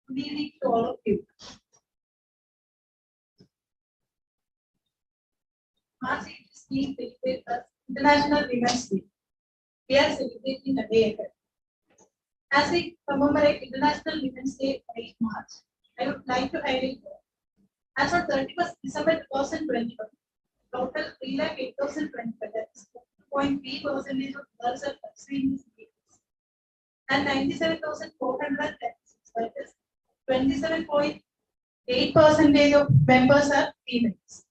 good evening to all of you. March 8th is being celebrated as International Women's Day. We are celebrating a day ahead. As we commemorate International Women's Day on 8th March, I would like to highlight that as on 31st December 2021, total 3,08,025, that's 2.3% of girls are pursuing this field, and 97,436, that is 27.8% of members are females.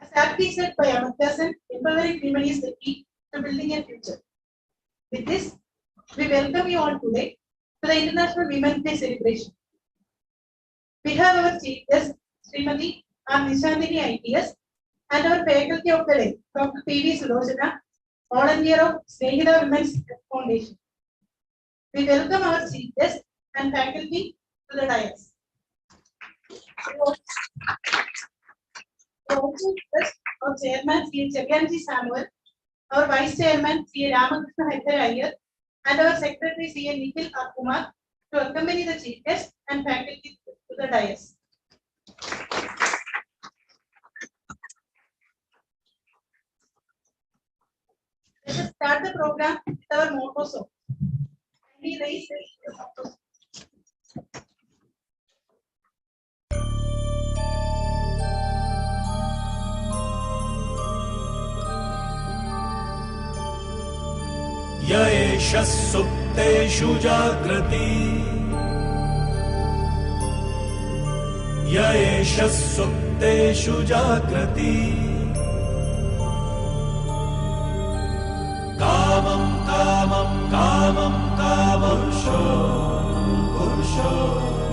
As aptly said by Amartya Sen, empowering women is the key to building a future. With this, we welcome you all today to the International Women's Day celebration. We have our chief guest, Srimati Nishanthini IPS, and our faculty of the day, Dr. P.V. Sulochana, volunteer of Snehitha Women's Foundation. We welcome our chief guest and faculty to the dais. We also request our chairman, C. Chagyanji Samuel, our vice chairman, C. Ramakrishna Haider, and our secretary, C. Nikhil Kumar, to accompany the chief guest and faculty to the dais. Let us start the program with our motto song. We raise the motto song. येष सुप्तेषु जागृति येष सुप्तेषु जागृति कामं कामं कामं कामपुरुषो पुरुषो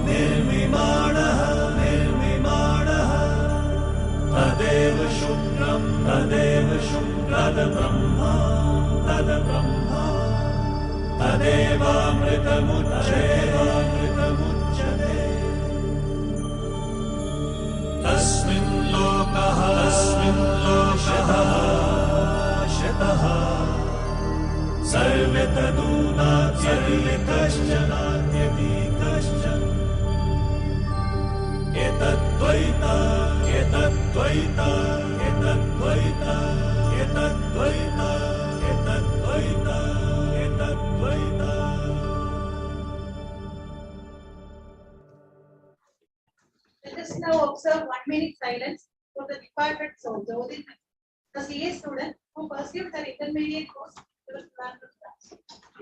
निर्विमाणः निर्विमाणः तदेव शुक्रं तदेव शुक्रब्रह्मा तद्ब्रह्मा तदेवामृतमुच्यते तस्मिन् लोकः शतः सर्वे तदूनात्यपि कश्चन एतद्द्वैता एतद्द्वैता एतद्द्वैता एतद्द्वैता एतद्द्वैता एतद्द्वैता. Let us now observe 1 minute silence for the departed soul, Jyoti, the CA student who pursued her intermediate course to the Thiruvananthapuram branch.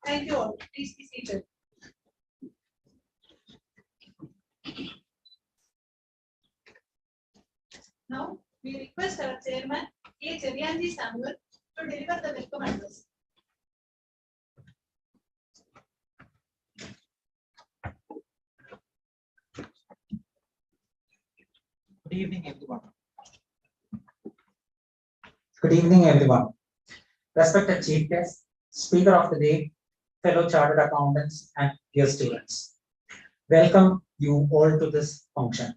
Thank you all. Please be seated. Now, we request our chairman, K. Chagyanji Samuel, to deliver the welcome address. Good evening, everyone. Good evening, everyone. Respected chief guest, speaker of the day, fellow chartered accountants and dear students. Welcome you all to this function.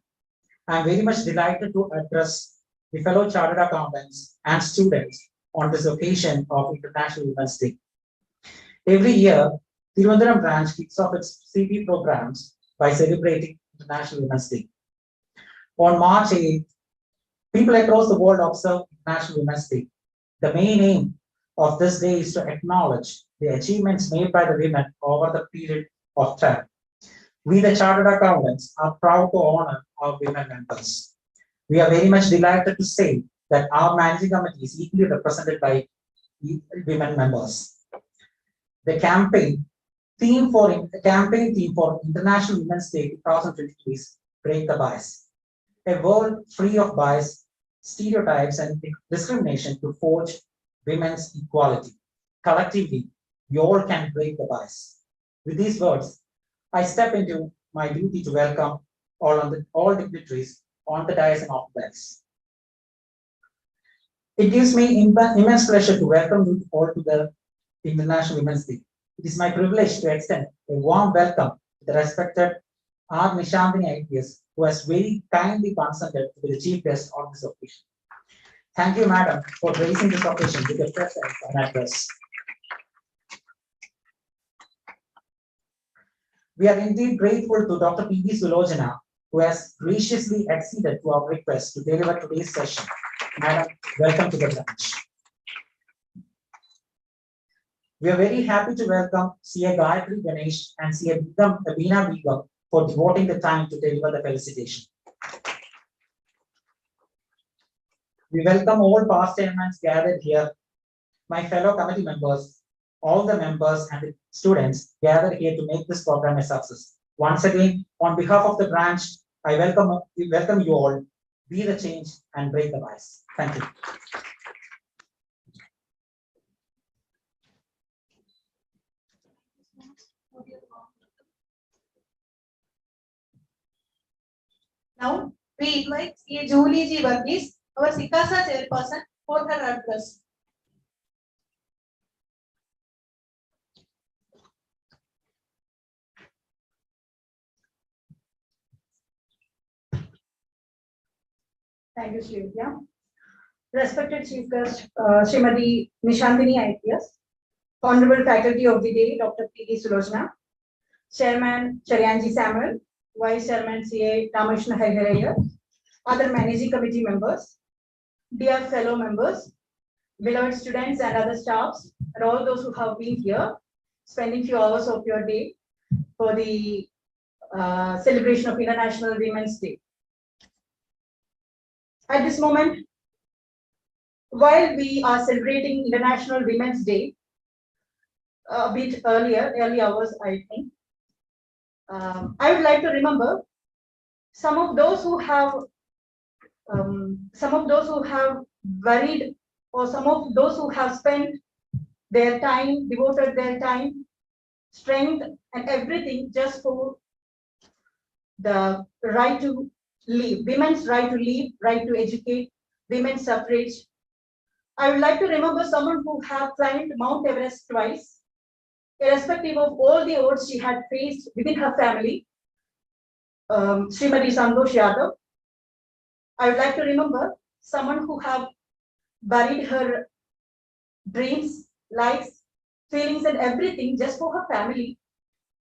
I am very much delighted to address the fellow chartered accountants and students on this occasion of International Women's Day. Every year, Thiruvananthapuram branch kicks off its CP programs by celebrating International Women's Day. On March 8th, people across the world observe International Women's Day. The main aim of this day is to acknowledge the achievements made by the women over the period of time. We, the chartered accountants, are proud to honor our women members. We are very much delighted to say that our managing committee is equally represented by women members. The campaign theme for International Women's Day 2022 is Break the Bias, a world free of bias, stereotypes, and discrimination to forge women's equality. Collectively, we all can break the bias. With these words, I step into my duty to welcome all dignitaries on the dais and off the dais. It gives me immense pleasure to welcome you all to the International Women's Day. It is my privilege to extend a warm welcome to the respected R. Nishanthini IPS, who has very kindly consented to be the chief guest on this occasion. Thank you, madam, for gracing this occasion with your presence and address. We are indeed grateful to Dr. P.V. Sulochana, who has graciously acceded to our request to deliver today's session. Madam, welcome to the branch. We are very happy to welcome C.A. Gayatri Ganesh and C.A. Veena Begum for devoting the time to deliver the felicitation. We welcome all past chairmen gathered here, my fellow committee members, all the members and the students gathered here to make this program a success. Once again, on behalf of the branch, I welcome you all. Be the change and break the ice. Thank you. Now, we invite C.A. Julie G. Varghese, our SICASA chairperson, for her address. Thank you, Shrivya. Respected Chief Guest, Srimati Nishanthini IPS, Honorable Faculty of the Day, Dr. P.V. Sulochana, Chairman Charyanji Samuel, Vice Chairman C.A. Ramashna Haiharaya, other Managing Committee members, dear fellow members, beloved students and other staffs, and all those who have been here, spending few hours of your day for the celebration of International Women's Day. At this moment, while we are celebrating International Women's Day, a bit early hours, I think, I would like to remember some of those who have worried, or some of those who have spent their time, devoted their time, strength, and everything just for the right to live, women's right to live, right to educate, women's suffrage. I would like to remember someone who had climbed Mount Everest twice, irrespective of all the odds she had faced within her family, Srimati Santosh Yadav. I would like to remember someone who have buried her dreams, lives, feelings, and everything just for her family,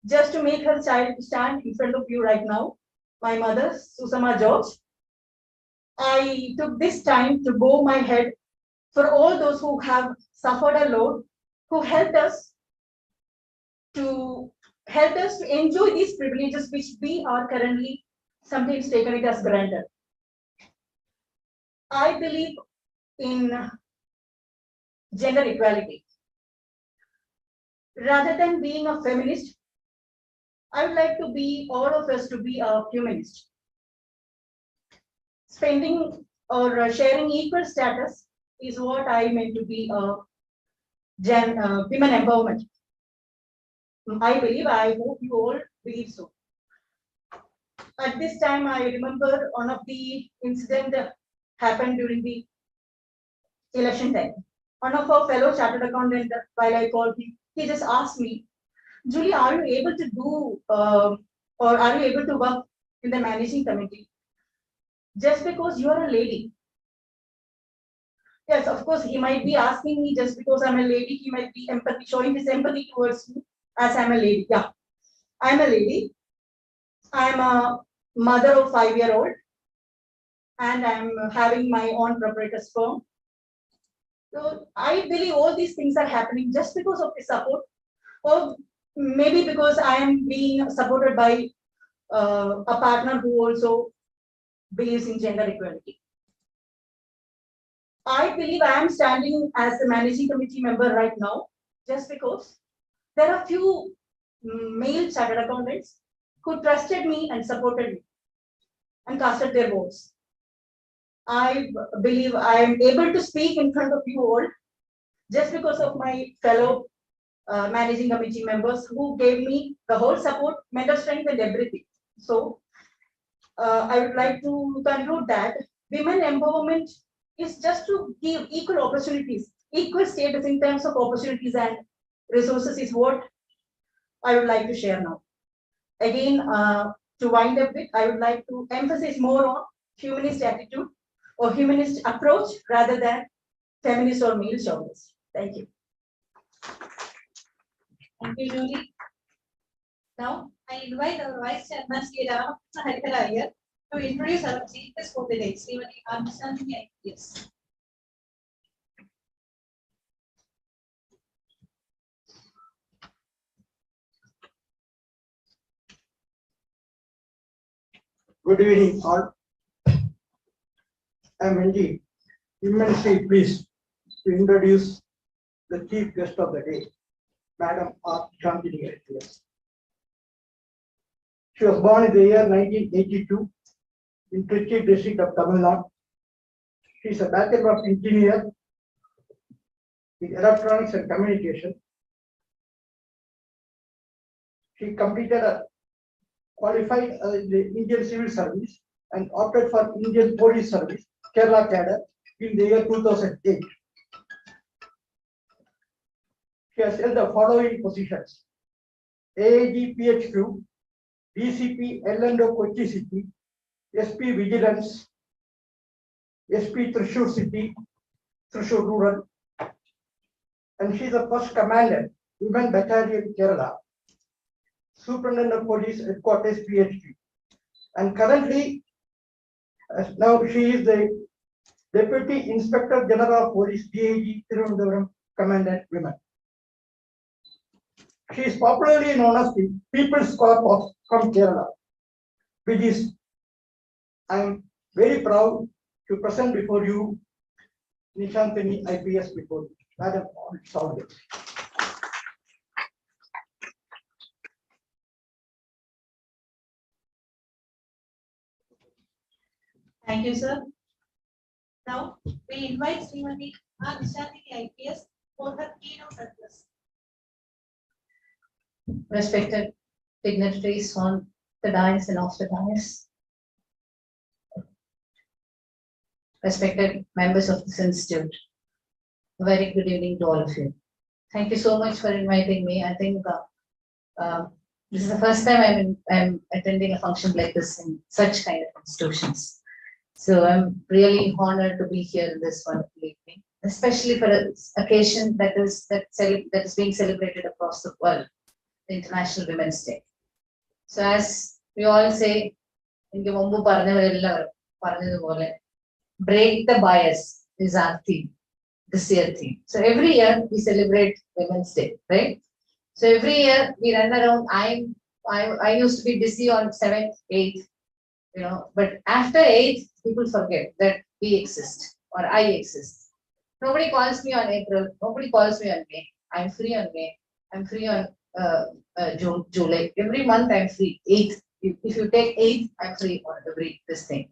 just to make her child stand in front of you right now. My mother, Susama George. I took this time to bow my head for all those who have suffered a load, who helped us to enjoy these privileges which we are currently sometimes taken it as granted. I believe in gender equality. Rather than being a feminist, I would like to be, all of us to be a humanist. Spending or sharing equal status is what I meant to be a women empowerment. I hope you all believe so. At this time, I remember one of the incident that happened during the election time. One of our fellow chartered accountant, while I called him, he just asked me, Julie, are you able to do or are you able to work in the managing committee just because you are a lady? Yes, of course, he might be asking me just because I'm a lady, he might be showing his empathy towards me as I'm a lady. Yeah, I'm a lady. I'm a mother of 5-year-old and I'm having my own proprietor's firm. So I believe all these things are happening just because of the support, or maybe because I am being supported by a partner who also believes in gender equality. I believe I am standing as the managing committee member right now just because there are few male chartered accountants who trusted me and supported me and casted their votes. I believe I am able to speak in front of you all just because of my fellow managing committee members who gave me the whole support, mental strength, and everything. So I would like to conclude that women empowerment is just to give equal opportunities, equal status in terms of opportunities and resources is what I would like to share now. Again, to wind up with, I would like to emphasize more on humanist attitude or humanist approach rather than feminist or male chauvinist. Thank you. Thank you, Julie. Now, I invite our Vice Chairman, Sri Ramakrishna Hariharayar, to introduce our chief guest for the day, Srimati Nishanthini IPS. Good evening, all. I am indeed immensely pleased to introduce the chief guest of the day, Madam Nishanthini IPS. She was born in the year 1982 in Trichy district of Tamil Nadu. She is a Bachelor of Engineer in Electronics and Communication. She completed a qualified in the Indian Civil Service and opted for Indian Police Service, Kerala cadre, in the year 2008. She has held the following positions: AAG PHQ, DCP L&O Kochi City, SP Vigilance, SP Thrissur City, Thrissur Rural, and she is the first Commandant, Women Battalion Kerala, Superintendent of Police Headquarters PHQ, and currently, now she is the Deputy Inspector General of Police, DIG Thiruvananthapuram Commandant Women. She is popularly known as the People's Corp from Kerala, which is, I am very proud to present before you Nishanthini IPS before you. Madam, it's all yours. Thank you, sir. Now, we invite Srimati Nishanthini IPS for her keynote address. Respected dignitaries on the dais and off the dais, respected members of this institute, a very good evening to all of you. Thank you so much for inviting me. I think this is the first time I'm attending a function like this in such kind of institutions. So I'm really honored to be here in this wonderful evening, especially for an occasion that is being celebrated across the world, the International Women's Day. So as we all say, break the bias is our theme, this year theme. So every year we celebrate Women's Day, right? So every year we run around. I used to be busy on 7th, 8th, but after 8th, people forget that we exist or I exist. Nobody calls me on April, nobody calls me on May. I'm free on May, I'm free on June, July. Every month I'm free. 8th, if you take 8th, I'm free on every this thing.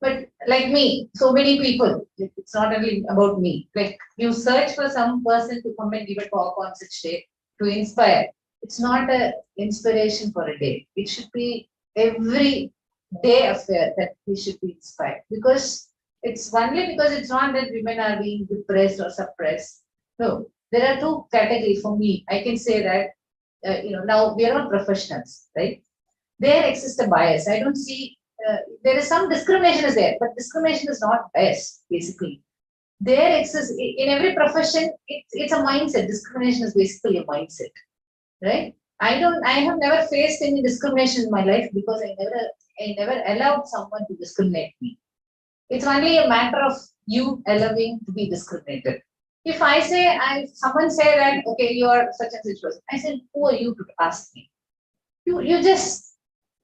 But like me, so many people, it's not only about me. Like you search for some person to come and give a talk on such day to inspire. It's not an inspiration for a day. It should be every day affair that we should be inspired. Because it's not that women are being depressed or suppressed. No, there are two categories for me. I can say that, now we are not professionals, right? There exists a bias. I don't see, there is some discrimination is there, but discrimination is not bias, basically. There exists, in every profession, it's a mindset. Discrimination is basically a mindset, right? I have never faced any discrimination in my life because I never allowed someone to discriminate me. It's only a matter of you allowing to be discriminated. If I say, someone say that, okay, you are such and such person, I said, who are you to ask me? You just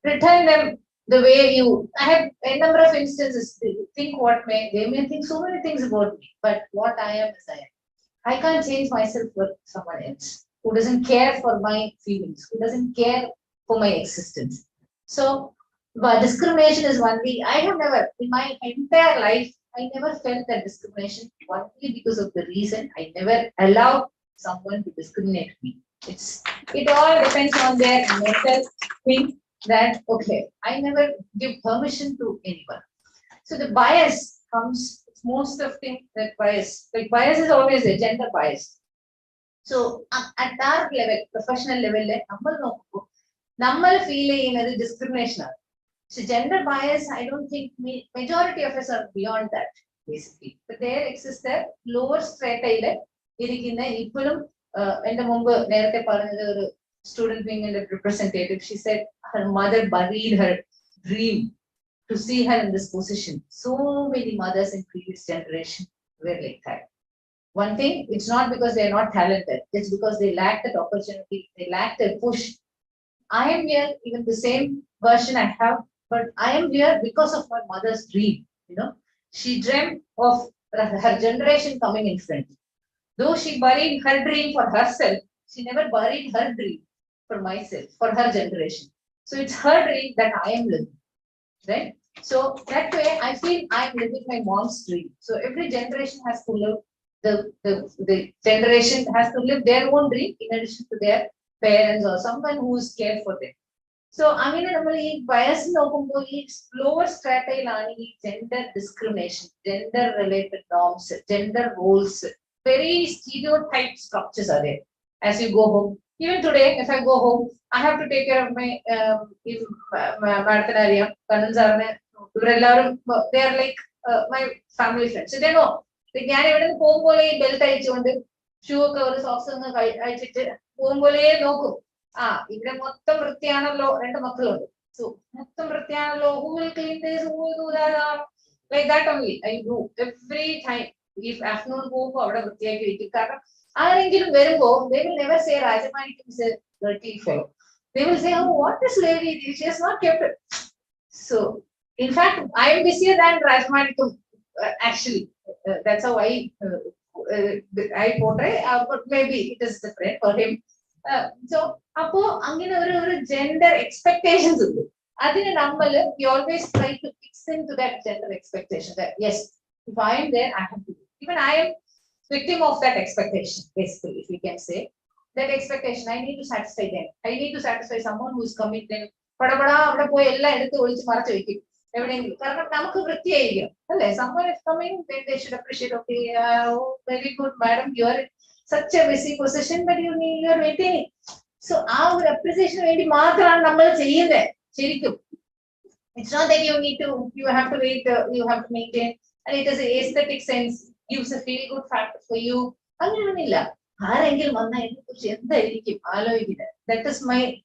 return them the way you, I have a number of instances, they may think so many things about me, but what I am is I am. I can't change myself for someone else who doesn't care for my feelings, who doesn't care for my existence. So, but discrimination is one thing. I have never, in my entire life, I never felt that discrimination only because of the reason I never allowed someone to discriminate me. It all depends on their mental thing. that, okay, I never give permission to anyone. So the bias comes, most of things that bias, like bias is always a gender bias. So at our level, professional level, number feel discrimination. So gender bias, I don't think majority of us are beyond that, basically. But there exists a lower strata. Student being a representative, she said her mother buried her dream to see her in this position. So many mothers in previous generation were like that. One thing, it's not because they are not talented, it's because they lack that opportunity, they lack that push. I am here, even the same version I have, but I am here because of my mother's dream. She dreamt of her generation coming in front. Though she buried her dream for herself, she never buried her dream for myself, for her generation. So it's her dream that I am living, right? So that way, I feel I'm living my mom's dream. So every generation has to live, the generation has to live their own dream in addition to their parents or someone who is cared for them. So I mean, bias lower strata gender discrimination, gender related norms, gender roles, very stereotype structures are there. As you go home, even today, if I go home, I have to take care of my Madhatanariya, Kananzarne, they are like my family friends. So they know. The Gary home belt shoe cover socks and the home no. Even Mottam Ratiana and Makalo. So Mottam Ratiana, who will clean this, who will do that? Like that only. I do every time. If afternoon go for a they will never say Rajamani is a dirty fellow. They will say, oh, what this lady? She has not kept it. So, in fact, I am busier than Rajamani actually. That's how I portray, but maybe it is different for him. So, gender expectations. We always try to fix into that gender expectation that yes, if I am there, I have to do. Even I am victim of that expectation, basically, if we can say. That expectation, I need to satisfy them. I need to satisfy someone who is committed. Someone is coming, then they should appreciate, okay, oh, very good, madam, you are in such a busy position, but you are maintaining. So our appreciation it's not that you have to wait, you have to maintain, and it is an aesthetic sense, gives a feel good factor for you. That is my,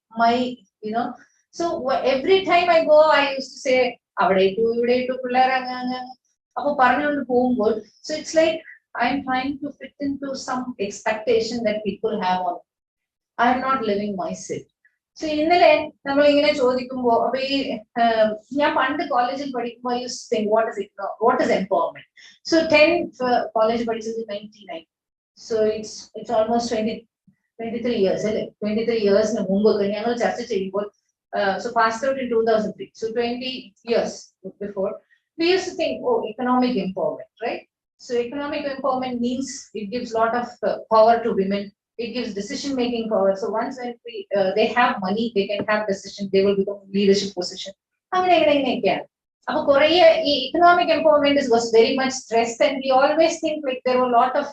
so every time I go, I used to say, so it's like I'm trying to fit into some expectation that people have on. I'm not living myself. So in the end, college I used to think, what is empowerment? So 10 college is 99. So it's almost 23 years. 23 years so passed out in 2003. So 20 years before, we used to think, oh, economic empowerment, right? So economic empowerment means it gives a lot of power to women. It gives decision-making power. So once they have money, they can have decision. They will become leadership position. Economic empowerment was very much stressed, and we always think like there were a lot of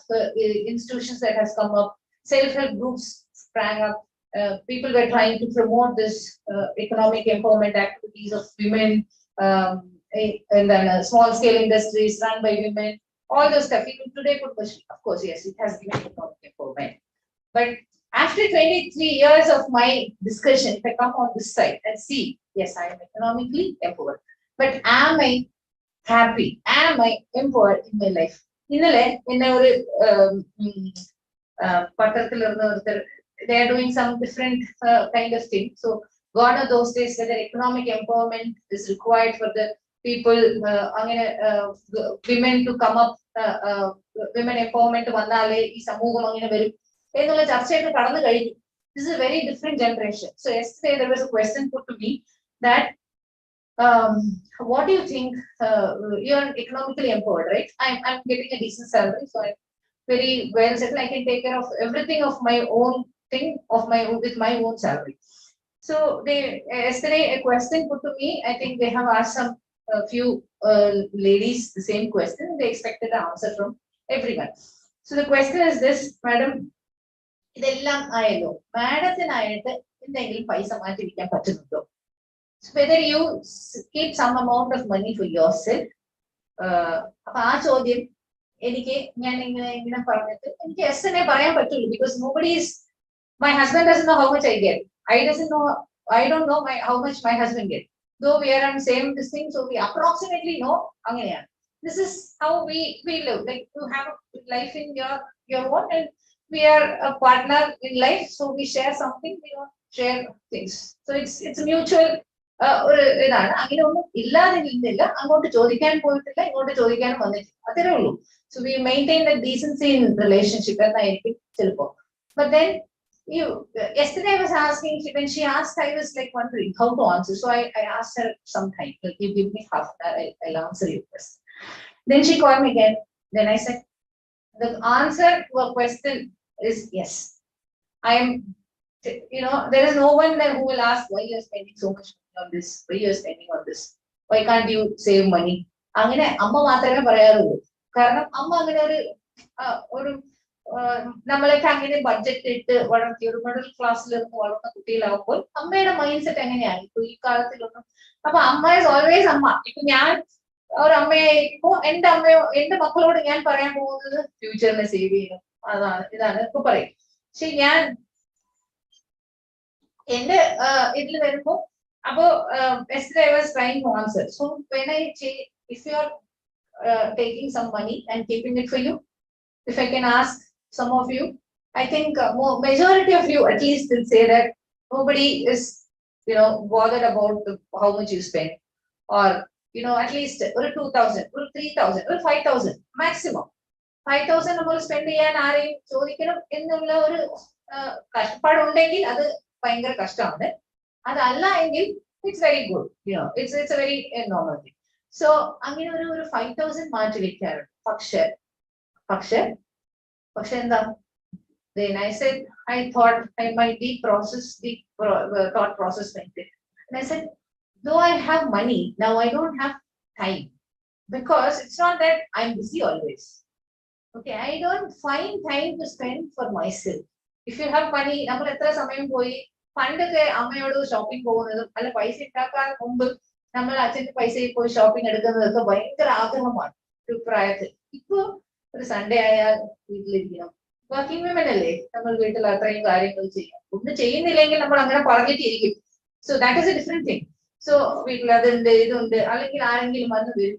institutions that has come up. Self-help groups sprang up. People were trying to promote this economic empowerment activities of women, and then small-scale industries run by women. All those stuff. Even today, of course, yes, it has given economic empowerment. But after 23 years of my discussion, if I come on this side and see, yes, I am economically empowered. But am I happy? Am I empowered in my life? They are doing some different kind of thing. So, gone are those days whether economic empowerment is required for the people, women to come up, women empowerment to this is a very different generation. So yesterday there was a question put to me that what do you think, you are economically empowered, right? I'm getting a decent salary, so I'm very well settled. I can take care of everything of my own thing with my own salary. So yesterday a question put to me, I think they have asked a few ladies the same question. They expected an answer from everyone. So the question is this, madam, ഇതെല്ലാം ആയല്ലോ മാഡത്തിനായിട്ട് എന്തെങ്കിലും പൈസ മാറ്റി വയ്ക്കാൻ പറ്റുന്നുണ്ടോ? Whether you keep some amount of money for yourself. അപ്പൊ ആ ചോദ്യം എനിക്ക് ഞാൻ ഇങ്ങനെ പറഞ്ഞിട്ട് എനിക്ക് yes എന്നേ പറയാൻ പറ്റുള്ളൂ, because nobody is, my husband doesn't know how much I get. I don't know how much my husband get. Though we are on same this thing, so we approximately know അങ്ങനെയാണ്. This is how we live. Like you have a life in your own, and we are a partner in life, so we share something, we don't share things. So it's mutual. ഒരു ഇതാണ്, അങ്ങനെ ഒന്നും ഇല്ലാതെ നിന്നില്ല, അങ്ങോട്ട് ചോദിക്കാൻ പോയിട്ടില്ല, ഇങ്ങോട്ട് ചോദിക്കാനും വന്നിട്ടില്ല, അത്രേ ഉള്ളൂ. So we maintain the decency in relationship എന്നായിരിക്കും ചിലപ്പോ. But then yesterday I was asking, when she asked, I was like wondering how to answer. So I asked her sometime, like you give me half an hour, I'll answer your question. Then she called me again. Then I said, the answer to a question is yes. I am, there is no one there who will ask why you are spending so much on this, why you are spending on this, why can't you save money? അങ്ങനെ അമ്മ മാത്രമേ പറയാറുള്ളൂ. കാരണം അമ്മ അങ്ങനെ ഒരു നമ്മളൊക്കെ അങ്ങനെ budget ഇട്ട് വളർത്തി ഒരു മിഡിൽ ക്ലാസ്സിൽ വളർന്ന കുട്ടികളാകുമ്പോൾ അമ്മയുടെ മൈൻഡ് സെറ്റ് എങ്ങനെയാണ് ഇപ്പൊ ഈ കാലത്തിലൊന്നും. അപ്പൊ അമ്മ ഇസ് ഓൾവേസ് അമ്മ. ഇപ്പൊ ഞാൻ ഒരു അമ്മയായിരിക്കുമ്പോ എന്റെ മക്കളോട് ഞാൻ പറയാൻ പോകുന്നത് ഫ്യൂച്ചറിനെ സേവ് ചെയ്യണം, ഇതാണ് ഇപ്പൊ പറയും. പക്ഷെ ഞാൻ എന്റെ ഇതിൽ വരുമ്പോ അപ്പോ yesterday I was trying to answer. So when I say, if you are taking some money and keeping it for you, if I can ask some of you, I think majority of you at least will say that nobody is bothered about how much you spend, or at least 2,000 or 3,000 or 5,000 maximum. 5,000 നമ്മൾ spend ചെയ്യാൻ ആരെയും ചോദിക്കണം എന്നുള്ള ഒരു കഷ്ടപ്പാടുണ്ടെങ്കിൽ അത് ഭയങ്കര കഷ്ടമാണ്. അതല്ല എങ്കിൽ it's very good, it's A very normal thing. So അങ്ങനെ ഒരു 5,000 മാറ്റി വെക്കാറുണ്ട്. പക്ഷെ എന്താ, then I said, I thought my thought process went it. And I said, though I have money, now I don't have time, because it's not that I'm busy always. Okay, I don't find time to spend for myself. If you have money, നമ്മൾ എത്ര സമയം പോയി പണ്ടൊക്കെ അമ്മയോട് shopping പോകുന്നതും അല്ല പൈസ ഉണ്ടാക്കാൻ മുമ്പ് നമ്മൾ അച്ഛന്റെ പൈസയിൽ പോയി ഷോപ്പിംഗ് എടുക്കുന്നതൊക്കെ ഭയങ്കര ആഗ്രഹമാണ് ഒരു പ്രായത്തിൽ. ഇപ്പൊ ഒരു സൺഡേ ആയാൽ വീട്ടിലിരിക്കണം. വർക്കിംഗ് വിമൻ അല്ലേ, നമ്മൾ വീട്ടിൽ അത്രയും കാര്യങ്ങൾ ചെയ്യാം. ഒന്നും ചെയ്യുന്നില്ലെങ്കിൽ നമ്മൾ അങ്ങനെ പറഞ്ഞിട്ടിരിക്കും. So that is a different thing. So വീട്ടിൽ അതുണ്ട് ഇതുണ്ട്, അല്ലെങ്കിൽ ആരെങ്കിലും വന്നു വരും,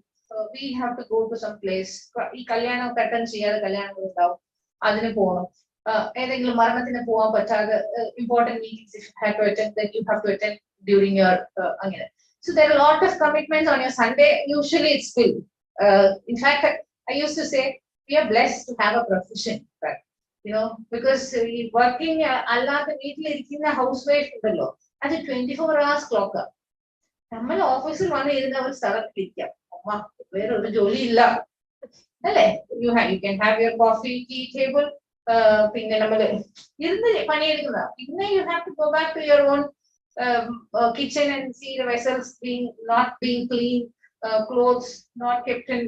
we have to go to some place. ഈ കല്യാണം അറ്റൻഡ് ചെയ്യാതെ കല്യാണങ്ങൾ ഉണ്ടാവും, അതിന് പോകണം. ഏതെങ്കിലും മരണത്തിന് പോകാൻ പറ്റാതെ important meetings if you have to attend, then you have to attend during your അങ്ങനെ. So there are a lot of commitments on your Sunday. Usually it's filled. In fact, I used to say we are blessed to have a profession, right? Because working അല്ലാതെ വീട്ടിലിരിക്കുന്ന house wife ഉണ്ടല്ലോ, അത് 24 hours clock. നമ്മൾ ഓഫീസിൽ വന്ന് ഇരുന്ന ഒരു സ്ഥലത്തിരിക്കാം, അമ്മ വേറൊരു ജോലി ഇല്ല അല്ലേ. You can have your coffee, tea table. പിന്നെ നമ്മള് ഇരുന്ന് പണിയെടുക്കുന്ന, പിന്നെ you have to go back to your own kitchen and see the vessels not being clean, clothes not kept in,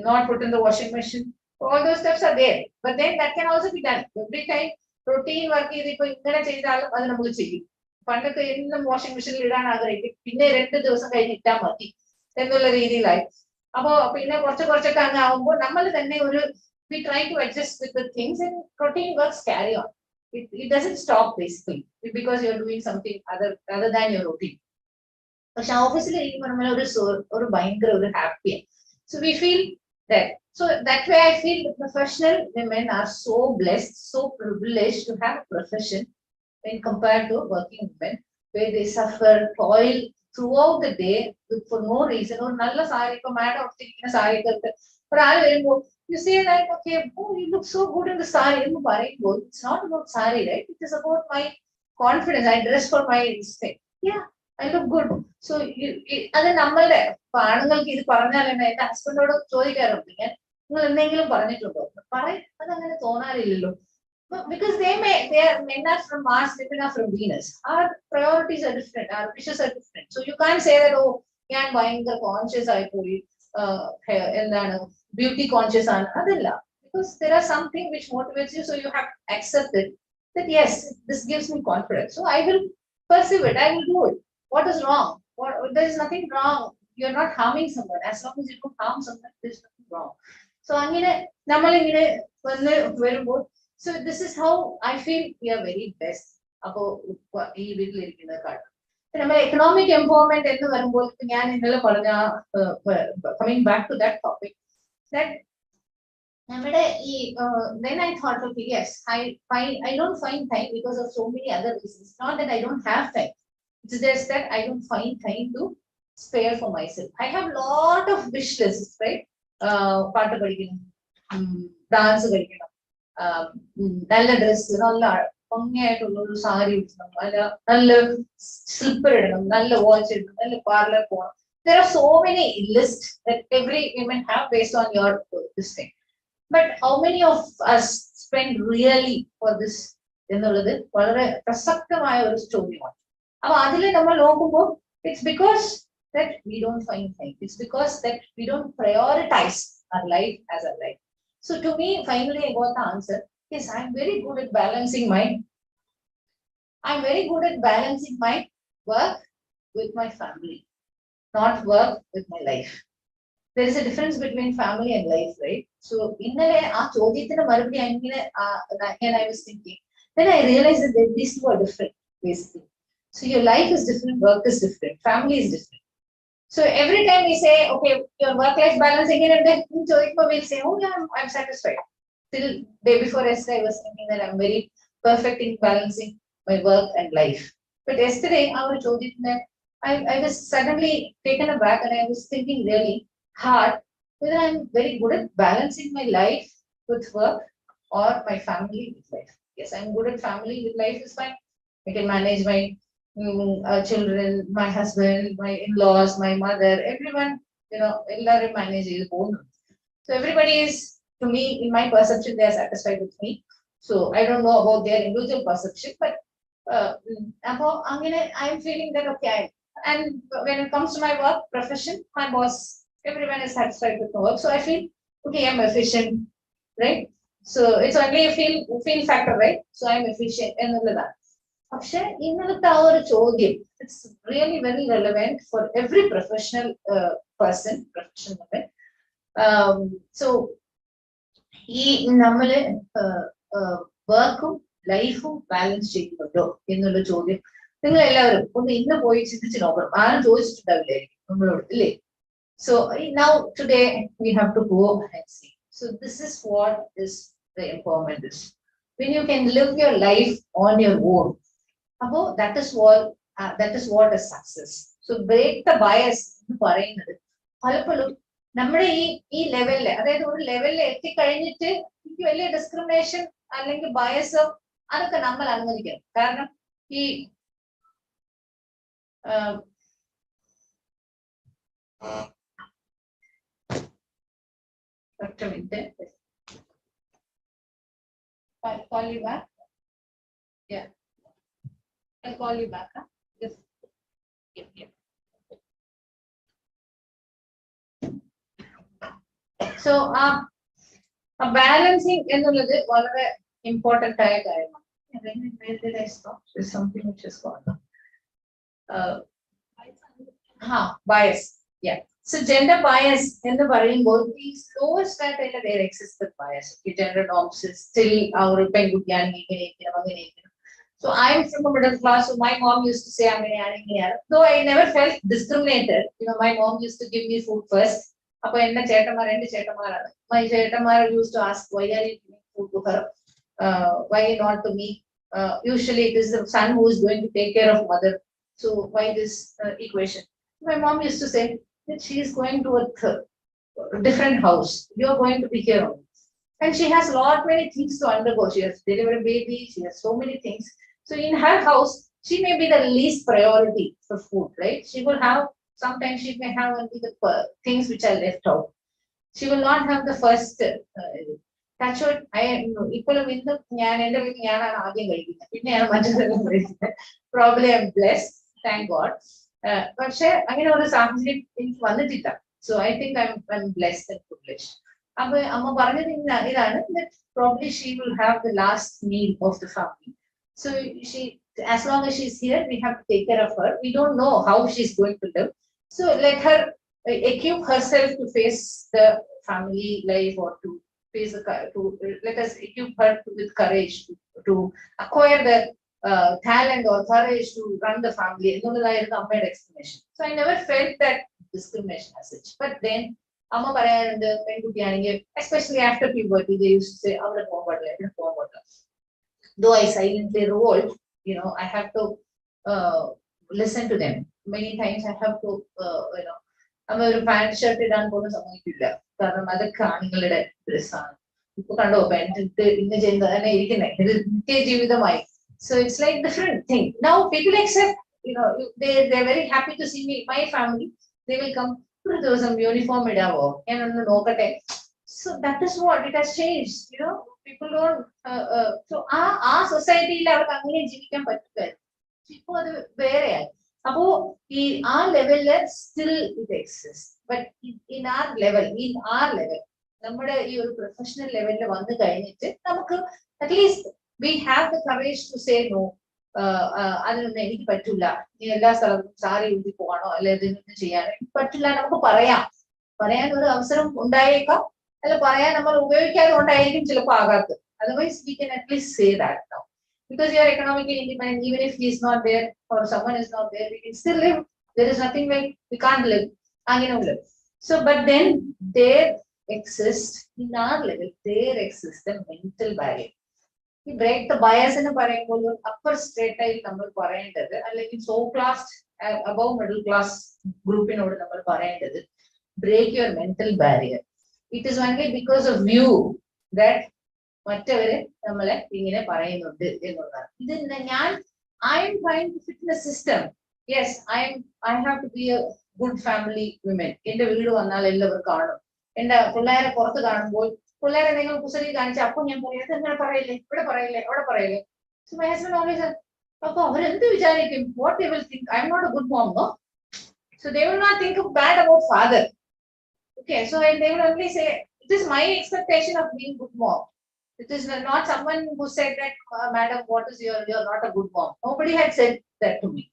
not put in the washing machine. All those steps are there, but then that can also be done. Every time routine work ചെയ്ത് ഇപ്പൊ ഇങ്ങനെ ചെയ്താലും അത് നമ്മൾ ചെയ്യും. പണ്ടൊക്കെ എന്നും washing മെഷീനിൽ ഇടാൻ ആഗ്രഹിക്കും, പിന്നെ 2 ദിവസം കഴിഞ്ഞ് ഇട്ടാൽ മതി എന്നുള്ള രീതിയിലായി. അപ്പോ പിന്നെ കുറച്ചൊക്കെ അങ്ങ് ആവുമ്പോൾ നമ്മൾ തന്നെ we try to adjust with the things, and routine works carry on. It doesn't stop basically because you're doing something other than your routine. പക്ഷെ ഓഫീസിൽ ഇരിക്കുമ്പോൾ നമ്മൾ ഒരു ഭയങ്കര ഒരു ഹാപ്പിയാണ്. So we feel that. So that way I feel the professional women are so blessed, so privileged to have a profession when compared to working women, where they suffer, toil throughout the day for no reason. ഒരു നല്ല സാരി, ഇപ്പൊ madam ഒത്തിരിക്കുന്ന സാരികൾക്ക് ഒരാൾ വരുമ്പോൾ you say like, okay, oh, you look so good in the sari. It's not about sari, right? It is about my confidence. I dress for my instinct. Yeah, I look good. So അത് നമ്മളുടെ ആണുങ്ങൾക്ക് ഇത് പറഞ്ഞാൽ എന്റെ ഹസ്ബൻഡോട് ചോദിക്കാറുണ്ട്, നിങ്ങൾ എന്തെങ്കിലും പറഞ്ഞിട്ടുണ്ടോ? അതങ്ങനെ തോന്നാറില്ലല്ലോ. Because men are from Mars, women are from Venus. Our priorities are different, our wishes are different. So you can't say that, oh, I'm buying the conscious I beauty conscious and adilla. Because there are something which motivates you, so you have to accept it. That yes, this gives me confidence. So I will pursue it, I will do it. What is wrong? There is nothing wrong. You're not harming someone. As long as you don't harm someone, there's nothing wrong. So so this is how I feel we are very best about economic empowerment coming back to that topic. That then I thought, okay, yes, I don't find time because of so many other reasons. Not that I don't have time. It's just that I don't find time to spare for myself. I have lot of wish lists, right? Dance, നല്ല dress നല്ല ഭംഗിയായിട്ടുള്ള ഒരു സാരി ഇടണം, നല്ല slipper ഇടണം, നല്ല watch ഇടണം, നല്ല parlour പോകണം. There are so many lists that every woman have based on your this thing. But how many of us spend really for this? എന്നുള്ളത് വളരെ പ്രസക്തമായ ഒരു ചോദ്യമാണ്. അപ്പൊ അതിൽ നമ്മൾ നോക്കുമ്പോൾ it's because that we don't find time. It's because that we don't prioritize our life as a life. So to me, finally, I got the answer. Yes, I'm very good at balancing my work with my family, not work with my life. There is a difference between family and life, right? So in I was thinking, then I realized that these two are different, basically. So your life is different, work is different, family is different. So every time we say, okay, your work-life balance again, and then we'll say, oh yeah, I'm satisfied. Till day before yesterday, I was thinking that I'm very perfect in balancing my work and life. But yesterday, I was suddenly taken aback, and I was thinking really hard whether I'm very good at balancing my life with work or my family with life. Yes, I'm good at family with life is fine. I can manage my children, my husband, my in-laws, my mother, everyone, everyone manages both. So everybody is, to me, in my perception, they are satisfied with me. So I don't know about their individual perception, but I'm feeling that okay. And when it comes to my work profession, my boss, everyone is satisfied with my work. So I feel okay, I'm efficient, right? So it's only a feel factor, right? So I'm efficient and all that. It's really very relevant for every professional person, professional woman. So work life balance ചെയ്യുന്നുണ്ടോ എന്നുള്ള ചോദ്യം നിങ്ങൾ എല്ലാവരും ഒന്ന് ഇന്ന് പോയി ചിന്തിച്ച് നോക്കണം. ആരും ചോദിച്ചിട്ടുണ്ടാവില്ലേ നമ്മളോട്, ഇല്ലേ? So now today we have to go and see. So this is what is the empowerment is. When you can live your life on your own. That is what is success. So break the bias എന്ന് പറയുന്നത് പലപ്പോഴും നമ്മുടെ ഈ ലെവലില്, അതായത് ഒരു ലെവലിൽ എത്തിക്കഴിഞ്ഞിട്ട് എനിക്ക് വലിയ ഡിസ്ക്രിമിനേഷൻ അല്ലെങ്കിൽ ബയസ് അതൊക്കെ നമ്മൾ അനുവദിക്കണം. കാരണം ഈ ഒറ്റ minute, call you back. Yeah. I'll call you back. Huh? Just yeah. So balancing എന്നുള്ളത് വളരെ ഇമ്പോർട്ടന്റ് ആയ കാര്യമാണ്. Where I stop? There's something which is gone. Bias. Yeah. So gender bias എന്ന് പറയുമ്പോൾ ഈ lowest ആയിട്ടുള്ള there exists the bias. Gender norms still our പെൺകുട്ടിയാണ് ഇങ്ങനെ. So I'm from a middle class, so my mom used to say, though I never felt discriminated, my mom used to give me food first. My chetamar used to ask, why are you giving food to her? Why not to me? Usually it is the son who is going to take care of mother. So why this equation? My mom used to say that she is going to a different house. You are going to be here only. And she has many things to undergo. She has delivered a baby, she has so many things. So in her house, she may be the least priority for food, right? She will have, sometimes she may have only the things which are left out. She will not have the first. Touch wood, ഇപ്പോഴും ഇന്നും എൻ്റെ വീട്ടിൽ ഞാനാണ് ആദ്യം കഴിക്കുന്നത്, പിന്നെയാണ് മറ്റൊരു കഴിക്കുന്നത്. Probably I'm blessed, thank God. പക്ഷെ അങ്ങനെ ഒരു സാഹചര്യം എനിക്ക് വന്നിട്ടില്ല. So I think I'm blessed and privileged. അപ്പൊ അമ്മ പറഞ്ഞത് ഇതാണ്, that probably she will have the last meal of the family. So she, as long as she's here, we have to take care of her. We don't know how she's going to live. So let her equip herself to face the family life, or to face let us equip her with courage to acquire the talent or courage to run the family. Explanation. So I never felt that discrimination as such. But then, Amma പറയാറുണ്ട് പെൺകുട്ടിയാണെങ്കിൽ, especially after puberty, they used to say, അവിടെ പോകാൻ പാടില്ല. Though I silently revolt, I have to listen to them. Many times I have to, നമ്മ ഒരു pant shirt ഇടാൻ പോലും സമ്മതിക്കില്ല, കാരണം അതൊക്കെ ആണുങ്ങളുടെ ഡ്രസ്സാണ്. ഇപ്പൊ കണ്ടോ പാന്റ് ഇട്ട് ഇന്ന് ചെയ്യുന്ന തന്നെ ഇരിക്കുന്നത്, ഇത് നിത്യ ജീവിതമായി. So it's like different thing. Now people accept, they're very happy to see me, my family. They will come, ഒരു ദിവസം യൂണിഫോം ഇടാവോ, ഞാനൊന്ന് നോക്കട്ടെ. So that is what it has changed. People don't. So ആ സൊസൈറ്റിയിൽ അവർക്ക് അങ്ങനെ ജീവിക്കാൻ പറ്റുമായിരുന്നു. ഇപ്പൊ അത് വേറെയായി. അപ്പോ ഈ ആ ലെവലില് still it exist. But in our level നമ്മുടെ ഈ ഒരു പ്രൊഫഷണൽ ലെവലിൽ വന്നു കഴിഞ്ഞിട്ട് നമുക്ക് at least we have the courage to say no. അതിനൊന്നും എനിക്ക് പറ്റില്ല, നീ എല്ലാ സ്ഥലത്തും സാരി ഊതി പോകണോ, അല്ലെ ഇതിനൊന്നും ചെയ്യാനോ എനിക്ക് പറ്റില്ല, നമുക്ക് പറയാൻ ഒരു അവസരം ഉണ്ടായേക്കാം, അല്ല പറയാൻ നമ്മൾ ഉപയോഗിക്കാതെ കൊണ്ടായിരിക്കും ചിലപ്പോൾ ആകാത്തത്. Otherwise we can at least say that now, because you are economically independent. Even if he is not there or someone is not there, we can still live. There is nothing like we can't live. So but then there exists, in our level there exists a mental barrier. We break the bias in a പറയുമ്പോൾ upper strata il നമ്മൾ പറയേണ്ടത്, അല്ലെങ്കിൽ so class above middle class ഗ്രൂപ്പിനോട് നമ്മൾ പറയേണ്ടത്, break your mental barrier. It is only because of you that മറ്റവര് നമ്മളെ ഇങ്ങനെ പറയുന്നുണ്ട് എന്നുള്ളതാണ്. ഇത് ഞാൻ I am trying to fit in the system. Yes, I have to be a good family woman. എന്റെ വീട് വന്നാൽ എല്ലാവരും കാണും. എന്റെ പിള്ളേരെ പുറത്ത് കാണുമ്പോൾ പിള്ളേരെ എന്തെങ്കിലും കുസരി കാണിച്ച അപ്പൊ ഞാൻ പറയുന്നത് അങ്ങനെ പറയില്ലേ, ഇവിടെ പറയില്ലേ, അവിടെ പറയില്ലേ. So my husband always said, അപ്പൊ അവരെന്ത് വിചാരിക്കും, what they will think, I am not a good mom, no? So they will not think of bad about father. Okay, so they will only say, it is my expectation of being good mom. It is not someone who said that, madam, what is you're not a good mom. Nobody had said that to me.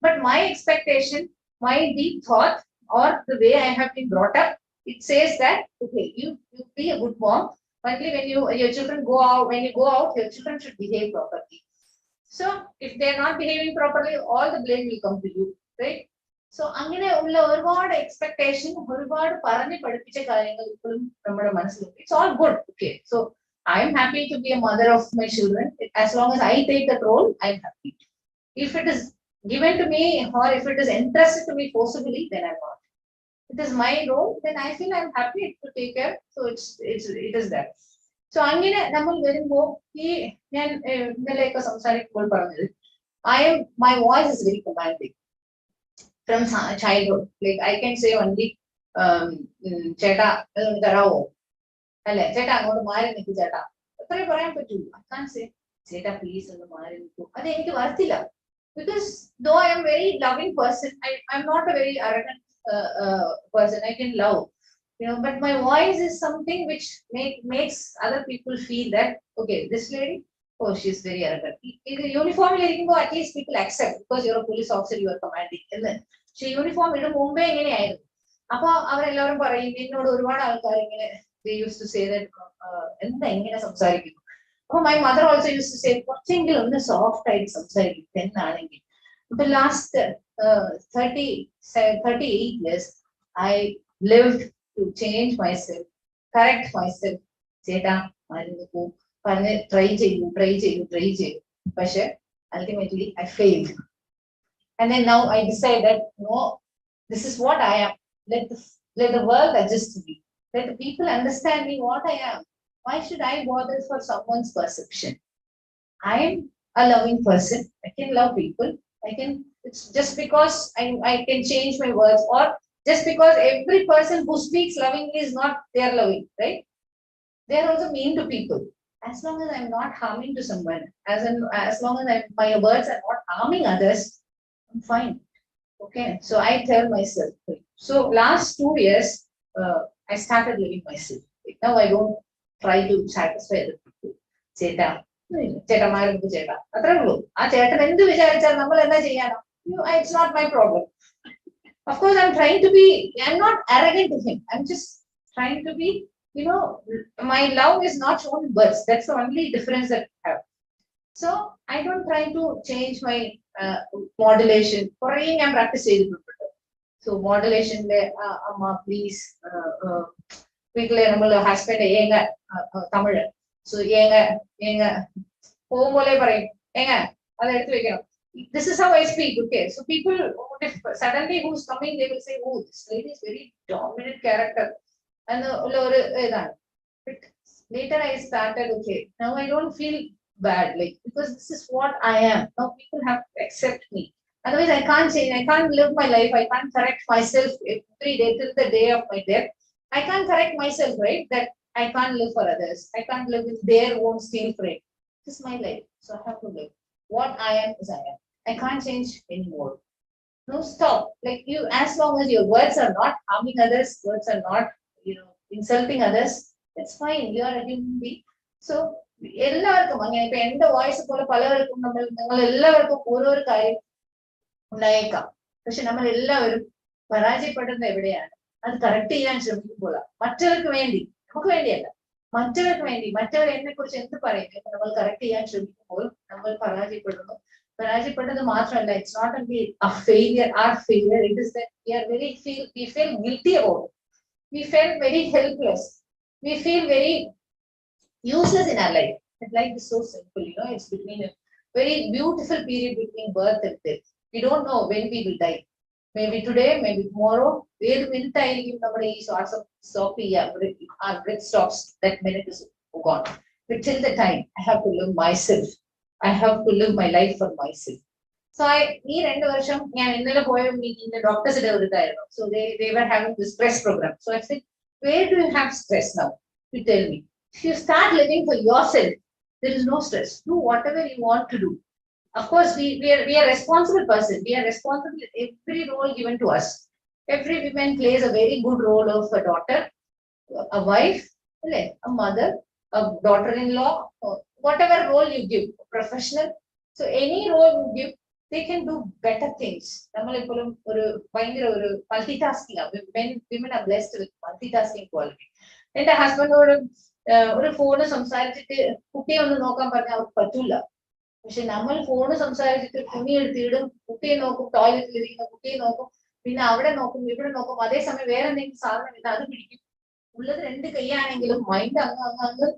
But my expectation, my deep thought, or the way I have been brought up, it says that, okay, you be a good mom. Only when your children go out, when you go out, your children should behave properly. So if they are not behaving properly, all the blame will come to you, right? So അങ്ങനെ ഉള്ള ഒരുപാട് expectation, ഒരുപാട് പറഞ്ഞ് പഠിപ്പിച്ച കാര്യങ്ങൾ ഇപ്പോഴും നമ്മുടെ മനസ്സിലുണ്ട്. It's all good. Okay, so I am happy to be a mother of my children. As long as I take that role, I am happy. If it is given to me, or if it is entrusted to me forcibly, then I'm not. It is my role, then I feel I'm happy to take care. So it is that. So അങ്ങനെ നമ്മൾ വരുമ്പോൾ ഈ ഞാൻ ഇന്നലെയൊക്കെ സംസാരിക്കുമ്പോൾ പറഞ്ഞത്, my voice is very commanding from childhood. Like I can say only ചേട്ടാ അതൊന്ന് തരാവോ, അല്ലെ ചേട്ടാ അങ്ങോട്ട് മാറി നിൽക്കൂ ചേട്ടാ, അത്രേ പറയാൻ പറ്റുള്ളൂ. I can't say ചേട്ടാ പ്ലീസ് ഒന്ന് മാറി നിൽക്കൂ, അത് എനിക്ക് വരത്തില്ല. Because though I am very loving person, I'm not a very arrogant person. I can love, but my voice is something which makes other people feel that, okay, this lady, oh, she's very arrogant. In the uniform, at least people accept, because you're a police officer, you are commanding. And then she uniform in Mumbai എങ്ങനെയായിരുന്നു. അപ്പൊ അവരെല്ലാവരും പറയും, എന്നോട് ഒരുപാട് ആൾക്കാർ ഇങ്ങനെ, they used to say that, എന്താ ഇങ്ങനെ സംസാരിക്കുന്നു. അപ്പൊ my mother also used to say, കുറച്ചെങ്കിലും ഒന്ന് സോഫ്റ്റ് ആയിട്ട് സംസാരിക്കും പെണ്ണാണെങ്കിൽ. The last 38 years, I lived to change myself, correct myself. ചേട്ടാ മരുന്ന് പറഞ്ഞ് ട്രൈ ചെയ്തു. പക്ഷെ ultimately I failed. And then now I decided, no, this is what I am. Let the world adjust to me. Let the people understand me what I am. Why should I bother for someone's perception? I am a loving person. I can love people. It's just because I can change my words, or just because every person who speaks lovingly is not their loving, right? They are also mean to people. As long as I'm not harming to someone, as long as my words are not harming others, I'm fine. Okay, so I tell myself. So last 2 years, I started living myself. Now I don't try to satisfy the people. ചേട്ടാ ചേട്ടന്മാരെന്ത് ചേട്ടാ അത്രേ ഉള്ളൂ ആ ചേട്ടൻ എന്ത് വിചാരിച്ചാൽ നമ്മൾ എന്താ ചെയ്യാനോ it's not my problem. Of course, I'm not arrogant to him. I'm just trying to be, my love is not shown in words. That's the only difference that I have. So I don't try to change my modulation. For I'm practicing. So modulation, amma please, വീട്ടിലെ നമ്മൾ husband ഏങ്ങ Tamil so ഏങ്ങ പോകുമ്പോലെ പറയും ഏങ്ങ അത് എടുത്തു വെക്കണം. This is how I speak, okay? So people, if suddenly who's coming, they will say, oh, this lady is very dominant character. And but later I started, okay, now I don't feel bad, like, because this is what I am. Now people have to accept me. Otherwise, I can't change, I can't live my life, I can't correct myself every day till the day of my death. I can't correct myself, right? That I can't live for others. I can't live with their own steel frame. This is my life, so I have to live. What I am is I am. I can't change anymore. No, stop. Like you, as long as your words are not harming others, words are not, insulting others, that's fine. You are a human being. So, എല്ലാവർക്കും അങ്ങനെ ഇപ്പൊ എന്റെ voice പോലെ പലവർക്കും നിങ്ങൾ എല്ലാവർക്കും ഓരോരോ കാര്യം ഉണ്ടായേക്കാം. പക്ഷെ നമ്മൾ എല്ലാവരും പരാജയപ്പെടുന്നത് എവിടെയാണ്? അത് കറക്റ്റ് ചെയ്യാൻ ശ്രമിക്കുമ്പോഴാണ്. മറ്റവർക്ക് വേണ്ടി, നമുക്ക് വേണ്ടിയല്ല, മറ്റവർക്ക് വേണ്ടി, മറ്റവർ എന്നെ കുറിച്ച് എന്ത് പറയുന്നത് നമ്മൾ കറക്റ്റ് ചെയ്യാൻ ശ്രമിക്കുമ്പോൾ നമ്മൾ പരാജയപ്പെടുന്നു. പരാജയപ്പെട്ടത് മാത്രമല്ല, it's not only a failure, our failure, it is that we feel guilty about it. We felt very helpless. We feel very useless in our life. Life is so simple, it's between a very beautiful period between birth and death. We don't know when we will die. Maybe today, maybe tomorrow. Where minute our breath stops, that minute is gone. But till the time, I have to live myself. I have to live my life for myself. So ഈ 2 വർഷം ഞാൻ ഇന്നലെ പോയ മീറ്റിംഗിന്റെ ഡോക്ടേഴ്സിന്റെ ഒരു ഇതായിരുന്നു. So they were having this stress program. So I said, where do you have stress now? You tell me. If you start living for yourself, there is no stress. Do whatever you want to do. Of course, we are responsible person. We are responsible in every role given to us. Every woman plays a very good role of a daughter, a wife, a mother, a daughter-in-law, whatever role you give, professional. So any role you give, they can do better things. Multitasking. Women are blessed with multitasking quality. And the husband or phone സംസാരിച്ചിട്ട് കുട്ടിയെ ഒന്ന് നോക്കാൻ പറഞ്ഞാൽ അവർക്ക് പറ്റൂല. പക്ഷെ നമ്മൾ phone സംസാരിച്ചിട്ട് തുണി എടുത്തിടും, കുട്ടിയെ നോക്കും, ടോയ്ലറ്റിൽ ഇരിക്കുന്ന കുട്ടിയെ നോക്കും, പിന്നെ അവിടെ നോക്കും, ഇവിടെ നോക്കും, അതേസമയം വേറെ എന്തെങ്കിലും സാധനം ഇത് അത് പിടിക്കും. ഉള്ളത് 2 കൈയാണെങ്കിലും മൈൻഡ് അങ്ങ്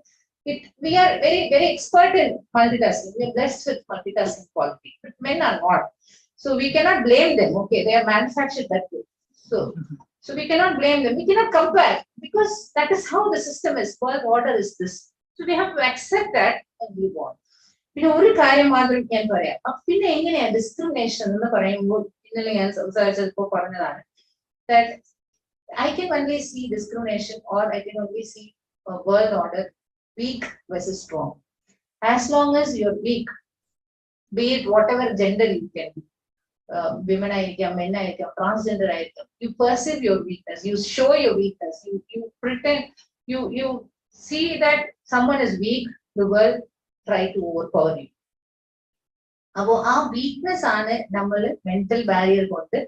we are very, very expert in multitasking. We are blessed with multitasking quality, but men are not. So we cannot blame them. Okay, they are manufactured that way. So we cannot blame them. We cannot compare because that is how the system is. World order is this. So we have to accept that and move on. പിന്നെ ഒരു കാര്യം മാത്രം ഞാൻ പറയാം. പിന്നെ എങ്ങനെയാ discrimination എന്ന് പറയുമ്പോൾ ഇന്നലെ ഞാൻ സംസാരിച്ചപ്പോൾ പറഞ്ഞതാണ്. That I can only see discrimination or I can only see a world order weak versus strong. As long as you're weak, be it whatever gender you can be, women ആയിരിക്കാം, men ആയിരിക്കാം, transgender ആയിരിക്കാം, you perceive your weakness, you show your weakness, you pretend, you see that someone is weak, the world try to overpower you. അപ്പോൾ ആ weakness ആണ് നമ്മൾ mental barrier കൊണ്ട്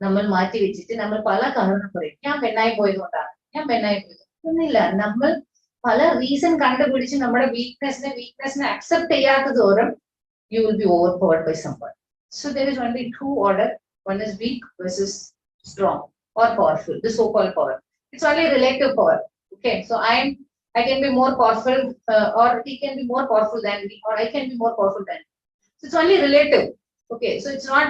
നമ്മൾ മാറ്റി വെച്ചിട്ട് നമ്മൾ പല കാരണം പറയും, ഞാൻ പെണ്ണായി പോയതുകൊണ്ടാണ്, ഞാൻ പെണ്ണായി പോയത് ഒന്നില്ല. നമ്മൾ പല റീസൺ കണ്ടുപിടിച്ച് നമ്മുടെ വീക്ക്നെസ്സിനെ accept ചെയ്യാത്തതോറും you will be overpowered by someone. So there is only 2 order. One is weak versus strong or powerful, the so-called power. It's only relative power. Okay, so I can be more powerful or he can be more powerful than me or I can be more powerful than me. So it's only relative. Okay, so it's not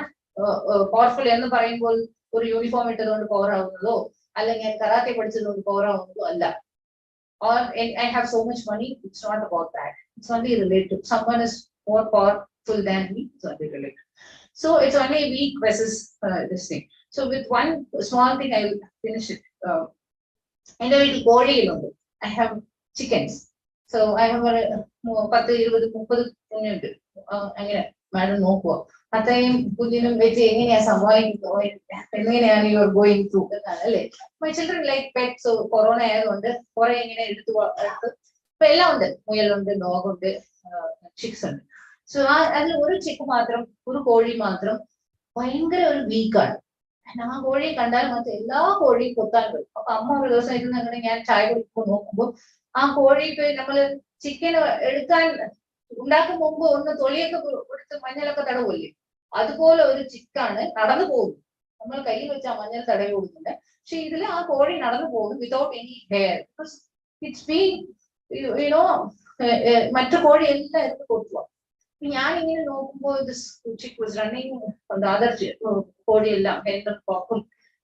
powerful എന്ന് പറയുമ്പോൾ ഒരു uniform ഇട്ടതുകൊണ്ട് power ആവുന്നതോ അല്ലെങ്കിൽ ഞാൻ karate പഠിച്ചതുകൊണ്ട് power ആവുന്നതോ അല്ല. Or I have so much money, it's not about that. It's only relative. Someone is more powerful than me, it's only relative. So it's only weak versus this thing. So with one small thing, I will finish it. And I will I have chickens. So I have a 10, 20, 30 കുഞ്ഞുണ്ട്. അങ്ങനെ madam നോക്കുക. അത്രയും കുഞ്ഞിനും വെച്ച് എങ്ങനെയാ എങ്ങനെയാണ് you are going through എന്നാണ് അല്ലേ. My children like pets. Corona ആയതുകൊണ്ട് കുറെ ഇങ്ങനെ എടുത്ത് ഇപ്പൊ എല്ലാം ഉണ്ട്. മുയലുണ്ട്, ഡോഗുണ്ട്, ചിക്സ് ഉണ്ട്. സോ അതിൽ ഒരു ചിക്ക് മാത്രം, ഒരു കോഴി മാത്രം ഭയങ്കര ഒരു വീക്കാണ്. ആ കോഴിയെ കണ്ടാൽ മറ്റേ എല്ലാ കോഴിയും കൊത്താൻ വരും. അപ്പൊ അമ്മ ഒരു ദിവസം ഇരുന്ന് അങ്ങനെ ഞാൻ ചായ കുടിക്കുമ്പോൾ നോക്കുമ്പോൾ ആ കോഴിക്ക് നമ്മള് ചിക്കൻ എടുക്കാൻ ഉണ്ടാക്കും മുമ്പ് ഒന്ന് തൊലിയൊക്കെ കൊടുത്ത് മഞ്ഞളൊക്കെ തടവില്ലേ, അതുപോലെ ഒരു ചിക്കാണ് നടന്നു പോകുന്നത്. നമ്മൾ കയ്യിൽ വെച്ച് ആ മഞ്ഞൾ തടവി കൊടുക്കുന്നത്. പക്ഷെ ഇതില് ആ കോഴി നടന്നു പോകും without any hair. It's be you know മറ്റു കോഴി എല്ലാം എടുത്ത് കൊടുക്കുക. ഞാൻ ഇങ്ങനെ നോക്കുമ്പോൾ ചിക്ക് വാസ് റണ്ണിങ് കോഴിയെല്ലാം ഹെയറും കോക്കും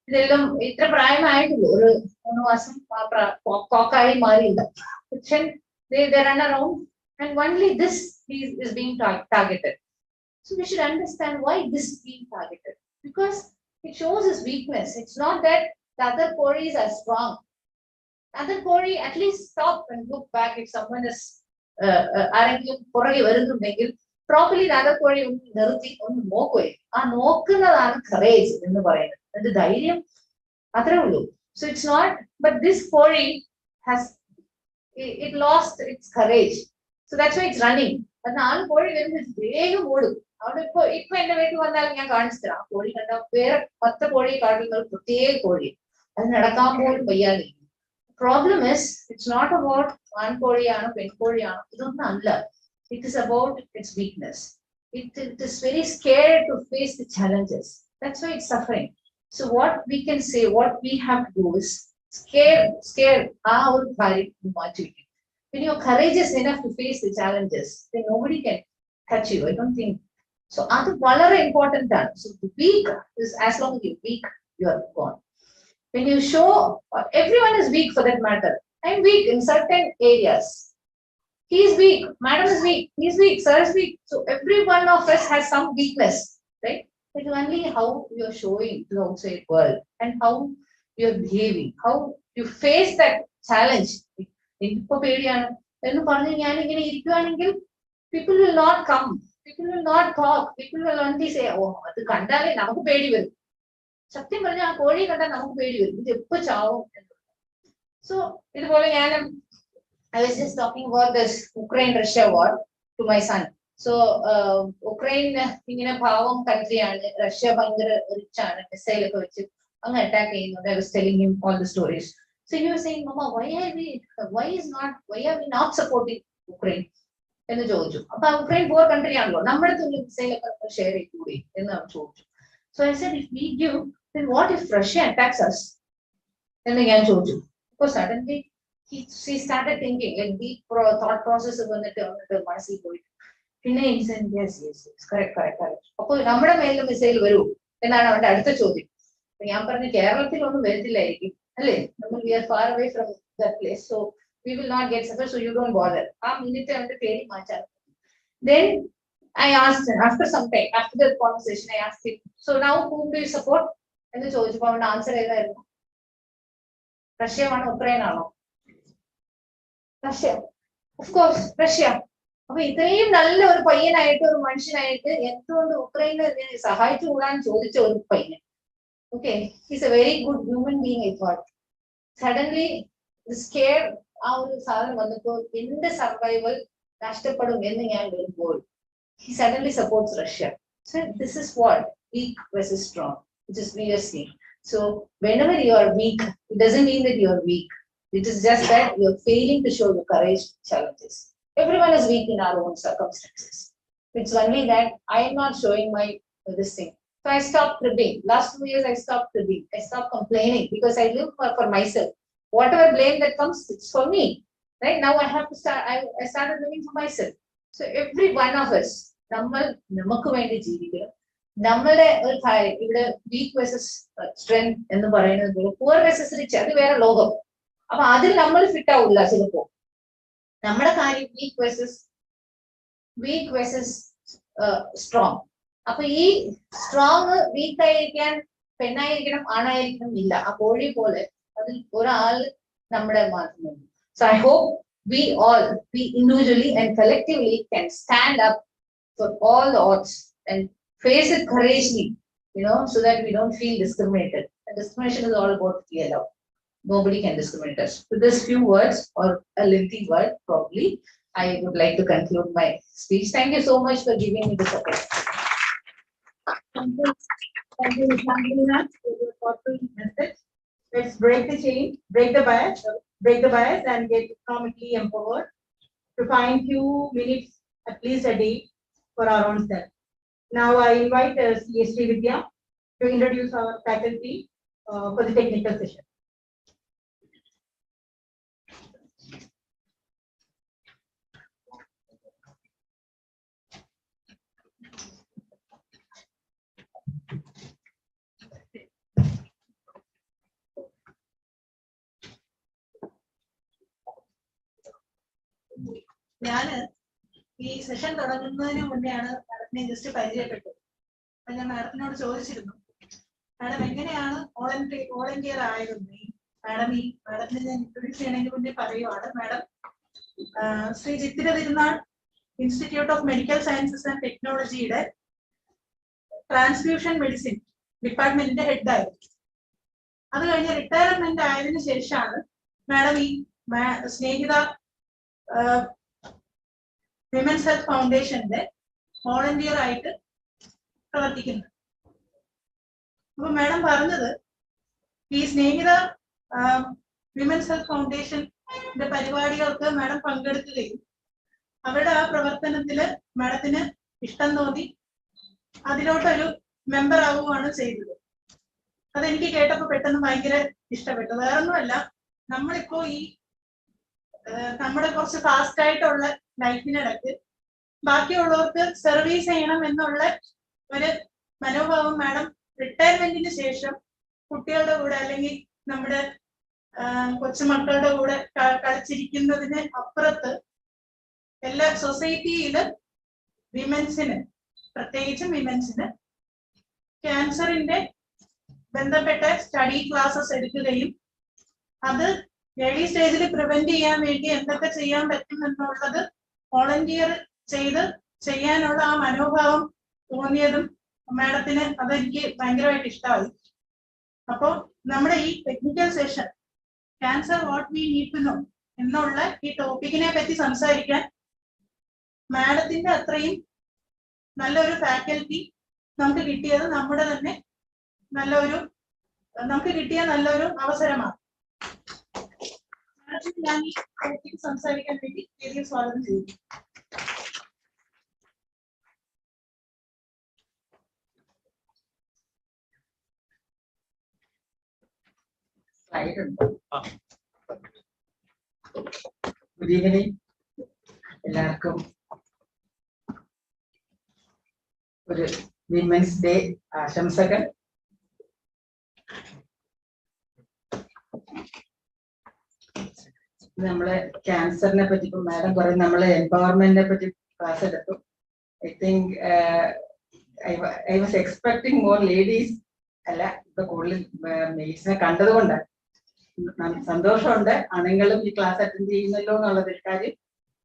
ഇതെല്ലാം ഇത്ര പ്രായമായിട്ടില്ല, ഒരു 3 മാസം കോക്കായി മാറിയില്ല. പക്ഷെ they run around and only this is being targeted. So we should understand why this is being targeted, because it shows his weakness. It's not that the other Koreans are strong. Other Kori at least stop and look back if someone is ആരെങ്കിലും പുറകെ വരുന്നുണ്ടെങ്കിൽ properly the other Kori ഒന്ന് നിർത്തി ഒന്ന് നോക്കുക. ആ നോക്കുന്നതാണ് courage എന്ന് പറയുന്നത്. അത് ധൈര്യം അത്രേ ഉള്ളൂ. So it's not, but this Kori has it lost its courage. So that's why it's running. അത് 4 കോഴി വരുമ്പോൾ വേഗം ഓടും. അവിടെ ഇപ്പൊ എന്റെ വീട്ടിൽ വന്നാലും ഞാൻ കാണിച്ചു തരാം. കോഴി കണ്ട വേറെ 10 കോഴിയെ കാട്ടുന്ന ഒരു പ്രത്യേക കോഴി, അത് നടക്കാൻ പോലും വയ്യാതെ. Problem is it's not about ആൺകോഴിയാണോ പെൺകോഴിയാണോ, ഇതൊന്നും അല്ല. It is about its weakness. It is very scared to face the challenges. That's why it's suffering. So what we can say, what we have to do is scare our courage to motivate. When you're courageous enough to face the challenges, then nobody can touch you. I don't think. So that's very important. So the weak is, as long as you're weak, you are gone. When you show, everyone is weak for that matter. I'm weak in certain areas. He is weak, madam is weak, he is weak, sir is weak. So every one of us has some weakness, right? It's only how you're showing to the outside world and how you're behaving, how you face that challenge. People will not come, people will not talk, people will only say, oh, അത് കണ്ടാലേ നമുക്ക് പേടി വരും. സത്യം പറഞ്ഞാൽ ആ കോഴി കണ്ടാൽ നമുക്ക് പേടി വരും, ഇത് എപ്പോ ചാവും. സോ ഇതുപോലെ I was just talking about this Ukraine-Russia war to my son. So Ukraine ഇങ്ങനെ പാവം കൺട്രിയാണ്, റഷ്യ ഭയങ്കര റിച്ച് ആണ്, മിസൈൽ ഒക്കെ വെച്ച് അങ്ങ് അറ്റാക്ക് ചെയ്യുന്നത്. I was telling him all the stories. So he was saying, Mama, why are we not supporting Ukraine? എന്ന് ചോദിച്ചു. അപ്പൊ ഉക്രൈൻ പോർ കൺട്രി ആണല്ലോ, നമ്മുടെ മിസൈൽ ഒക്കെ ഷെയർ ചെയ്തുകൂടി എന്ന് ചോദിച്ചു. So I said, if we give, then what if Russia attacks us? എന്ന് ഞാൻ ചോദിച്ചു. അപ്പൊ suddenly she started thinking, like deep thought process വന്നിട്ട് മനസ്സിൽ പോയിട്ട് പിന്നെ he said, yes, correct. അപ്പൊ നമ്മുടെ മേലിൽ മിസൈൽ വരൂ എന്നാണ് അവന്റെ അടുത്ത ചോദ്യം. ഞാൻ പറഞ്ഞു കേരളത്തിലൊന്നും വരത്തില്ലായിരിക്കും അല്ലേ, നമ്മൾ we are far away from that place, so we will not get suffered, so you don't bother. ആ മിനിറ്റ് അവന്റെ പേര് മാറ്റാൻ. Then I asked him, after some time, after the conversation, I asked him, so now whom do you support? എന്ന് ചോദിച്ചപ്പോ അവന്റെ answer ഏതായിരുന്നു? Russia ആണോ Ukraine ആണോ? Russia, of course Russia. അപ്പൊ ഇത്രയും നല്ല ഒരു പയ്യനായിട്ട്, ഒരു മനുഷ്യനായിട്ട് എന്തുകൊണ്ട് ഉക്രൈനെ സഹായിച്ചു കൂടാൻ ചോദിച്ച ഒരു പയ്യൻ. Okay, he's a very good human being. I thought suddenly scare ആ ഒരു സാധനം വന്നപ്പോൾ എന്റെ സർവൈവൽ നഷ്ടപ്പെടും എന്ന് ഞാൻ വരുമ്പോൾ he suddenly supports Russia. So this is what weak versus strong, which is we are seeing. So whenever you are weak, it doesn't mean that you are weak. It is just that you are failing to show the courage to challenges. Everyone is weak in our own circumstances. It's only that I am not showing my this thing. So I stopped cribbing. Last 2 years I stopped cribbing. I stopped complaining because I live for myself. Whatever blame that comes, it's for me. Right now I have to start. I started living for myself. So every one of us, നമ്മൾ നമുക്ക് വേണ്ടി ജീവിക്കണം. നമ്മളുടെ ഒരു കാര്യം ഇവിടെ week versus strength എന്ന് പറയുന്നത് പോലെ പുവർ വേഴ്സസ് റിച്ച്, അത് വേറെ ലോകം. അപ്പൊ അതിൽ നമ്മൾ ഫിറ്റ് ആവില്ല ചിലപ്പോ. നമ്മുടെ കാര്യം വീക്ക് വേഴ്സസ് സ്ട്രോങ്. അപ്പൊ ഈ സ്ട്രോങ് വീക്ക് ആയിരിക്കാൻ പെണ്ണായിരിക്കണം ആണായിരിക്കണം ഇല്ല. ആ കോഴി പോലെ അതിൽ ഒരാൾ നമ്മുടെ മാത്രമേ. So I hope we individually and collectively can stand up for all the odds and face it courageously, so that we don't feel discriminated. And discrimination is all about fear love. Nobody can discriminate us. With this few words or a lengthy word, probably, I would like to conclude my speech. Thank you so much for giving me this opportunity. Thank you, Nishanthini, for your thoughtful message. Let's break the chain, break the bias, and get economically empowered to find few minutes at least a day for our own self. Now I invite C.S. Vidya to introduce our faculty for the technical session. ഞാന് ഈ session തുടങ്ങുന്നതിന് മുന്നെയാണ് മാഡത്തിനെ just പരിചയപ്പെട്ടത്. അപ്പൊ ഞാൻ മാഡത്തിനോട് ചോദിച്ചിരുന്നു, madam എങ്ങനെയാണ് volunteer ആയിരുന്നു? മാഡത്തിനെ ഞാൻ ഇൻട്രൊഡ്യൂസ് ചെയ്യണമെങ്കിൽ മുന്നേ പറയുവാണ്, madam Shri Chithira Thirunal institute of medical sciences and ടെക്നോളജിയുടെ ട്രാൻസ്ഫ്യൂഷൻ മെഡിസിൻ ഡിപ്പാർട്ട്മെന്റിന്റെ ഹെഡായിരുന്നു. അത് കഴിഞ്ഞ് റിട്ടയർമെന്റ് ആയതിനു ശേഷമാണ് മാഡം ഈ സ്നേഹിത വിമൻസ് ഹെൽത്ത് ഫൗണ്ടേഷന്റെ വോളണ്ടിയർ ആയിട്ട് പ്രവർത്തിക്കുന്നത്. അപ്പൊ മാഡം പറഞ്ഞത്, ഈ സ്നേഹിത വിമൻസ് ഹെൽത്ത് ഫൗണ്ടേഷന്റെ പരിപാടികൾക്ക് മാഡം പങ്കെടുക്കുകയും അവരുടെ ആ പ്രവർത്തനത്തില് മാഡത്തിന് ഇഷ്ടം തോന്നി അതിലോട്ടൊരു മെമ്പർ ആവുകയാണ് ചെയ്തത്. അതെനിക്ക് കേട്ടപ്പോ പെട്ടെന്ന് ഭയങ്കര ഇഷ്ടപ്പെട്ടു. വേറൊന്നുമല്ല, നമ്മളിപ്പോ നമ്മുടെ കുറച്ച് ഫാസ്റ്റ് ആയിട്ടുള്ള ലൈഫിനിടയ്ക്ക് ബാക്കിയുള്ളവർക്ക് സർവീസ് ചെയ്യണം എന്നുള്ള ഒരു മനോഭാവം മാഡം റിട്ടയർമെന്റിന് ശേഷം കുട്ടികളുടെ കൂടെ അല്ലെങ്കിൽ നമ്മുടെ കൊച്ചുമക്കളുടെ കൂടെ കളിച്ചിരിക്കുന്നതിന് അപ്പുറത്ത് എല്ലാ സൊസൈറ്റിയിലും വിമൻസിന്, പ്രത്യേകിച്ചും വിമൻസിന് ക്യാൻസറിന്റെ ബന്ധപ്പെട്ട സ്റ്റഡി ക്ലാസ്സസ് എടുക്കുകയും അത് ഏർലി സ്റ്റേജിൽ പ്രിവെന്റ് ചെയ്യാൻ വേണ്ടി എന്തൊക്കെ ചെയ്യാൻ പറ്റും എന്നുള്ളത് വോളണ്ടിയർ ചെയ്യാനുള്ള ആ മനോഭാവം തോന്നിയതും മാഡത്തിന് അതെനിക്ക് ഭയങ്കരമായിട്ട് ഇഷ്ടമായി. അപ്പോ നമ്മുടെ ഈ technical session cancer what we need to know എന്നുള്ള ഈ ടോപ്പിക്കിനെ പറ്റി സംസാരിക്കാൻ മാഡത്തിന്റെ അത്രയും നല്ലൊരു ഫാക്കൽറ്റി നമുക്ക് കിട്ടിയത് നമുക്ക് കിട്ടിയ നല്ലൊരു അവസരമാണ്. ഞാൻ ഈ ടോപ്പിക് സംസാരിക്കാൻ വേണ്ടി വേദിയെ സ്വാഗതം ചെയ്യുന്നു. ഗുഡ് ഈവനിങ് എല്ലാവർക്കും. ഒരു വിമൻസ് ഡേ ആശംസകൾ. നമ്മള് ക്യാൻസറിനെ പറ്റി ഇപ്പൊ മാഡം കുറെ നമ്മള് എംപവർമെന്റിനെ പറ്റി ക്ലാസ് എടുത്തു. I think I was expecting more ladies. അല്ല, ഇപ്പൊ കൂടുതൽ മെയിൽസിനെ കണ്ടതുകൊണ്ട് സന്തോഷമുണ്ട്. ആണുങ്ങളും ഈ ക്ലാസ് അറ്റൻഡ് ചെയ്യുന്നല്ലോ എന്നുള്ളത്. കാര്യം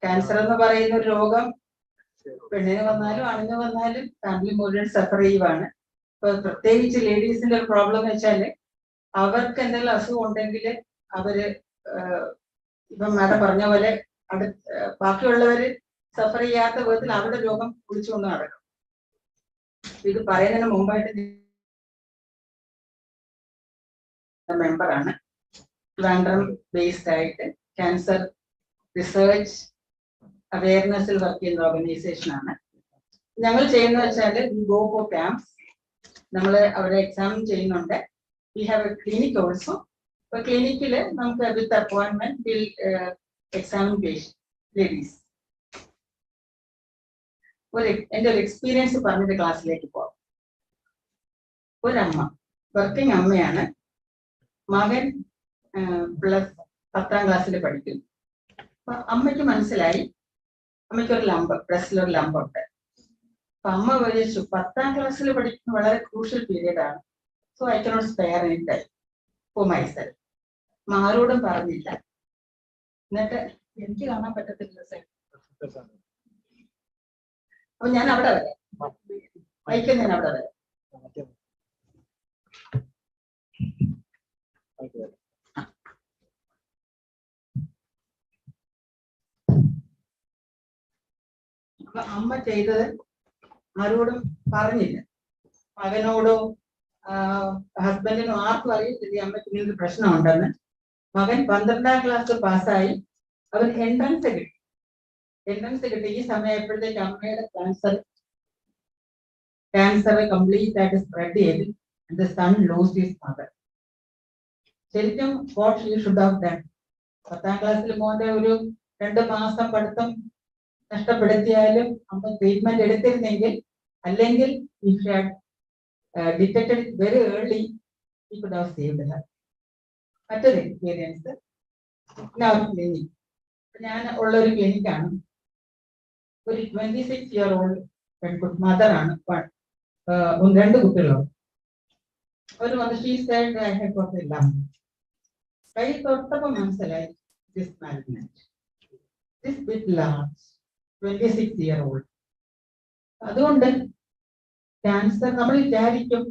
ക്യാൻസർ എന്ന് പറയുന്ന ഒരു രോഗം പെണ്ണിന് വന്നാലും ആണിന് വന്നാലും ഫാമിലി മുഴുവൻ സഫർ ചെയ്യുവാണ്. ഇപ്പൊ പ്രത്യേകിച്ച് ലേഡീസിന്റെ ഒരു പ്രോബ്ലം എന്ന് വെച്ചാല് അവർക്ക് എന്തെങ്കിലും അസുഖം ഉണ്ടെങ്കിൽ അവര് ഇപ്പം മാഡം പറഞ്ഞ പോലെ ബാക്കിയുള്ളവര് സഫർ ചെയ്യാത്ത വിധത്തിൽ അവരുടെ രോഗം വിളിച്ചുകൊണ്ട് നടക്കും. ഇത് പറയുന്നതിന് മുമ്പായിട്ട് മെമ്പറാണ്. ട്രിവാൻഡ്രം ബേസ്ഡ് ആയിട്ട് ക്യാൻസർ റിസർച്ച് അവയർനെസ്സിൽ വർക്ക് ചെയ്യുന്ന ഓർഗനൈസേഷൻ ആണ്. ഞങ്ങൾ ചെയ്യുന്ന വെച്ചാൽ വി ഗോ ഫോർ ക്യാമ്പ്സ്. നമ്മൾ അവിടെ എക്സാം ചെയ്യുന്നുണ്ട്. We have a clinic also. ഇപ്പൊ ക്ലിനിക്കില് നമുക്ക് with appointment will examine patient ladies. എന്റെ ഒരു എക്സ്പീരിയൻസ് പറഞ്ഞിട്ട് ക്ലാസ്സിലേക്ക് പോകാം. ഒരമ്മ വർക്കിംഗ് അമ്മയാണ്. മകൻ പ്ലസ് 10ാം ക്ലാസ്സിൽ പഠിക്കുന്നു. അപ്പൊ അമ്മയ്ക്ക് മനസ്സിലായി അമ്മയ്ക്കൊരു ലംബ്, ബ്രസ്റ്റിലൊരു ലംബുണ്ട്. അപ്പൊ അമ്മ വിചാരിച്ചു 10ാം ക്ലാസ്സിൽ പഠിക്കുന്ന വളരെ ക്രൂഷ്യൽ പീരീഡ് ആണ്. So I cannot spare any time for myself. ആരോടും പറഞ്ഞില്ല. എന്നിട്ട് എനിക്ക് കാണാൻ പറ്റത്തില്ല സർ. അപ്പൊ ഞാൻ അവിടെ വരാം. മൈക്കിൽ ഞാൻ അവിടെ വരാം. അപ്പൊ അമ്മ ചെയ്തത് ആരോടും പറഞ്ഞില്ല. മകനോടോ ഹസ്ബൻഡിനോ ആർക്കും അറിയത്തില്ല അമ്മയ്ക്ക് ഇങ്ങനൊരു പ്രശ്നമുണ്ടെന്ന്. മകൻ 12ാം ക്ലാസ് പാസ്സായി. അവൻ എൻട്രൻസ് കിട്ടി. ഈ സമയപ്പോഴത്തേക്ക് അമ്മയുടെ ക്യാൻസർ കംപ്ലീറ്റ് ആയിട്ട് സ്പ്രെഡ് ചെയ്ത് the son lost his mother. ശരിക്കും what he should have done. 10ാം ക്ലാസ്സിൽ മോന്റെ ഒരു 2 മാസം പഠിത്തം നഷ്ടപ്പെടുത്തിയാലും അമ്മ ട്രീറ്റ്മെന്റ് എടുത്തിരുന്നെങ്കിൽ, അല്ലെങ്കിൽ if she had detected it very early, he could have saved her. മറ്റൊരു എക്സ്പീരിയൻസ് ക്ലിനിക്. ഞാൻ ഉള്ള ഒരു ക്ലിനിക്കാണ്. ഒരു 26-year-old പെൺകുട്ടി മദറാണ്. 2 കുട്ടികളുണ്ട്. അവർ വന്ന് she said I have got A lump. കൈ തൊട്ടപ്പോൾ മനസ്സിലായി this malignant, this bit large, 26-year-old. അതുകൊണ്ട് ക്യാൻസർ നമ്മൾ വിചാരിക്കും,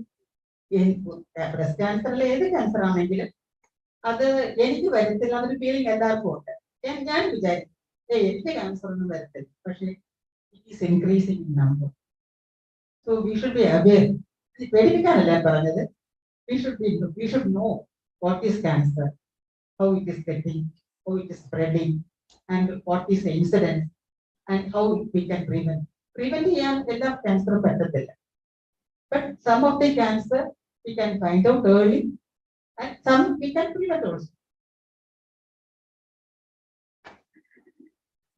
ബ്രസ്റ്റ് ക്യാൻസറിൽ ഏത് ക്യാൻസർ ആണെങ്കിലും അത് എനിക്ക് വരത്തില്ല, അതൊരു ഫീലിംഗ് എല്ലാവർക്കും ഉണ്ട്. ഞാൻ വിചാരിക്കും എനിക്ക് ക്യാൻസർ ഒന്നും വരത്തില്ല. പക്ഷേ it is increasing in number. So we should be aware. പേടിപ്പിക്കാനല്ല പറഞ്ഞത്. We should know what is cancer, how it is getting, how it is spreading, and what is the incidence, and how we can prevent. Prevent ചെയ്യാൻ എല്ലാ ക്യാൻസറും പറ്റത്തില്ല. But some of the cancer we can find out early, and some we can prevent also.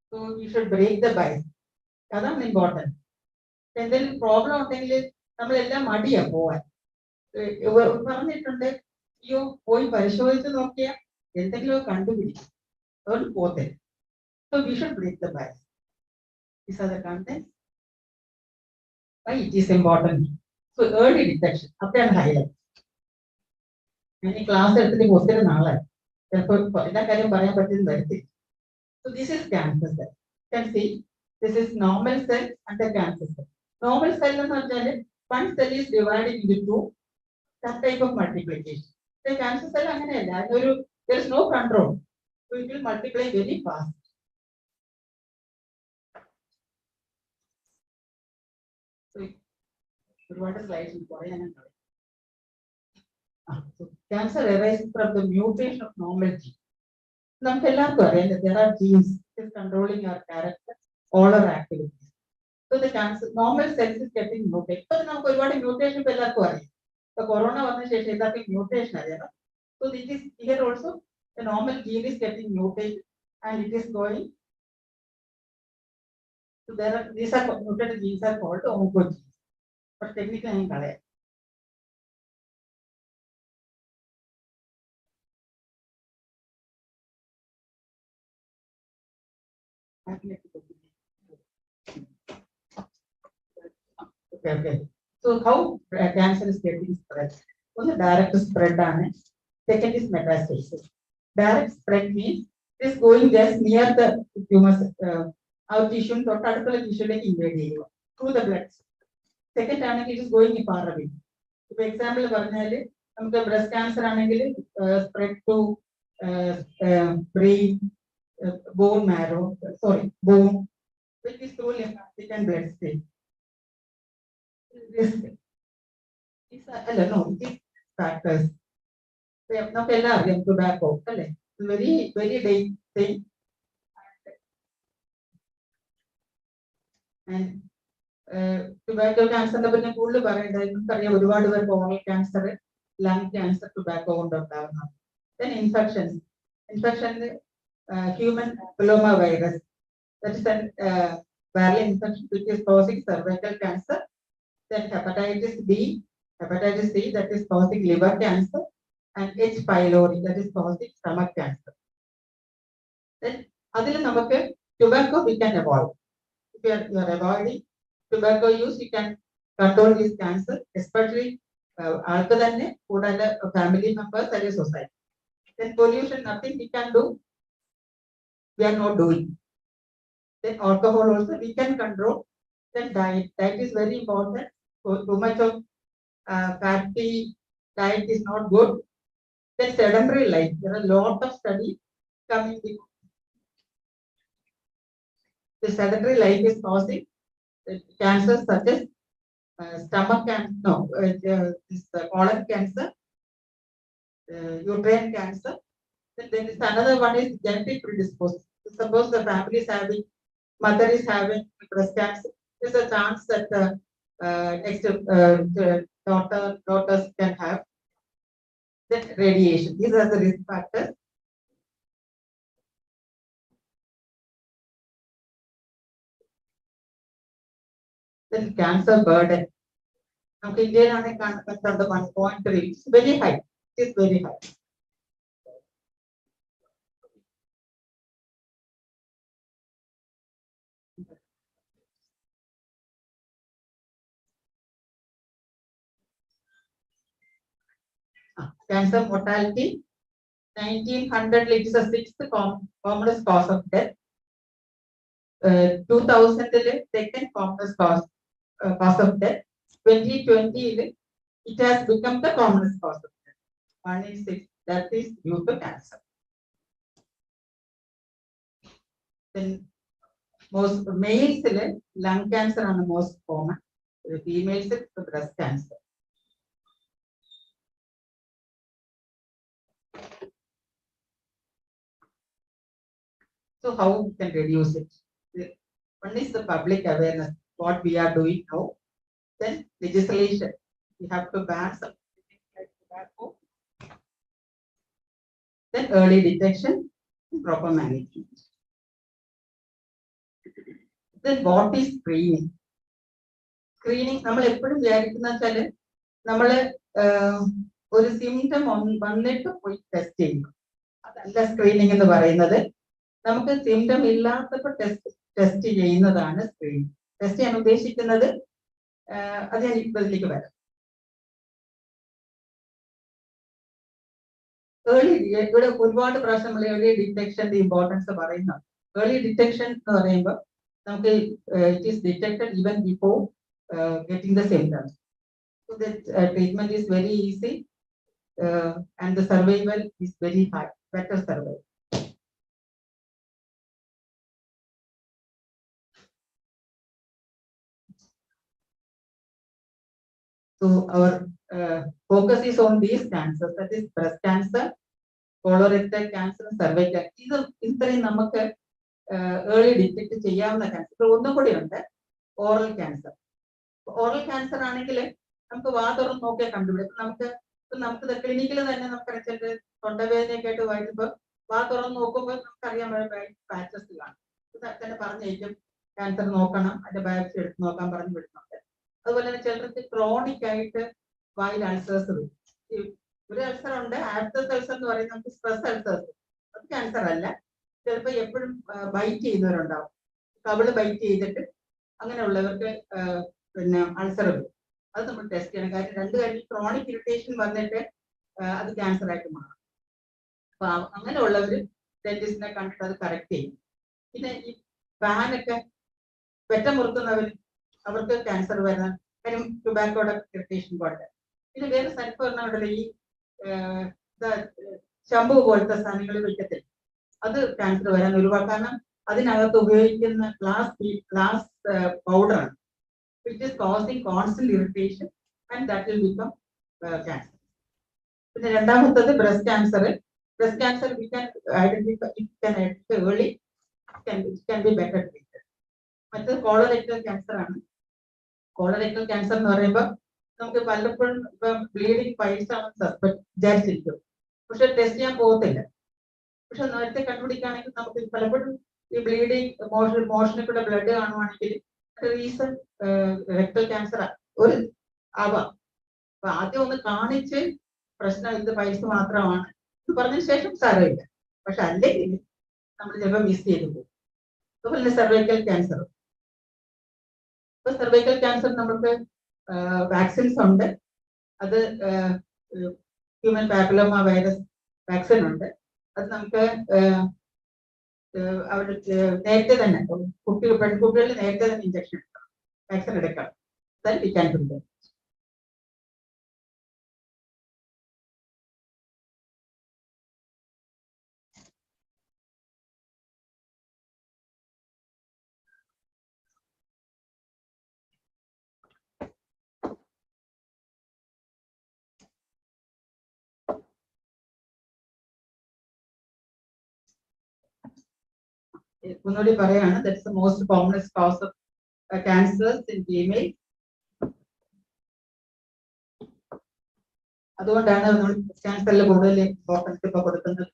So we should break the bias. അതാണ് important. എന്തെങ്കിലും problem ഉണ്ടെങ്കിൽ നമ്മളെല്ലാം മടിയാ പോവാൻ. പറഞ്ഞിട്ടുണ്ട്, അയ്യോ പോയി പരിശോധിച്ച് നോക്കിയാൽ എന്തെങ്കിലും കണ്ടുപിടിക്കും, അതുകൊണ്ട് പോത്തെ. So we should break the bias. These are the contents. Why it is important. So early detection, അപ്പോഴാണ് ഹൈലൈറ്റ്. ഞാൻ ഈ ക്ലാസ് എടുത്തിട്ട് ഒത്തിരി നാളായി, ചിലപ്പോൾ എല്ലാ കാര്യം പറയാൻ പറ്റുന്ന വരത്തില്ല. So this is cancer cell. You can see this is normal cell and the cancer cell. Normal cell എന്ന് പറഞ്ഞാൽ one cell is divided into 2. That type of multiplication. The cancer cell അങ്ങനെയല്ല, അതിനൊരു there is no control. So it will multiply very fast. So ഒരുപാട് slides പറയാനുണ്ട്. So cancer arises from the mutation of normal gene. നമുക്ക് എല്ലാവർക്കും അറിയാം there are genes is controlling our character, all our activities. So the cancer normal cells is getting mutated. So നമുക്ക് ഒരുപാട് mutation എല്ലാവർക്കും അറിയാം. The corona വന്ന ശേഷം എല്ലാവർക്കും മ്യൂട്ടേഷൻ അറിയണം. So this is here also the normal gene is getting mutated and it is going. So there are these are mutated genes are called oncogenes. But technically I'm correct. Okay. So how cancer is getting spread? One direct spread on it. Second is metastasis. Direct spread means it is going just near the tumors, our tissue, or particular tissue like invade through the blood. Second time it is going far away. For example, breast cancer spread to brain, bone marrow, bone, which is through lymphatic and blood stream. These factors. We have not allowed tobacco. Very, very big thing. And tobacco cancer, the oral cancer, lung cancer, tobacco, then infections. Infection, human papilloma virus. That is an viral infection which is causing cervical cancer. Then hepatitis B, that is causing liver cancer, and H. pylori, that is causing stomach cancer. Then tobacco we can avoid. If you are avoiding tobacco use, you can control this cancer, especially family members and society. Then pollution, nothing we can do. we are not doing. Then alcohol also we can control. Then diet is very important. Too much of fatty diet is not good. Then sedentary life, there are a lot of studies coming. The sedentary life is causing cancers such as stomach cancer, no, colon cancer, uterine cancer. Then there is another one is genetic predisposed. Suppose the family is having, mother is having breast cancer, there's a chance that next daughters can have. Then radiation. These are the risk factors. Then cancer burden. നമുക്ക് ഇന്ത്യയിലാണെങ്കിൽ കണ്ടുണ്ട് 1.3. It's very high. It is very high. Cancer mortality, 1900 it is the 6th commonest cause of death. 2000 second commonest cause of death. 2020 it has become the commonest cause of death. 1 in 6, that is due to cancer. Then most males lung cancer are the most common. Females breast cancer. So how we can reduce it? One is the public awareness, what we are doing now. Then legislation, we have to ban something like tobacco. Then early detection, proper management. Then what is screening? Screening, നമ്മൾ എപ്പോഴും വിചാരിക്കുന്ന വെച്ചാല് നമ്മള് ഒരു symptom വന്നിട്ട് പോയി test ചെയ്യും. അതല്ല സ്ക്രീനിങ് എന്ന് പറയുന്നത്. നമുക്ക് സിംറ്റം ഇല്ലാത്തപ്പോൾ ടെസ്റ്റ് ചെയ്യുന്നതാണ് സ്ക്രീനിങ്. ടെസ്റ്റ് ചെയ്യാൻ ഉദ്ദേശിക്കുന്നത് അത് ഞാൻ ഇതിലേക്ക് വരാം. ഇവിടെ ഒരുപാട് പ്രാവശ്യം നമ്മൾ ഏർലി ഡിറ്റക്ഷന്റെ ഇമ്പോർട്ടൻസ് പറയുന്നത്. ഏർലി ഡിറ്റക്ഷൻ എന്ന് പറയുമ്പോൾ നമുക്ക് it is detected even before getting the symptoms. So that treatment is very easy and the survival is very high, better survival. So our focus is on these cancers, that is breast cancer, colorectal cancer, cervical. These ഇത്രയും നമുക്ക് early detect ചെയ്യാവുന്ന cancer. ഒന്നും കൂടി ഉണ്ട്, oral cancer. Oral cancer ആണെങ്കിൽ നമുക്ക് വാ തുറന്ന് നോക്കിയാൽ കണ്ടുപിടിക്കും. നമുക്ക് ക്ലിനിക്കിൽ തന്നെ നമുക്ക് തൊണ്ടവേദനയൊക്കെ ആയിട്ട് വായിക്കുമ്പോൾ വാ തുറന്ന് നോക്കുമ്പോൾ നമുക്കറിയാൻ പാച്ചസ് കാണും. തന്നെ പറഞ്ഞേക്കും ക്യാൻസർ നോക്കണം, അതിന്റെ ബയോപ്സി എടുത്ത് നോക്കാൻ പറഞ്ഞു വിടുന്നുണ്ട്. അതുപോലെ തന്നെ ചിലർക്ക് ക്രോണിക് ആയിട്ട് വായിൽ അൾസേഴ്സ് വരും. ഒരു അൾസർ ഉണ്ട്, ആബ്സസ് അൾസർ എന്ന് പറയുന്നത് നമുക്ക് സ്ട്രെസ് അൾസേഴ്സ്. അത് ക്യാൻസർ അല്ല. ചിലപ്പോൾ എപ്പോഴും ബൈറ്റ് ചെയ്യുന്നവരുണ്ടാവും, കവിള് ബൈറ്റ് ചെയ്തിട്ട് അങ്ങനെയുള്ളവർക്ക് പിന്നെ അൾസർ വരും. അത് നമ്മൾ ടെസ്റ്റ് ചെയ്യണം. കാര്യം രണ്ട് കാര്യം, ക്രോണിക് ഇറിറ്റേഷൻ വന്നിട്ട് അത് ക്യാൻസർ ആയിട്ട് മാറും. അപ്പൊ അങ്ങനെയുള്ളവര് ഡെന്റിസ്റ്റിനെ കണ്ടിട്ട് അത് കറക്റ്റ് ചെയ്യും. പിന്നെ ഈ പാനൊക്കെ വെറ്റ മുറുക്കുന്നവർ, അവർക്ക് ക്യാൻസർ വരാൻ കാര്യം ടുബാക്കോയുടെ ഇറിറ്റേഷൻ കൊണ്ട്. പിന്നെ വേറെ സ്ഥലത്ത് പറഞ്ഞാൽ ഈ ശംഭു പോലത്തെ സാധനങ്ങൾ വെക്കത്തില്ല, അത് ക്യാൻസർ വരാൻ ഒരുപാട്. കാരണം അതിനകത്ത് ഉപയോഗിക്കുന്ന ഗ്ലാസ് പൗഡറാണ്. It is causing constant irritation and that will become cancer. പിന്നെ രണ്ടാമത്തത് breast cancer. Breast cancer we can identify, it can identify early, it can be better treated. മറ്റത് കോളറെക്ടൽ ക്യാൻസർ ആണ്. കോളറെക്ടൽ ക്യാൻസർ എന്ന് പറയുമ്പോൾ നമുക്ക് പലപ്പോഴും ബ്ലീഡിങ് പൈൽസ് ആണെന്ന് വിചാരിച്ചിരിക്കും, പക്ഷെ ടെസ്റ്റ് ചെയ്യാൻ പോകത്തില്ല. പക്ഷെ നേരത്തെ കണ്ടുപിടിക്കുകയാണെങ്കിൽ നമുക്ക് പലപ്പോഴും ഈ ബ്ലീഡിങ് മോഷനിൽ കൂടെ ബ്ലഡ് കാണുവാണെങ്കിൽ റീസൺ റെക്ടൽ ക്യാൻസർ ഒരു ആവാം. അപ്പൊ ആദ്യം ഒന്ന് കാണിച്ച് പ്രശ്നം ഇത് പൈൽസ് മാത്രമാണ് എന്ന് പറഞ്ഞതിന് ശേഷം സാരമില്ല. പക്ഷെ അല്ലെങ്കിൽ നമ്മൾ ചിലപ്പോൾ മിസ് ചെയ്തു പോകും. അതുപോലെ സെർവൈക്കൽ ക്യാൻസർ. ഇപ്പൊ സെർവൈക്കൽ ക്യാൻസർ നമുക്ക് വാക്സിൻസ് ഉണ്ട്. അത് ഹ്യൂമൻ പാപ്പിലോമ വൈറസ് വാക്സിൻ ഉണ്ട്. അത് നമുക്ക് അവർ നേരത്തെ തന്നെ പെൺകുട്ടികളിൽ നേരത്തെ തന്നെ ഇഞ്ചക്ഷൻ എടുക്കണം, വാക്സിൻ എടുക്കണം. Then we can prevent. ഒന്നുകൂടി പറയാണ്, that's the most common cause of cancers in female. അതുകൊണ്ടാണ് നമ്മൾ ക്യാൻസറിൽ കൂടുതൽ ഇമ്പോർട്ടൻസ് ഇപ്പൊ കൊടുക്കുന്നത്.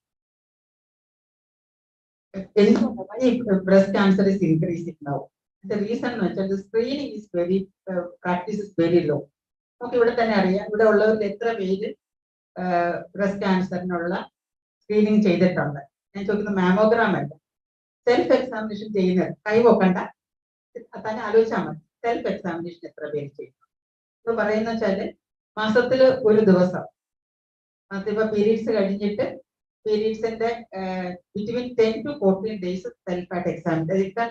Breast cancer is increasing now. The reason എന്ന് വെച്ചാൽ screening is very practice is very low. നമുക്ക് ഇവിടെ തന്നെ അറിയാം, ഇവിടെ ഉള്ളവരിൽ എത്ര പേര് ബ്രസ്റ്റ് ക്യാൻസറിനുള്ള സ്ക്രീനിങ് ചെയ്തിട്ടുണ്ട്. ഞാൻ ചോദിക്കുന്ന മാമോഗ്രാം അല്ല, സെൽഫ് എക്സാമിനേഷൻ ചെയ്യുന്നത്. കൈവക്കണ്ട, തന്നെ ആലോചിച്ചാൽ മതി. സെൽഫ് എക്സാമിനേഷൻ എത്ര പേര് ചെയ്യുന്നു ഇപ്പൊ പറയുന്ന വെച്ചാല് മാസത്തില് ഒരു ദിവസം, ഇപ്പൊ പീരീഡ്സ് കഴിഞ്ഞിട്ട് പീരീഡ്സിന്റെ ബിറ്റ്വീൻ 10 to 14 days സെൽഫായിട്ട് എക്സാം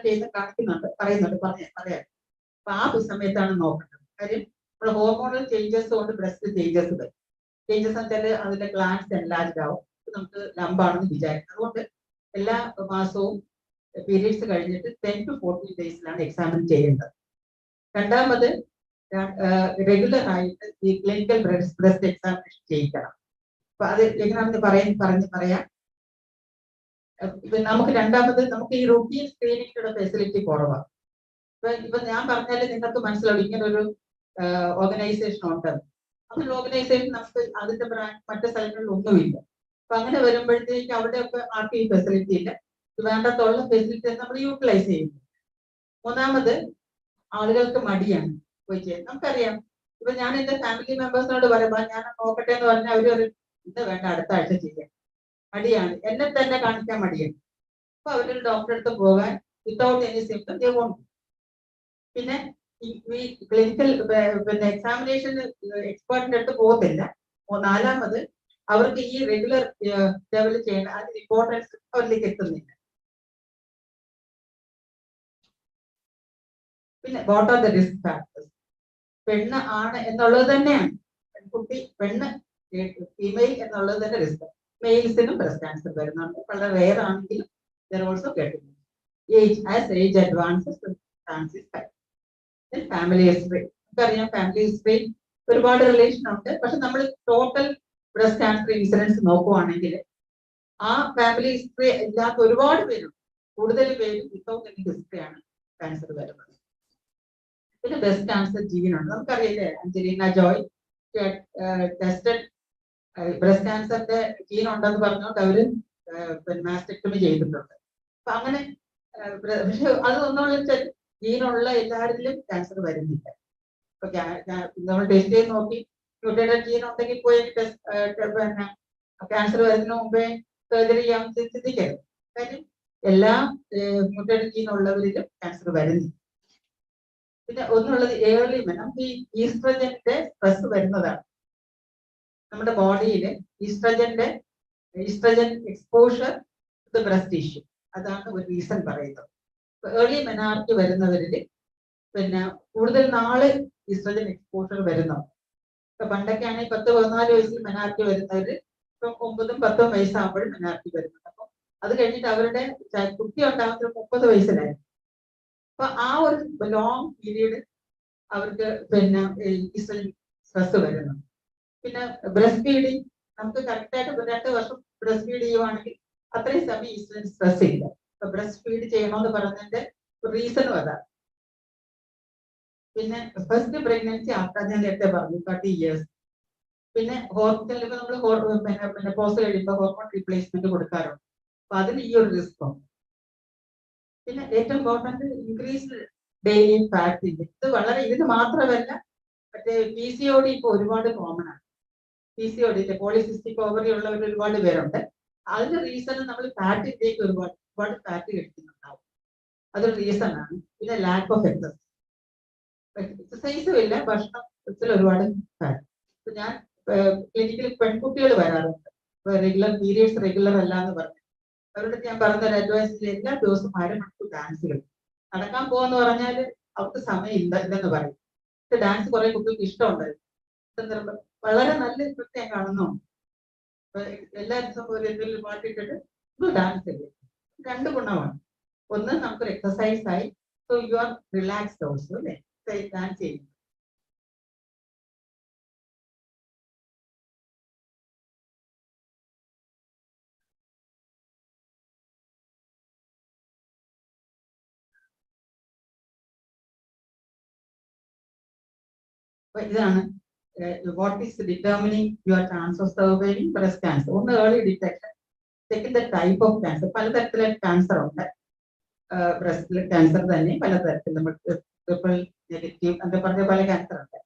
ചെയ്യുന്ന കാണിക്കുന്നുണ്ട്, പറയുന്നുണ്ട്, പറയാം. അപ്പൊ ആ സമയത്താണ് നോക്കേണ്ടത്. കാര്യം നമ്മുടെ ഹോർമോണൽ ചേഞ്ചസ് കൊണ്ട് ബ്രസ്റ്റ് ചേഞ്ചസ് വരും. ചേഞ്ചസ് വെച്ചാൽ അതിന്റെ ഗ്ലാൻസ് എൻലാർജ്ഡ് ആവും, നമുക്ക് ലംബാണെന്ന് വിചാരിക്കും. അതുകൊണ്ട് എല്ലാ മാസവും പീരീഡ്സ് കഴിഞ്ഞിട്ട് 10 to 14 days എക്സാമിൻ ചെയ്യേണ്ടത്. രണ്ടാമത് റെഗുലർ ആയിട്ട് ഈ ക്ലിനിക്കൽ ബ്രസ്റ്റ് എക്സാമിനേഷൻ ചെയ്യിക്കണം. അപ്പൊ അത് എങ്ങനെയാണെന്ന് പറയാം. നമുക്ക് രണ്ടാമത് നമുക്ക് ഈ റൂട്ടീൻ സ്ക്രീനിങ്ങിനുള്ള ഫെസിലിറ്റി കുറവാണ്. ഇപ്പൊ ഞാൻ പറഞ്ഞാല് നിങ്ങൾക്ക് മനസ്സിലാവും ഇങ്ങനെ ഒരു ഓർഗനൈസേഷൻ ഉണ്ടെന്ന്. അങ്ങനെ ഓർഗനൈസേഷൻ നമുക്ക് അതിന്റെ മറ്റു സ്ഥലങ്ങളിൽ ഒന്നുമില്ല. അപ്പൊ അങ്ങനെ വരുമ്പോഴത്തേക്ക് അവിടെയൊക്കെ ആർക്കും ഈ ഫെസിലിറ്റി ഇല്ല. വേണ്ടത്തുള്ള ഫെസിലിറ്റി നമ്മൾ യൂട്ടിലൈസ് ചെയ്യുന്നു. മൂന്നാമത് ആളുകൾക്ക് മടിയാണ് പോയി ചെയ്യാൻ. നമുക്കറിയാം, ഇപ്പൊ ഞാൻ എന്റെ ഫാമിലി മെമ്പേഴ്സിനോട് പറയുമ്പോ ഞാൻ നോക്കട്ടെ എന്ന് പറഞ്ഞാൽ അവര് ഇന്ന് വേണ്ട അടുത്ത ആഴ്ച ചെയ്യാൻ മടിയാണ്, എന്നെ തന്നെ കാണിക്കാൻ മടിയാണ്. അപ്പൊ അവരൊരു ഡോക്ടറെ അടുത്ത് പോകാൻ without any symptom they won't. പിന്നെ ഈ ക്ലിനിക്കൽ പിന്നെ എക്സാമിനേഷൻ എക്സ്പേർട്ടിന്റെ അടുത്ത് പോകത്തില്ല. നാലാമത് അവർക്ക് ഈ റെഗുലർ ലെവൽ ചെയ്യേണ്ട അതിന് ഇമ്പോർട്ടൻസ് അവരിലേക്ക് എത്തുന്നില്ല. പിന്നെ what are the risk factors? പെണ്ണ് ആണ് എന്നുള്ളത് തന്നെയാണ്, പെൺകുട്ടി പെണ്ണ് ഫീമെയിൽ എന്നുള്ളത് തന്നെ റിസ്ക്. മെയിൽസിനും ബ്രസ്റ്റ് ക്യാൻസർ വരുന്നുണ്ട്, വളരെ റെയർ ആണെങ്കിലും ഓൾസോ കേട്ടിട്ടുണ്ട്. ഏജ് അഡ്വാൻസസ് ഫാമിലി ഹിസ്റ്ററി, നമുക്കറിയാം ഫാമിലി ഹിസ്റ്ററി ഒരുപാട് റിലേഷൻ ഉണ്ട്. പക്ഷെ നമ്മൾ ടോട്ടൽ ബ്രസ്റ്റ് ക്യാൻസർ ഇൻസിഡൻസ് നോക്കുവാണെങ്കിൽ ആ ഫാമിലി ഹിസ്റ്ററി ഇല്ലാത്ത ഒരുപാട് പേരുണ്ട്. കൂടുതൽ പേരും വിത്തൗട്ട് എനി ഹിസ്റ്ററിയാണ് ക്യാൻസർ വരുന്നത്. പിന്നെ ബ്രസ്റ്റ് ക്യാൻസർ ജീനുണ്ട്, നമുക്കറിയില്ലേ അഞ്ജലീന ജോയ് ടെസ്റ്റഡ് ബ്രസ്റ്റ് ക്യാൻസറിന്റെ ജീൻ ഉണ്ടെന്ന് പറഞ്ഞുകൊണ്ട് അവര് പിന്നെ മാസ്റ്റക്ടമി ചെയ്തിട്ടുണ്ട്. അപ്പൊ അങ്ങനെ പക്ഷെ അത് ഒന്നുകൂടെ വെച്ചാൽ ജീനുള്ള എല്ലാവരിലും ക്യാൻസർ വരുന്നില്ല. ഇപ്പൊ നമ്മൾ ടെസ്റ്റ് ചെയ്ത് നോക്കി മ്യൂട്ടേറ്റഡ് ജീൻ ഉണ്ടെങ്കിൽ പോയി പിന്നെ ക്യാൻസർ വരുന്നതിന് മുമ്പേ സർജറി ചെയ്യാൻ ചിന്തിക്കരുത്. കാര്യം എല്ലാ മ്യൂട്ടേറ്റഡ് ജീൻ ഉള്ളവരിലും ക്യാൻസർ വരുന്നില്ല. പിന്നെ ഒന്നുള്ളത് ഏർലി നമുക്ക് ഈ ഈസ്ട്രജന്റെ സ്ട്രെസ് വരുന്നതാണ്. നമ്മുടെ ബോഡിയിൽ oestrogen exposure to breast tissue, അതാണ് ഒരു റീസൺ പറയുന്നത്. ഏർലി മെനാർക്കി വരുന്നവരിൽ പിന്നെ കൂടുതൽ നാള് ഈസ്ട്രജൻ എക്സ്പോഷർ വരുന്നു. ഇപ്പൊ പണ്ടൊക്കെ ആണെങ്കിൽ 10-14 വയസ്സിൽ മെനാർക്കി വരുന്നവര് ഇപ്പൊ 9-10 വയസ്സാകുമ്പോഴും മെനാർക്കി വരുന്നുണ്ട്. അപ്പൊ അത് കഴിഞ്ഞിട്ട് അവരുടെ കുട്ടി ഉണ്ടാകുന്നത് 30 വയസ്സിലായിരുന്നു. അപ്പൊ ആ ഒരു ലോങ് പീരീഡ് അവർക്ക് പിന്നെ ഈസ്ട്രജൻ സ്ട്രെസ് വരുന്നു. പിന്നെ ബ്രസ്റ്റ് ഫീഡിങ് നമുക്ക് കറക്റ്റായിട്ട് 2 വർഷം ബ്രസ്റ്റ് ഫീഡ് ചെയ്യുവാണെങ്കിൽ അത്രയും സമയം ഈസ്ട്രജൻ സ്ട്രെസ് ഇല്ല. അപ്പൊ ബ്രസ്റ്റ് ഫീഡ് ചെയ്യണമെന്ന് പറഞ്ഞതിന്റെ റീസണും അതാണ്. പിന്നെ ഫസ്റ്റ് പ്രഗ്നൻസി ആഫ്റ്റർ ഞാൻ നേരത്തെ പറഞ്ഞു 30 years. പിന്നെ ഹോസ്പിറ്റലിൽ നമ്മൾ പിന്നെ പോസ്റ്റ് കഴിയുമ്പോൾ ഹോർമോൺ റീപ്ലേസ്മെന്റ് കൊടുക്കാറുണ്ട്. അപ്പൊ അതിന് ഈ ഒരു റിസ്ക് ഉണ്ട്. പിന്നെ ഏറ്റവും ഇമ്പോർട്ടന്റ് ഇൻക്രീസ്ഡ് ഡെയിലി ഫാറ്റ്. ഇത് വളരെ ഇതിന് മാത്രമല്ല, മറ്റേ PCOD ഇപ്പൊ ഒരുപാട് കോമൺ ആണ്. PCOD പോളിസിസ്റ്റിക് ഓവറി ഉള്ളവർ ഒരുപാട് പേരുണ്ട്. അതിന്റെ റീസൺ നമ്മൾ ഫാറ്റ് ഇൻടേക്ക് ഒരുപാട് ഫാറ്റ് കഴിക്കുന്നുണ്ടാവും, അതൊരു റീസൺ ആണ്. പിന്നെ ലാക്ക് ഓഫ് എക്സസൈസും ഇല്ല, ഭക്ഷണത്തിൽ ഒരുപാട് ഫാറ്റ്. ഇപ്പൊ ഞാൻ ക്ലിനിക്കിൽ പെൺകുട്ടികൾ വരാറുണ്ട്, റെഗുലർ പീരിയഡ്സ് റെഗുലർ അല്ല എന്ന് പറഞ്ഞു. അവരോട് ഞാൻ പറഞ്ഞൊരു അഡ്വൈസിൽ എല്ലാ ദിവസവും അരമണിക്കൂർ ഡാൻസ് കളിക്കും. നടക്കാൻ പോകാന്ന് പറഞ്ഞാല് അവർക്ക് സമയം ഇല്ലെന്ന് പറയും. ഡാൻസ് കുറെ കുട്ടികൾക്ക് ഇഷ്ടമുണ്ടായിരുന്നു. വളരെ നല്ല ഇഷ്ടത്തെ ഞാൻ കാണുന്നുണ്ട്. എല്ലാ ദിവസവും ഒരു എന്തെങ്കിലും പാട്ടിട്ടിട്ട് ഡാൻസ് ചെയ്യും. രണ്ട് ഗുണമാണ്. ഒന്ന് നമുക്കൊരു എക്സസൈസ് ആയി, so you are relaxed also അല്ലേ ഡാൻസ് ചെയ്യും. ഇതാണ് what is determining your chance of surviving breast cancer. ഒന്ന് early detection, second the type of cancer. പലതരത്തിലുള്ള ക്യാൻസർ ഉണ്ട്. ബ്രസ്റ്റ് ക്യാൻസർ തന്നെ പലതരത്തിൽ, നമ്മൾ ട്രിപ്പിൾ നെഗറ്റീവ് എന്താ പറഞ്ഞ പല ക്യാൻസർ ഉണ്ട്.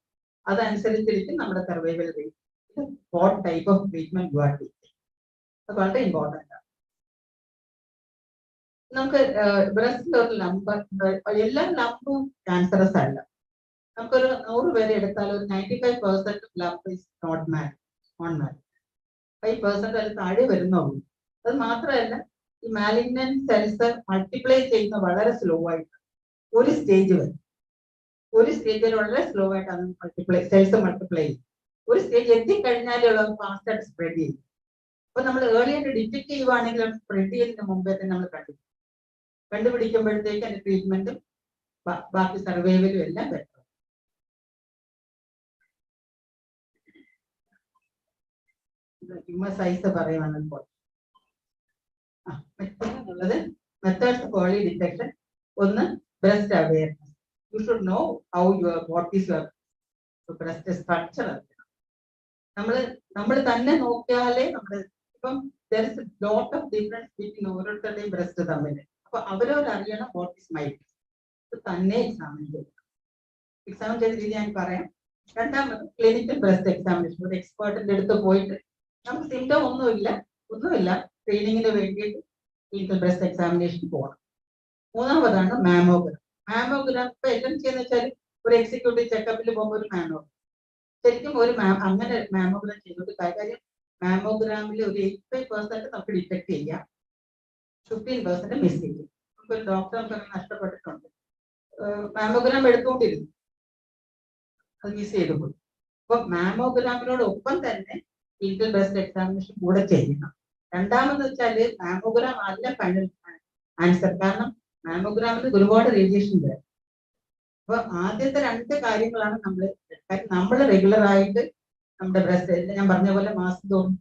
അതനുസരിച്ചിരിക്കും നമ്മുടെ survival rate. What type of treatment you are taking, അത് വളരെ ഇമ്പോർട്ടൻ്റ് ആണ്. നമുക്ക് ബ്രസ്റ്റിൽ ഒരു ലംബ്, എല്ലാ ലംബും ക്യാൻസറസ് അല്ല. നമുക്കൊരു 100 പേരെ എടുത്താൽ ഒരു 95% lump is not married, non married. 5% അതിൽ താഴെ വരുന്നുള്ളൂ. അത് മാത്രമല്ല, ഈ മാലിഗ്നന്റ് സെൽസ് മൾട്ടിപ്ലൈ ചെയ്യുന്ന വളരെ സ്ലോ ആയിട്ട് ഒരു സ്റ്റേജ് വരും. ഒരു സ്റ്റേജിൽ വളരെ സ്ലോ ആയിട്ടാണ് സെൽസ് മൾട്ടിപ്ലൈ ചെയ്യും. ഒരു സ്റ്റേജ് എത്തിക്കഴിഞ്ഞാലുള്ള ഫാസ്റ്റ് ആയിട്ട് സ്പ്രെഡ് ചെയ്യും. അപ്പൊ നമ്മൾ ഏർലി ആയിട്ട് ഡിറ്റക്ട് ചെയ്യുവാണെങ്കിൽ സ്പ്രെഡ് ചെയ്യുന്നതിന് മുമ്പേ തന്നെ നമ്മൾ കണ്ടുപിടിക്കുമ്പോഴത്തേക്ക് അതിന്റെ ട്രീറ്റ്മെന്റും ബാക്കി സർവൈവലും എല്ലാം ബെറ്റർ. സൈസ് പറയുവാണെങ്കിൽ ഉള്ളത് മെത്തേഡ്സ് ഓഫ് ഏർലി ഡിറ്റക്ഷൻ. ഒന്ന്, breast awareness. You should know how your what is your breast structure. നമ്മൾ തന്നെ നോക്കിയാലേ നമ്മൾ ഇപ്പം there is a lot of difference between ഓരോരുത്തരുടെയും ബ്രസ്റ്റ് തമ്മിൽ. അപ്പൊ അവരവരറിയണം വാട്ട് ഈസ് മൈ ബ്രസ്റ്റ്. തന്നെ എക്സാമിൻ ചെയ്യും. എക്സാമിൻ ചെയ്ത രീതി ഞാൻ പറയാം. രണ്ടാമത് ക്ലിനിക്കൽ ബ്രസ്റ്റ് എക്സാമിനേഷൻ. ഒരു എക്സ്പേർട്ടിന്റെ അടുത്ത് പോയിട്ട് നമുക്ക് സിംറ്റം ഒന്നുമില്ല ട്രെയിനിങ്ങിന് വേണ്ടിയിട്ട് ക്ലിനിക്കൽ ബ്രസ്റ്റ് എക്സാമിനേഷൻ പോകണം. മൂന്നാമതാണ് മാമോഗ്രാം. മാമോഗ്രാം ഇപ്പൊ എല്ലാം ചെയ്യുന്ന വെച്ചാൽ ഒരു എക്സിക്യൂട്ടീവ് ചെക്കപ്പിൽ പോകുമ്പോൾ ഒരു മാമോഗ്രാം, ശരിക്കും ഒരു അങ്ങനെ മാമോഗ്രാം ചെയ്തോണ്ട് കാര്യം മാമോഗ്രാമിൽ ഒരു 85% നമുക്ക് ഡിറ്റക്ട് ചെയ്യാം, 15% മിസ് ചെയ്യും. നമുക്കൊരു ഡോക്ടർ നമുക്ക് നഷ്ടപ്പെട്ടിട്ടുണ്ട്. മാമോഗ്രാം എടുത്തുകൊണ്ടിരുന്നു, അത് മിസ് ചെയ്തു പോയി. അപ്പൊ മാമോഗ്രാമിനോടൊപ്പം തന്നെ ക്ലിനിക്കൽ ബ്രസ്റ്റ് എക്സാമിനേഷൻ കൂടെ ചെയ്യണം. രണ്ടാമെന്ന് വെച്ചാല് മാമോഗ്രാം അല്ല ഫൈനൽ ആൻസർ. കാരണം മാമോഗ്രാമിൽ ഒരുപാട് റേഡിയേഷൻ വരും. അപ്പൊ ആദ്യത്തെ രണ്ട് കാര്യങ്ങളാണ് നമ്മൾ റെഗുലർ ആയിട്ട് നമ്മുടെ ബ്രസ്റ്റ് ഞാൻ പറഞ്ഞ പോലെ മാസം തോറും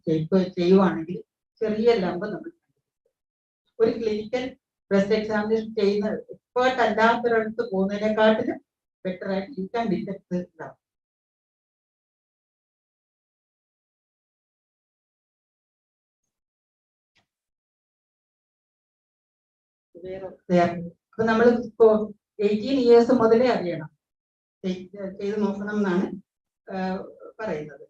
ചെയ്യുവാണെങ്കിൽ ചെറിയ ലംബ് നമ്മൾ ഒരു ക്ലിനിക്കൽ ബ്രസ്റ്റ് എക്സാമിനേഷൻ ചെയ്യുന്ന എക്സ്പേർട്ട് അല്ലാത്തവരടുത്ത് പോകുന്നതിനെക്കാട്ടിലും ബെറ്റർ ആയിട്ട് യു ക്യാൻ ഡിറ്റക്ട് ലംബ്. അപ്പൊ നമ്മൾ 18 years മുതലേ അറിയണം, ചെയ്ത് നോക്കണം എന്നാണ് പറയുന്നത്.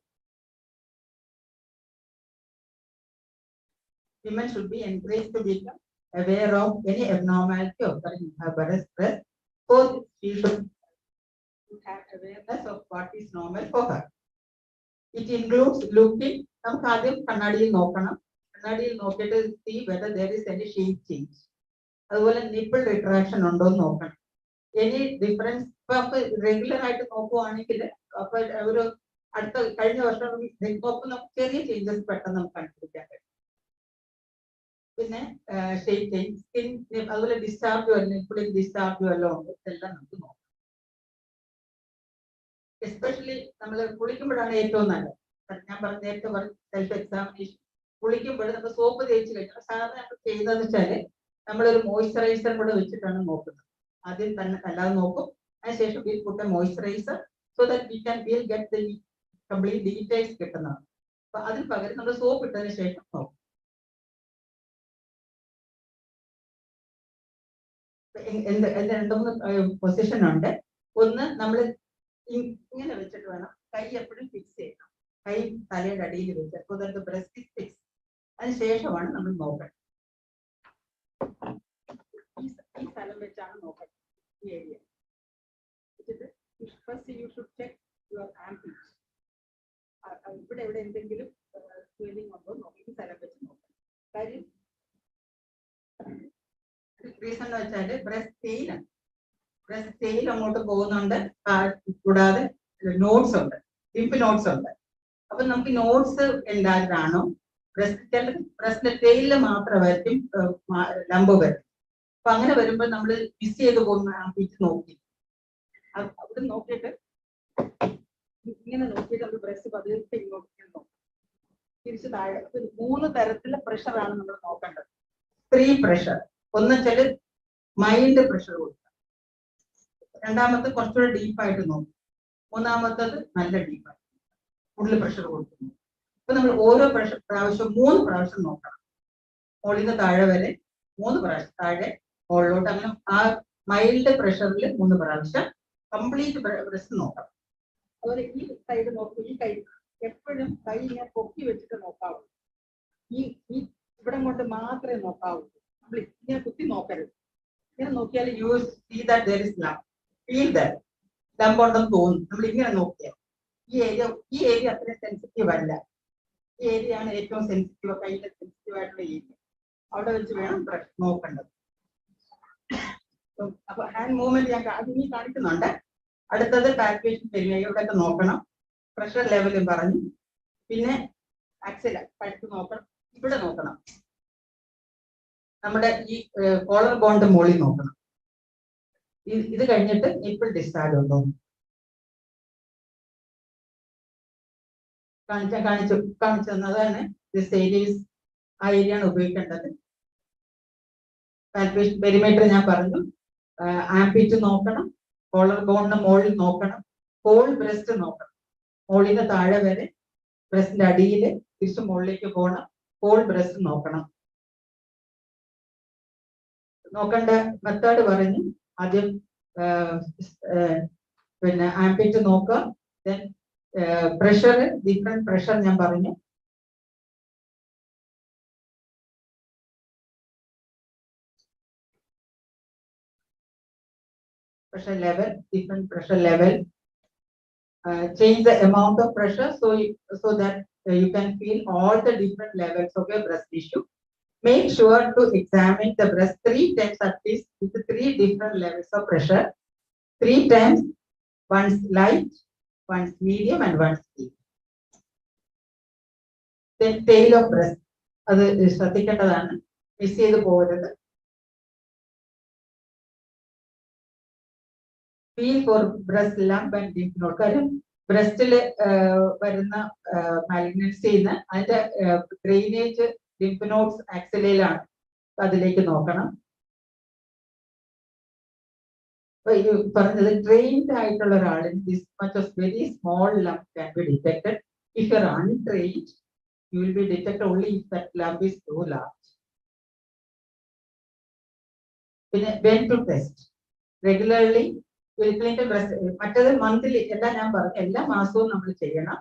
Women should be encouraged to become aware of any abnormality occurring in her breast. So she should have awareness of what is normal for her. It includes looking. നമുക്ക് ആദ്യം കണ്ണാടിയിൽ നോക്കണം. കണ്ണാടിയിൽ നോക്കിയിട്ട് see whether there is any shape change. അതുപോലെ nipple retraction ഉണ്ടോ എന്ന് നോക്കണം. എനി ഡിഫറൻസ് ഇപ്പൊ നമുക്ക് റെഗുലർ ആയിട്ട് നോക്കുവാണെങ്കിൽ അപ്പൊ ഒരു അടുത്ത കഴിഞ്ഞ വർഷം നമുക്ക് ചെറിയ ചേഞ്ചസ് പെട്ടെന്ന് നമുക്ക് കണ്ടുപിടിക്കാൻ കഴിയും. പിന്നെ ഷേപ്പ് ചേഞ്ച്, സ്കിൻ, അതുപോലെ ഡിസ്ചാർജ് വല്ല നിപ്പിളിൽ ഡിസ്ചാർജ് വല്ലതും ഉണ്ട്, ഇതെല്ലാം നമുക്ക് നോക്കാം. എസ്പെഷ്യലി നമ്മൾ കുളിക്കുമ്പോഴാണ് ഏറ്റവും നല്ലത്. ഞാൻ പറഞ്ഞ നേരത്തെ സെൽഫ് എക്സാമിനേഷൻ കുളിക്കുമ്പോൾ നമ്മൾ സോപ്പ് തേച്ച് കഴിഞ്ഞാൽ സാധാരണ നമ്മൾ ചെയ്യുന്നതെന്ന് വെച്ചാല് നമ്മളൊരു മോയ്സ്ചറൈസർ കൂടെ വെച്ചിട്ടാണ് നോക്കുന്നത്. ആദ്യം തന്നെ അല്ലാതെ നോക്കും, അതിനുശേഷം we'll put moisturiser so that will get the complete details കിട്ടുന്നതാണ്. അപ്പൊ അതിന് പകരം നമ്മൾ സോപ്പ് ഇട്ടതിന് ശേഷം നോക്കും. രണ്ട് മൂന്ന് പൊസിഷൻ ഉണ്ട്. ഒന്ന്, നമ്മൾ ഇങ്ങനെ വെച്ചിട്ട് വേണം കൈ എപ്പോഴും ഫിക്സ് ചെയ്യണം. കൈ തലയുടെ അടിയിൽ വെച്ച് ബ്രസ്റ്റ് ഇസ് ഫിക്സ്. അതിനുശേഷമാണ് നമ്മൾ നോക്കേണ്ടത്. ഈ സ്ഥലം വെച്ചാണ് നോക്കേണ്ടത്, ഈ area. First you should check your armpit. ഇവിടെ എന്തെങ്കിലും സ്വെല്ലിംഗ് ഉണ്ടോ നോക്കി ഈ സ്ഥലം വെച്ച് നോക്കണം. കാര്യം റീസൺ എന്ന് വെച്ചാൽ ബ്രസ്റ്റ് ടെയിൽ അങ്ങോട്ട് പോകുന്നുണ്ട്, കൂടാതെ നോട്ട്സ് ഉണ്ട്, ലിംഫ് നോട്ട്സ് ഉണ്ട്. അപ്പൊ നമുക്ക് നോട്ട്സ് ഉണ്ടായതാണോ, ബ്രസ്റ്റിന്റെ ടെയിലില് മാത്രമായിരിക്കും ലംബ് വരും. അപ്പൊ അങ്ങനെ വരുമ്പോൾ നമ്മൾ മിസ് ചെയ്ത് പോകുന്ന ആംപിച്ച് നോക്കി അവിടെ നോക്കിയിട്ട് ഇങ്ങനെ നോക്കിയിട്ട് നമ്മൾ ബ്രസ്റ്റ് പതിനെട്ട് ഇങ്ങോട്ട് നോക്കും, തിരിച്ച് താഴെ. 3 തരത്തിലുള്ള പ്രഷറാണ് നമ്മൾ നോക്കേണ്ടത്. 3 പ്രഷർ. ഒന്ന് വെച്ചാൽ മൈൽഡ് പ്രഷർ കൊടുക്കുക, രണ്ടാമത്തെ കുറച്ചുകൂടെ ഡീപ്പായിട്ട് നോക്കും, മൂന്നാമത്തത് നല്ല ഡീപ്പായിട്ട് കൂടുതൽ പ്രഷർ കൊടുക്കുന്നു. അപ്പൊ നമ്മൾ ഓരോ പ്രാവശ്യം 3 പ്രാവശ്യം നോക്കണം. മുകളിൽ നിന്ന് താഴെ വരെ 3 പ്രാവശ്യം, താഴെ മുകളിലോട്ട്, അങ്ങനെ ആ മൈൽഡ് പ്രഷറിൽ 3 പ്രാവശ്യം കംപ്ലീറ്റ് ബ്രസ്റ്റ് നോക്കണം. അതുപോലെ ഈ സൈഡ് നോക്കും, ഈ കൈ എപ്പോഴും കൈ ഇങ്ങനെ പൊക്കി വെച്ചിട്ട് നോക്കാവൂ. ഈ ഇവിടെ കൊണ്ട് മാത്രമേ നോക്കാവൂ, നമ്മൾ ഇങ്ങനെ കുത്തി നോക്കരുത്. ഇങ്ങനെ നോക്കിയാൽ you see that there is lump, feel that lump ഉണ്ടെന്ന് തോന്നും. നമ്മൾ ഇങ്ങനെ നോക്കിയാൽ ഈ ഏരിയ അത്രയും സെൻസിറ്റീവ് അല്ല. ഈ ഏരിയ ആണ് ഏറ്റവും സെൻസിറ്റീവ്, കയ്യിലെ സെൻസിറ്റീവ് ആയിട്ടുള്ള ഏരിയ. അവിടെ വെച്ച് വേണം നോക്കേണ്ടത്. അപ്പൊ ഹാൻഡ് മൂവ്മെന്റ് ഞാൻ ആദ്യമേ കാണിക്കുന്നുണ്ട്. അടുത്തത് പാൽപേഷൻ പെരിനൈ, ഇവിടെയൊക്കെ നോക്കണം. പ്രഷർ ലെവലും പറഞ്ഞു. പിന്നെ ആക്സില കഴുത്ത് നോക്കണം, ഇവിടെ നോക്കണം. നമ്മുടെ ഈ കോളർ ബോണ്ട് മുകളിൽ നോക്കണം. ഇത് കഴിഞ്ഞിട്ട് നിപ്പിൾ ഡിസ്ചാർജ് ഉണ്ടോ കാണിച്ചു തന്നതാണ്. ആ ഏരിയ ആണ് ഉപയോഗിക്കേണ്ടത്. പാൽപേഷൻ പെരിമീറ്റർ ഞാൻ പറഞ്ഞു. ആംപിറ്റ് നോക്കണം, കോളർ ബോണിന് മുകളിൽ നോക്കണം, ഹോൾ ബ്രസ്റ്റ് നോക്കണം, മുകളിൽ നിന്ന് താഴെ വരെ, ബ്രസ്റ്റിന്റെ അടിയിൽ തിരിച്ച് മുകളിലേക്ക് പോകണം, ഹോൾ ബ്രസ്റ്റ് നോക്കണം. നോക്കേണ്ട മെത്തേഡ് പറഞ്ഞു. ആദ്യം പിന്നെ ആംപിറ്റ് നോക്കുക, ദെൻ പ്രഷർ, ഡിഫറെന്റ് പ്രഷർ ഞാൻ പറഞ്ഞു. Pressure level, different pressure level. Change the amount of pressure so that you can feel all the different levels of your breast tissue. Make sure to examine the breast 3 times at least with 3 different levels of pressure. 3 times, once light, once medium, and once deep. Then tail of breast. അത് ശ്രദ്ധിക്കേണ്ടതാണ്, miss ചെയ്ത് പോകരുത്. Feel four breast lump and lymph node. കാര്യം ബ്രസ്റ്റില് വരുന്ന മാലിഗ്നൻസിന്ന് അതിന്റെ drainage lymph nodes ആക്സിലയിലാണ്, അതിലേക്ക് നോക്കണം. പറഞ്ഞത് ട്രെയിൻഡ് ആയിട്ടുള്ള ഒരാളിന് this much of very small lump can be detected. If you are untrained you will be detected only if that lump is too large. പിന്നെ when to test regularly clinical breast. മറ്റേത് monthly, എല്ലാം ഞാൻ പറഞ്ഞു, എല്ലാ മാസവും നമ്മൾ ചെയ്യണം.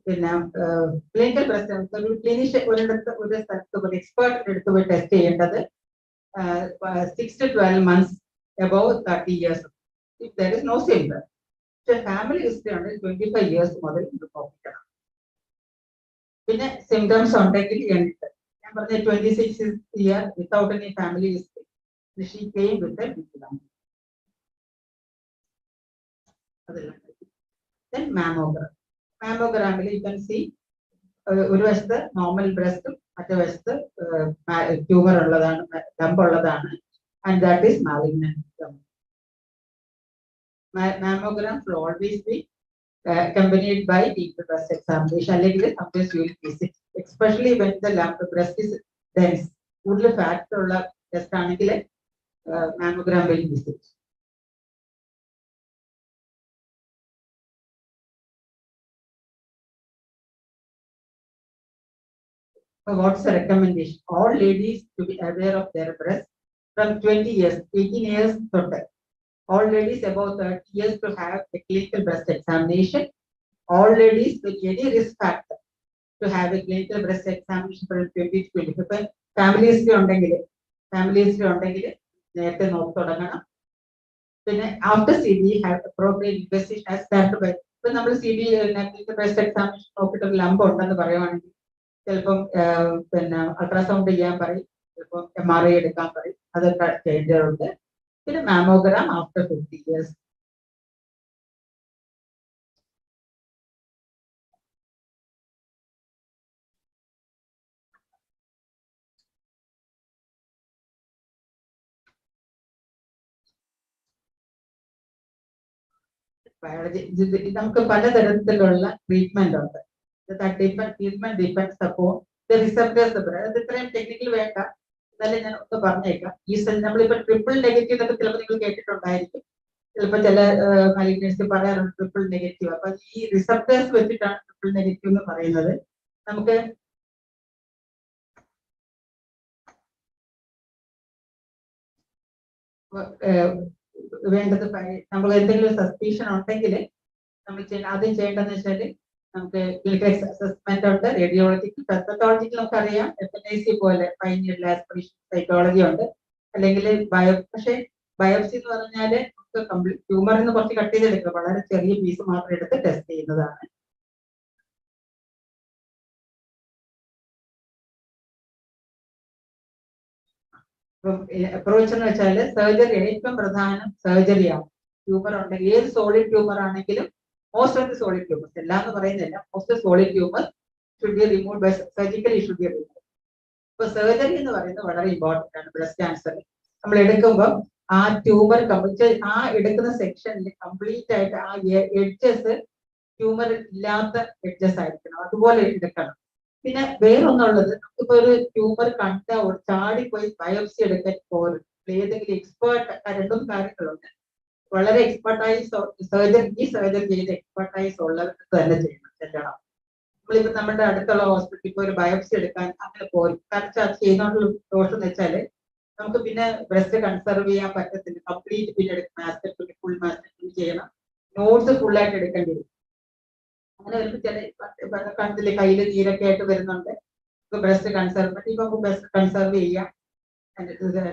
പിന്നെ ക്ലിനിക്കൽ ബ്രസ്റ്റ് ഒരു ക്ലിനിഷ്യൻ ഒരിടത്ത് ഒരു സ്ഥലത്ത് ഒരു എക്സ്പേർട്ടിന്റെ അടുത്ത് പോയി ടെസ്റ്റ് ചെയ്യേണ്ടത് 6 to 12 months above 30 years. If there is no symptom, പക്ഷെ ഫാമിലി ഹിസ്റ്ററി ഉണ്ട് 25 years മുതൽ ഇത് നോക്കണം. പിന്നെ സിംറ്റംസ് ഉണ്ടെങ്കിൽ എനിക്ക് ഞാൻ പറഞ്ഞ 26 year without any family history, she came with a diploma. Then mammogram. Mammogramil you can see ഒരു വശത്ത് നോർമൽ ബ്രസ്റ്റും മറ്റേ വശത്ത് ട്യൂമർ ഉള്ളതാണ്, ലംപ് ഉള്ളതാണ്, and that is malignant. Mammogram should always be accompanied by deep breast examination. അല്ലെങ്കിൽ sometimes you will visit, especially when the lump breast is dense. കൂടുതൽ fat ഉള്ള test ആണെങ്കിൽ mammogram will visit. So what's the recommendation? All ladies to be aware of their breast from 20 years, 18 years total. All ladies above 30 years to have a clinical breast examination. All ladies with any risk factor to have a clinical breast examination from 20 to 25. Family history ഉണ്ടെങ്കിൽ നേരത്തെ നോക്കി തുടങ്ങണം. പിന്നെ after CB have appropriate investigation as started by. ഇപ്പൊ നമ്മൾ CB clinical breast examination നോക്കിയിട്ട് ഒരു lamb ഉണ്ടെന്ന് പറയുവാണെങ്കിൽ ചിലപ്പം പിന്നെ അൾട്രാസൗണ്ട് ചെയ്യാൻ പറയും, ചിലപ്പോൾ MRI എടുക്കാൻ പറയും, അതൊക്കെ ചെയ്യേണ്ടതുണ്ട്. പിന്നെ മാമോഗ്രാം ആഫ്റ്റർ 50 years. ബയോളജി നമുക്ക് പലതരത്തിലുള്ള ട്രീറ്റ്മെന്റ് ഉണ്ട്. Treatment depends upon the receptors. അത് ഇത്രയും ടെക്നിക്കൽ വേണ്ട, എന്നാലും ഞാൻ ഒന്ന് പറഞ്ഞേക്കാം. ഈ നമ്മളിപ്പോ ട്രിപ്പിൾ നെഗറ്റീവ് എന്നൊക്കെ ചിലപ്പോൾ നിങ്ങൾ കേട്ടിട്ടുണ്ടായിരിക്കും. ചിലപ്പോൾ ചില മലീനേഴ്സ് പറയാറുണ്ട് ട്രിപ്പിൾ നെഗറ്റീവ്. അപ്പൊ ഈ റിസപ്റ്റേഴ്സ് വെച്ചിട്ടാണ് ട്രിപ്പിൾ നെഗറ്റീവ് എന്ന് പറയുന്നത്. നമുക്ക് വേണ്ടത് നമ്മൾ എന്തെങ്കിലും സസ്പീഷൻ ഉണ്ടെങ്കിൽ നമ്മൾ ആദ്യം ചെയ്യേണ്ടതെന്ന് വെച്ചാൽ നമുക്ക് ക്ലിനിക്കൽ അസസ്മെന്റ് ഉണ്ട്, റേഡിയോളജിക്ക്, പെത്തോളജിക്ക് നമുക്കറിയാം FNAC പോലെ ഫൈനൽ ആസ്പിറേഷൻ സൈക്കോളജി ഉണ്ട്. അല്ലെങ്കിൽ പക്ഷേ ബയോപ്സി എന്ന് പറഞ്ഞാല് നമുക്ക് കംപ്ലീറ്റ് ട്യൂമറിൽ നിന്ന് കുറച്ച് കട്ട് ചെയ്തെടുക്കുക, വളരെ ചെറിയ പീസ് മാത്രം എടുത്ത് ടെസ്റ്റ് ചെയ്യുന്നതാണ്. അപ്രോച്ച് എന്ന് വെച്ചാൽ സർജറി ഏറ്റവും പ്രധാനം സർജറിയാണ്. ട്യൂമർ ഉണ്ടെങ്കിൽ ഏത് സോളിഡ് ട്യൂമർ ആണെങ്കിലും most of the solid tumours, എല്ലാം എന്ന് പറയുന്നില്ല, most solid tumour should be remove by surgically should be remove. ഇപ്പൊ സർജറി എന്ന് പറയുന്നത് വളരെ ഇമ്പോർട്ടന്റ് ആണ്. ബ്രസ്റ്റ് ക്യാൻസർ നമ്മൾ എടുക്കുമ്പോൾ ആ ട്യൂമർ ആ എടുക്കുന്ന സെക്ഷനിൽ കംപ്ലീറ്റ് ആയിട്ട് ആ എഡ്ജസ് ട്യൂമർ ഇല്ലാത്ത എഡ്ജസ് ആയിരിക്കണം, അതുപോലെ എടുക്കണം. പിന്നെ വേറൊന്നുള്ളത്, നമുക്കിപ്പോ ഒരു ട്യൂമർ കണ്ട ചാടിപ്പോയി ബയോപ്സി എടുക്കാൻ പോലും ഏതെങ്കിലും എക്സ്പേർട്ട്, രണ്ടും കാര്യങ്ങളുണ്ട്. വളരെ എക്സ്പെർട്ടൈസ് ഈ സർജറി ചെയ്ത് എക്സ്പെർട്ടൈസ് ഉള്ളവർക്ക് തന്നെ ചെല്ലണം. നമ്മളിപ്പോ നമ്മുടെ അടുത്തുള്ള ഹോസ്പിറ്റലിൽ ഇപ്പൊ ഒരു ബയോപ്സി എടുക്കാൻ അങ്ങനെ പോലും, കാരണം അത് ചെയ്യുന്നതുകൊണ്ടുള്ള ദോഷം എന്ന് വെച്ചാല് നമുക്ക് പിന്നെ ബ്രസ്റ്റ് കൺസർവ് ചെയ്യാൻ പറ്റത്തില്ല. കംപ്ലീറ്റ് പിന്നെ എടുക്കും, ഫുൾ മാസ്റ്റർ ചെയ്യണം, നോട്ട്സ് ഫുൾ ആയിട്ട് എടുക്കേണ്ടി വരും. അങ്ങനെ വരുമ്പോൾ ചില കണ്ടില്ലേ കയ്യില് നീരൊക്കെ ആയിട്ട് വരുന്നുണ്ട്. ഇപ്പൊ ബ്രസ്റ്റ് കൺസർവ്, ഇപ്പൊ ബ്രസ്റ്റ് കൺസർവ് ചെയ്യാം,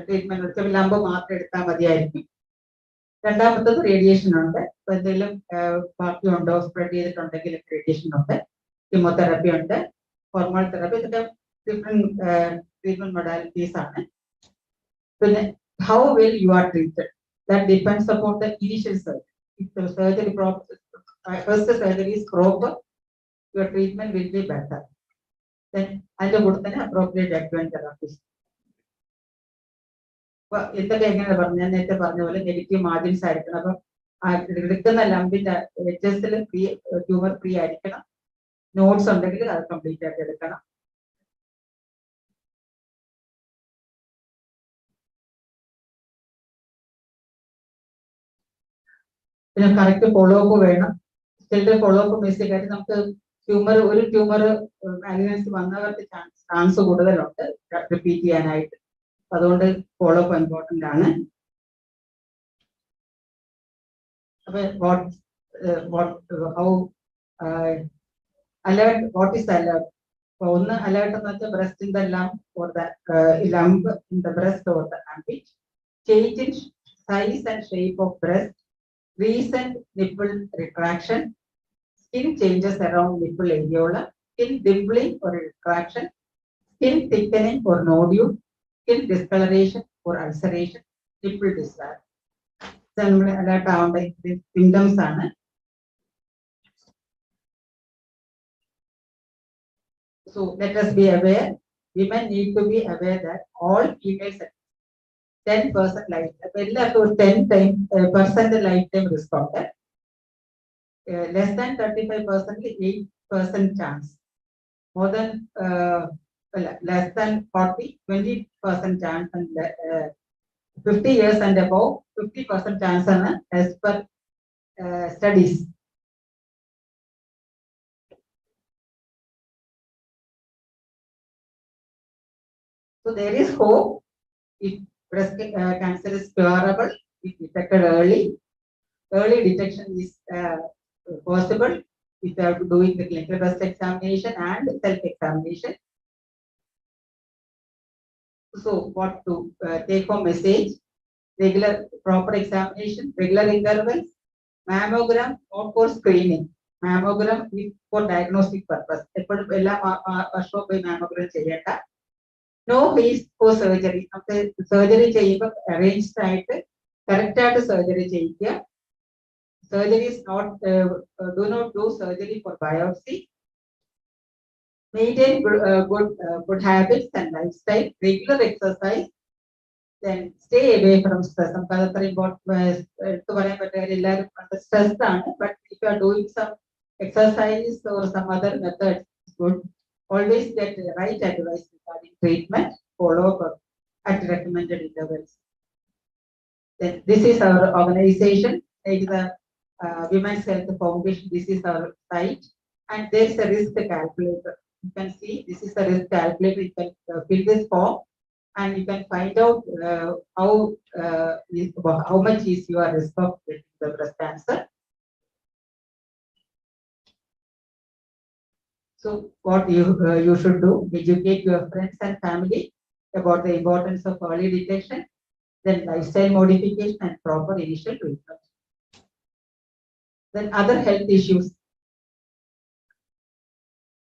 ട്രീറ്റ്മെന്റ് എടുത്ത് ലംബ് മാത്രം എടുത്താൽ മതിയായിരിക്കും. രണ്ടാമത്തത് റേഡിയേഷൻ ഉണ്ട്. ഇപ്പൊ എന്തെങ്കിലും ബാക്കിയുണ്ടോ സ്പ്രെഡ് ചെയ്തിട്ടുണ്ടെങ്കിൽ റേഡിയേഷൻ ഉണ്ട്, കീമോതെറാപ്പി ഉണ്ട്, ഹോർമോൺ തെറാപ്പി, ഇതൊക്കെ ഡിഫറെന്റ് ട്രീറ്റ്മെന്റ് മൊഡാലിറ്റീസ് ആണ്. പിന്നെ how well you are treated, that depends upon the initial surgery. If the surgery first surgery is proper, your treatment will be better. Then അതിന്റെ കൂടെ തന്നെ appropriate adjuvant therapies. അപ്പൊ എന്തൊക്കെ എങ്ങനെ പറഞ്ഞു, ഞാൻ നേരത്തെ പറഞ്ഞ പോലെ നെഗറ്റീവ് മാർജിൻസ് ആയിരിക്കണം. അപ്പൊ എടുക്കുന്ന ലംബിന്റെ എഡ്ജസിൽ ട്യൂമർ ഫ്രീ ആയിരിക്കണം. നോട്ട്സ് ഉണ്ടെങ്കിൽ അത് കംപ്ലീറ്റ് ആയിട്ട് എടുക്കണം. പിന്നെ കറക്റ്റ് ഫോളോ അപ്പ് വേണം. ചിലരുടെ ഫോളോ അപ്പ് മിസ്റ്റേക്ക് ആയിട്ട് നമുക്ക് ഒരു ട്യൂമർ മാലിഗ്നൻസി വന്നവർക്ക് ചാൻസ് കൂടുതലുണ്ട് റിപ്പീറ്റ് ചെയ്യാനായിട്ട്. അതുകൊണ്ട് ഫോളോ അപ്പ് ഇമ്പോർട്ടന്റ് ആണ്. അപ്പൊ അലേർട്ട്, വാട്ട് ഈസ് അലേർട്ട്? ഒന്ന് അലേർട്ട് എന്ന് വെച്ചാൽ breast in the lamb in the breast or the ambit, change in size and shape of breast, recent nipple retraction, skin changes around nipple areola, skin dimpling or retraction, skin thickening or nodule, skin discoloration or ulceration, nipple discharge. നമ്മള് alert ആവേണ്ട symptoms ആണ്. So let us be aware, women need to be aware that all females 10% lifetime, എല്ലാവർക്കും ഒരു 10% lifetime risk ഉണ്ട്. Less than 35%, 8% chance. More than less than 40, 20% chance, and 50 years and above 50% chance ആണ് as per studies. So there is hope if breast cancer is curable if detected early. Early detection is possible without doing the clinical breast examination and self-examination. So what to take home message? Regular proper examination, regular intervals, mammogram not for screening, mammogram is for diagnostic purpose. എപ്പോഴും എല്ലാ വർഷവും പോയി mammogram ചെയ്യേണ്ട. No fees for surgery. നമുക്ക് surgery ചെയ്യുമ്പോൾ arranged ആയിട്ട് correct ആയിട്ട് surgery ചെയ്യിക്കുക. Surgery is not do not do surgery for biopsy. Maintain good habits and lifestyle, regular exercise, then stay away from stress. നമുക്ക് അത് അത്ര എടുത്തു പറയാൻ പറ്റില്ല, എല്ലാവരും സ്ട്രെസ്ഡ് ആണ്. But if you are doing some exercise or some other method, it's good. Always get the right advice regarding treatment, follow up at recommended intervals. Then this is our organization. It is a Women's Health Foundation. This is our site, and there is a risk calculator. You can see this is the risk calculator. You can fill this form, and you can find out how much is your risk of getting the breast cancer. So what you should do, educate your friends and family about the importance of early detection, then lifestyle modification and proper initial treatment. Then other health issues,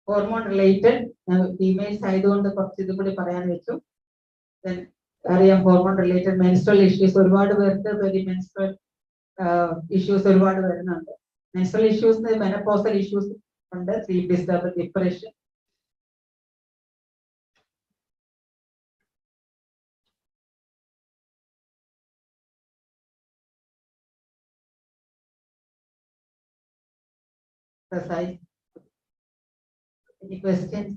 hormone related, females ആയതുകൊണ്ട് കുറച്ച് ഇതും കൂടി പറയാൻ വെച്ചു. Then അറിയാം hormone related menstrual issues, ഒരുപാട് പേർക്ക് menstrual issues ഒരുപാട് വരുന്നുണ്ട്. Menstrual issues, menopausal issues ഉണ്ട്, sleep disturbance, depression. Precise. Any questions?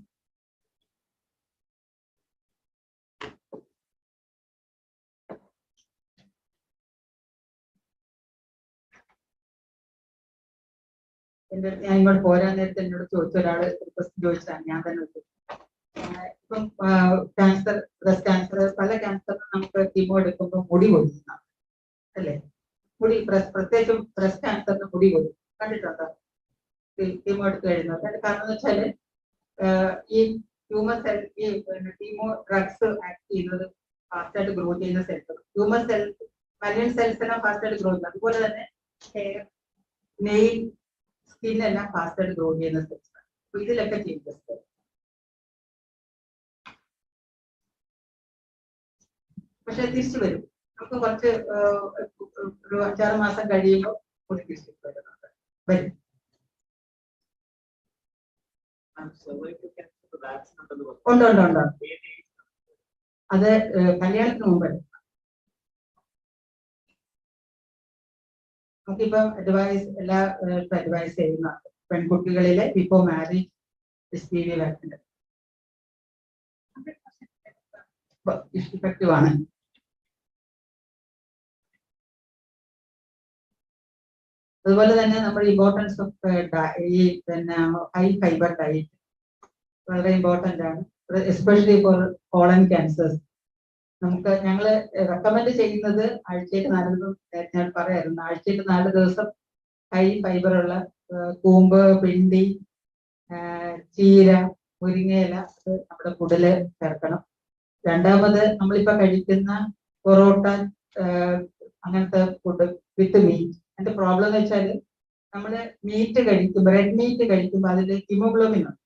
ഞാൻ ഇങ്ങോട്ട് പോരാൻ നേരത്തെ എന്നോട് ചോദിച്ച ഒരാള് ചോദിച്ചതാണ്, ഞാൻ തന്നെ ഇപ്പം ക്യാൻസർ, ബ്രസ്റ്റ് ക്യാൻസർ, പല ക്യാൻസറിനും നമുക്ക് കീമോ എടുക്കുമ്പോൾ മുടി കൊഴിയുന്ന അല്ലേ? മുടി പ്രത്യേകിച്ചും ബ്രസ്റ്റ് ക്യാൻസറിന് മുടി കൊഴിയും, കണ്ടിട്ടുണ്ടോ? കീമോ എടുത്ത് കഴിയുന്നത്. അതിന്റെ കാരണം എന്ന് വെച്ചാല് ഈ ഹ്യൂമൻ സെൽ, ഈ കീമോ ഡ്രഗ്സ് ആക്ട് ചെയ്യുന്നത് ഫാസ്റ്റായിട്ട് ഗ്രോ ചെയ്യുന്ന സെൽസ്. ഹ്യൂമൻ സെൽസ്, മലിയൻ സെൽസിനെ ഫാസ്റ്റായിട്ട് ഗ്രോ ചെയ്യുന്നത്. അതുപോലെ തന്നെ ഹെയർ, നെയിൽ, സ്കിന്നെല്ലാം ഫാസ്റ്റായിട്ട് ഗ്രോ ചെയ്യുന്ന സെൽസ്. അപ്പൊ ഇതിലൊക്കെ ചേഞ്ചസ്. പക്ഷെ തിരിച്ചു വരും. നമുക്ക് കുറച്ച് ഒരു 5-6 മാസം കഴിയുമ്പോൾ ഒരു തിരിച്ചു വരുന്നുണ്ട്, വരും. ഉണ്ട് ഉണ്ട് ഉണ്ട്. അത് കല്യാണത്തിന് മുമ്പ് നമുക്കിപ്പം അഡ്വൈസ് അഡ്വൈസ് ചെയ്യുന്നുണ്ട്. പെൺകുട്ടികളിലെ before marriage HPV vaccine effective ആണ്. അതുപോലെ തന്നെ നമ്മുടെ ഇമ്പോർട്ടൻസ് ഓഫ് ഈ പിന്നെ ഹൈ ഫൈബർ ഡയറ്റ് വളരെ ഇമ്പോർട്ടൻ്റ് ആണ്, എസ്പെഷ്യലി ഫോർ കോളൻ ക്യാൻസേഴ്സ്. ഞങ്ങൾ റെക്കമെൻഡ് ചെയ്യുന്നത് ആഴ്ചയിൽ 4 ദിവസം, ഞാൻ പറയായിരുന്നു, ആഴ്ചയിൽ 4 ദിവസം ഹൈ ഫൈബർ ഉള്ള കൂമ്പ്, പിണ്ടി, ചീര, മുരിങ്ങയില അത് നമ്മുടെ ഫുഡില് ചേർക്കണം. രണ്ടാമത് നമ്മളിപ്പോ കഴിക്കുന്ന പൊറോട്ട, അങ്ങനത്തെ ഫുഡ് വിത്ത് മീറ്റ്. അതിന്റെ പ്രോബ്ലം എന്ന് വെച്ചാൽ നമ്മള് മീറ്റ് കഴിക്കും, റെഡ് മീറ്റ് കഴിക്കുമ്പോൾ അതിൽ ഹീമോഗ്ലോബിൻ ഉണ്ട്.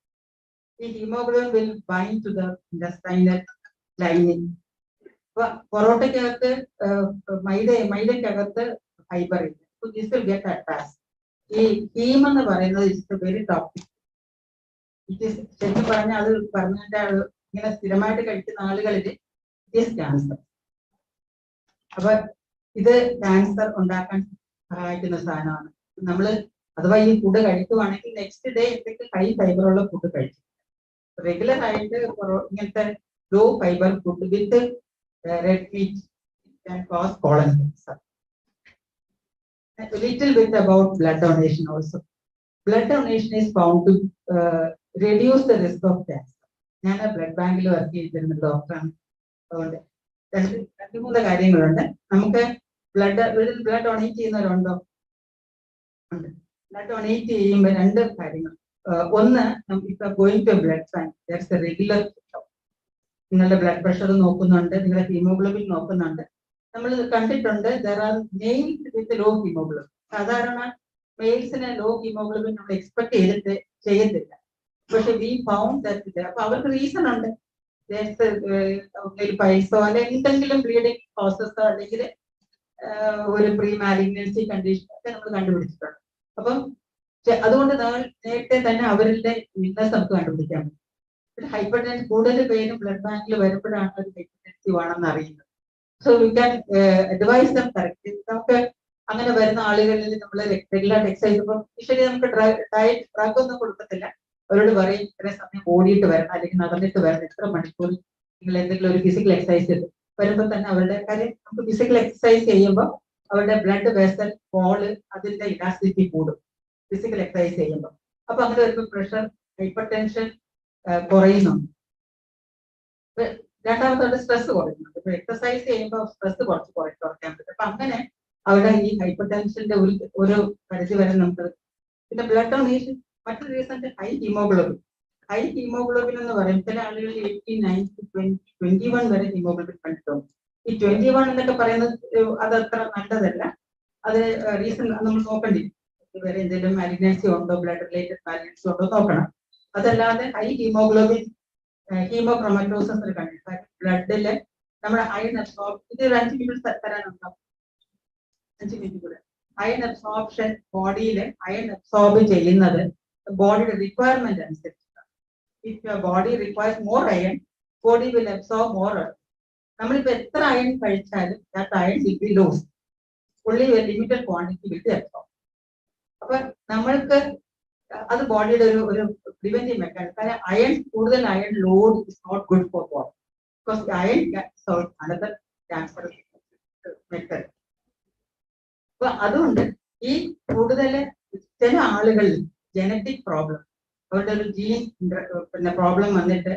ഈ haemoglobin will bind to the intestinal lining. അപ്പൊ പൊറോട്ടയ്ക്കകത്ത് മൈദയ്ക്കകത്ത് ഫൈബർ ഇല്ല. So this will get attached. ഈ ഹീം എന്ന് പറയുന്നത് ഇറ്റ്സ് വെരി ടോക്സിക്. ശരിക്കും പറഞ്ഞാൽ അത് പറഞ്ഞിട്ട് ഇങ്ങനെ സ്ഥിരമായിട്ട് കഴിക്കുന്ന ആളുകളിൽ ഇറ്റ് ഈസ് ക്യാൻസർ. അപ്പൊ ഇത് ക്യാൻസർ ഉണ്ടാക്കാൻ സഹായിക്കുന്ന സാധനമാണ്. നമ്മള് അഥവാ ഈ ഫുഡ് കഴിക്കുവാണെങ്കിൽ നെക്സ്റ്റ് ഡേ എന്തെങ്കിലും ഹൈ ഫൈബറുള്ള ഫുഡ് കഴിക്കും. റെഗുലർ ആയിട്ട് ഇങ്ങനത്തെ low fibre food with red meat can cause colon cancer. A little bit about blood donation also. Blood donation is found to reduce the risk of cancer. ഞാൻ blood ബാങ്കിൽ work ചെയ്തിരുന്ന ഡോക്ടറാണ്. അതുകൊണ്ട് 2-3 കാര്യങ്ങളുണ്ട്. നമുക്ക് ബ്ലഡ് ഡൊണേറ്റ് ചെയ്യുന്നവരുണ്ടോ? ഉണ്ട്. Blood donate ചെയ്യുമ്പോൾ 2 കാര്യങ്ങൾ. ഒന്ന്, ഇപ്പൊ going to blood bank, that's a regular. നിങ്ങളുടെ ബ്ലഡ് പ്രഷർ നോക്കുന്നുണ്ട്, നിങ്ങളുടെ ഹീമോഗ്ലോബിൻ നോക്കുന്നുണ്ട്. നമ്മൾ കണ്ടിട്ടുണ്ട് there are males with low haemoglobin. സാധാരണ മെയിൽസിന് ലോ ഹീമോഗ്ലോബിൻ നമ്മൾ എക്സ്പെക്ട് ചെയ്യത്തില്ല. പക്ഷെ വി ഫൗണ്ട് ദാറ്റ്. അപ്പൊ അവർക്ക് റീസൺ ഉണ്ട്. പൈസ അല്ലെങ്കിൽ എന്തെങ്കിലും ബ്ലീഡിങ് പ്രോസസ്സോ അല്ലെങ്കിൽ ഒരു പ്രീ മാലിഗ്നൻസി കണ്ടീഷൻ ഒക്കെ നമ്മൾ കണ്ടുപിടിച്ചിട്ടുണ്ട്. അപ്പം അതുകൊണ്ട് നേരത്തെ തന്നെ അവരുടെ വീക്ക്നെസ് നമുക്ക് കണ്ടുപിടിക്കാൻ പറ്റും. ഹൈപ്പർ ടെൻഷൻ കൂടുതൽ പേരും ബ്ലഡ് ബാങ്കിൽ വരുമ്പോഴാണ് ഒരു ഹൈപ്പർടെൻസീവ് ആണെന്ന് അറിയുന്നത്. So we can advise them correct. നമുക്ക് അങ്ങനെ വരുന്ന ആളുകളിൽ നമ്മൾ റെഗുലർ എക്സസൈസ് ഇപ്പം യൂഷ്വലി നമുക്ക് ഡയറ്റ് ഡ്രഗ് ഒന്നും കൊടുക്കത്തില്ല. അവരോട് പറയും ഇത്ര സമയം ഓടിയിട്ട് വരണം അല്ലെങ്കിൽ നടന്നിട്ട് വരണം, ഇത്ര മണിക്കൂർ നിങ്ങൾ എന്തെങ്കിലും ഒരു ഫിസിക്കൽ എക്സസൈസ് വരുമ്പോൾ തന്നെ അവരുടെ കാര്യം നമുക്ക് ഫിസിക്കൽ എക്സസൈസ് ചെയ്യുമ്പോൾ അവരുടെ ബ്ലഡ് വെസൽ വാള് അതിന്റെ ഇലാസ്റ്റിസിറ്റി കൂടും ഫിസിക്കൽ എക്സസൈസ് ചെയ്യുമ്പോൾ. അപ്പൊ അങ്ങനെ വരുമ്പോൾ പ്രഷർ ഹൈപ്പർ ടെൻഷൻ കുറയുന്നുണ്ട്. രണ്ടാമത്തെ സ്ട്രെസ് കുറയുന്നുണ്ട്. ഇപ്പൊ എക്സസൈസ് ചെയ്യുമ്പോൾ സ്ട്രെസ് കുറയ്ക്കാൻ പറ്റും. അപ്പൊ അങ്ങനെ അവിടെ ഈ ഹൈപ്പർ ടെൻഷന്റെ ഒരു പരിധി വരെ നമുക്ക്. പിന്നെ ബ്ലഡ് ഡൊണേഷൻ മറ്റൊരു റീസൺ ഹൈ ഹീമോഗ്ലോബിൻ എന്ന് പറയും. ചില ആളുകൾ 80, 90, 21 വരെ ഹീമോഗ്ലോബിൻ കണ്ടിട്ടുണ്ട്. ഈ 21 എന്നൊക്കെ പറയുന്നത് അത് അത്ര നല്ലതല്ല. അത് റീസൺ നമ്മൾ നോക്കേണ്ടിരിക്കും. വേറെ എന്തെങ്കിലും മാലിഗ്നൻസി ഉണ്ടോ, ബ്ലഡ് റിലേറ്റഡ് മാലിഗ്നൻസി ഉണ്ടോ നോക്കണം. അതല്ലാതെ ഹൈ ഹീമോഗ്ലോബിൻ ഹീമോക്രോമറ്റോസിസ് ഒരു കണ്ടിട്ട് ബ്ലഡില് നമ്മുടെ അയൺ അബ്സോർബ് ഇത് ഒരു 5 മിനിറ്റ് തരാനുണ്ടാവും. 5 മിനിറ്റ് കൂടെ അയൺ അബ്സോർപ്ഷൻ ബോഡിയിൽ അയൺ അബ്സോർബ് ചെയ്യുന്നത് ബോഡിയുടെ റിക്വയർമെന്റ് അനുസരിച്ചിട്ടാണ്. If your body requires more iron, body will absorb more. നമ്മളിപ്പോ എത്ര അയൺ കഴിച്ചാലും that iron will be loss, only a limited quantity will be absorbed. അപ്പൊ നമ്മൾക്ക് അത് ബോഡിയുടെ ഒരു പ്രിവെന്റീവ് മെക്കാനിസം. കാരണം അയൺ കൂടുതൽ iron load is not good for body because iron another cancer method. അപ്പൊ അതുകൊണ്ട് ഈ കൂടുതൽ ചില ആളുകളിൽ ജനറ്റിക് പ്രോബ്ലം, അവരുടെ ഒരു ജീൻ പിന്നെ പ്രോബ്ലം വന്നിട്ട്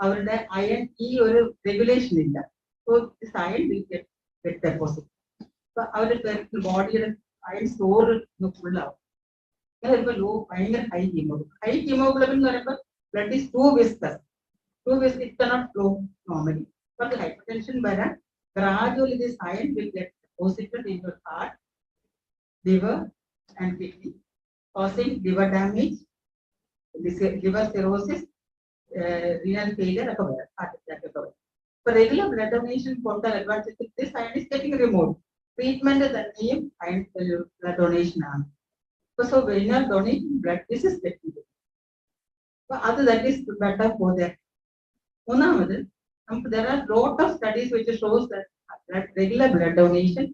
അവരുടെ അയൺ ഈ ഒരു റെഗുലേഷൻ ഇല്ല. So this iron will get deposit. അപ്പൊ അവരുടെ ബോഡിയുടെ അയൺ സ്റ്റോർ ഫുള്ളാവും. അങ്ങനെ വരുമ്പോൾ ഭയങ്കര ഹൈ ഹീമോഗ്ലോബിൻ എന്ന് പറയുമ്പോൾ blood is too viscous it cannot flow normally. but hypertension വരാൻ gradually this iron will get deposited in your heart, liver and kidney, causing liver damage, liver cirrhosis, renal failure, heart attack. For regular blood donation portal advantage, this iron is getting removed. Treatment is the name iron blood donation. So when you are donating blood, this is getting removed. So that is better for them. There are a lot of studies which shows that regular blood donation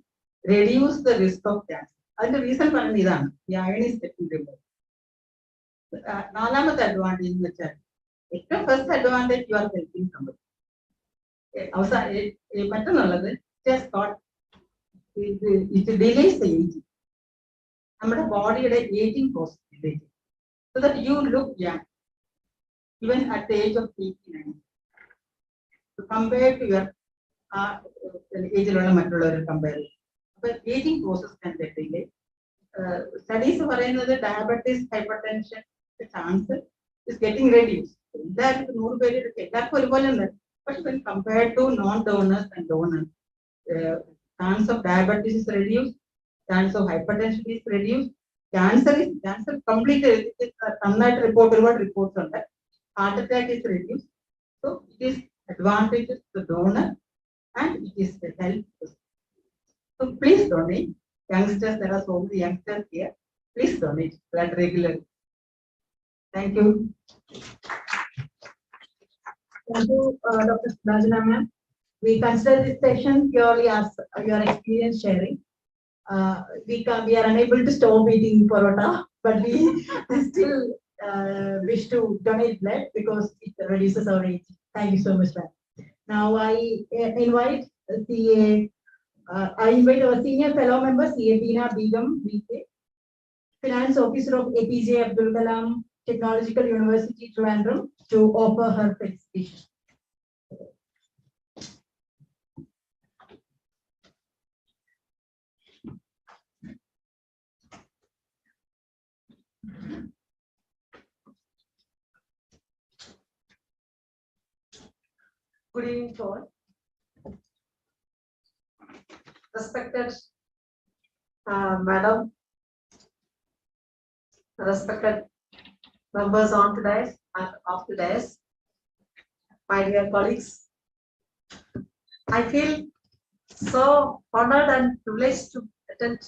reduce the risk of cancer. And the reason for the iron is getting removed. Nalamate advantage in the chat. First advantage, you are helping somebody. Just thought it delays the aging. Our body aging process, so that you look young, even at the age of 89. Compared to your age comparison. But aging process can get delayed. Studies for another diabetes, hypertension, the chance is getting reduced. That but when compared to non-donors and donors, chance of diabetes is reduced, chance of hypertension is reduced, cancer completely. Reports on that. Heart attack is reduced. So it is advantages to the donor and it is the health. So please donate. Youngsters, there are so many youngsters here. Please donate blood regularly. Thank you. Thank you, Dr. Sulochana ma'am. We consider this session purely as your experience sharing. We are unable to stop eating parota, but we still wish to donate blood because it reduces our age. Thank you so much, ma'am. Now I invite our senior fellow member, CA Bina Begum, BK, Finance Officer of APJ Abdul Kalam Technological University, Trivandrum, to offer her felicitation. Good evening to all. Respected Madam, respected members on today's and off today's, my dear colleagues. I feel so honored and privileged to attend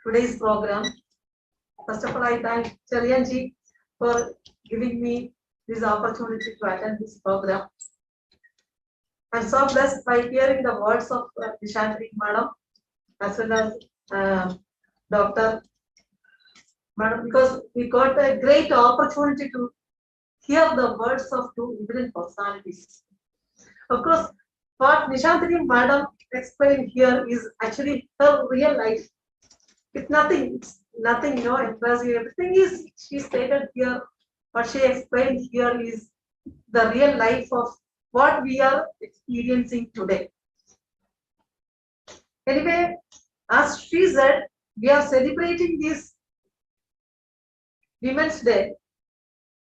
today's program. First of all, I thank Cherianji for giving me this opportunity to attend this program. I'm so blessed by hearing the words of Nishanthini Madam as well as Dr. Madam, because we got a great opportunity to hear the words of two eminent personalities. Of course, what Nishanthini Madam explained here is actually her real life. It's nothing, no impressive. Everything is she stated here. What she explained here is the real life of what we are experiencing today. Anyway, as she said, we are celebrating this Women's Day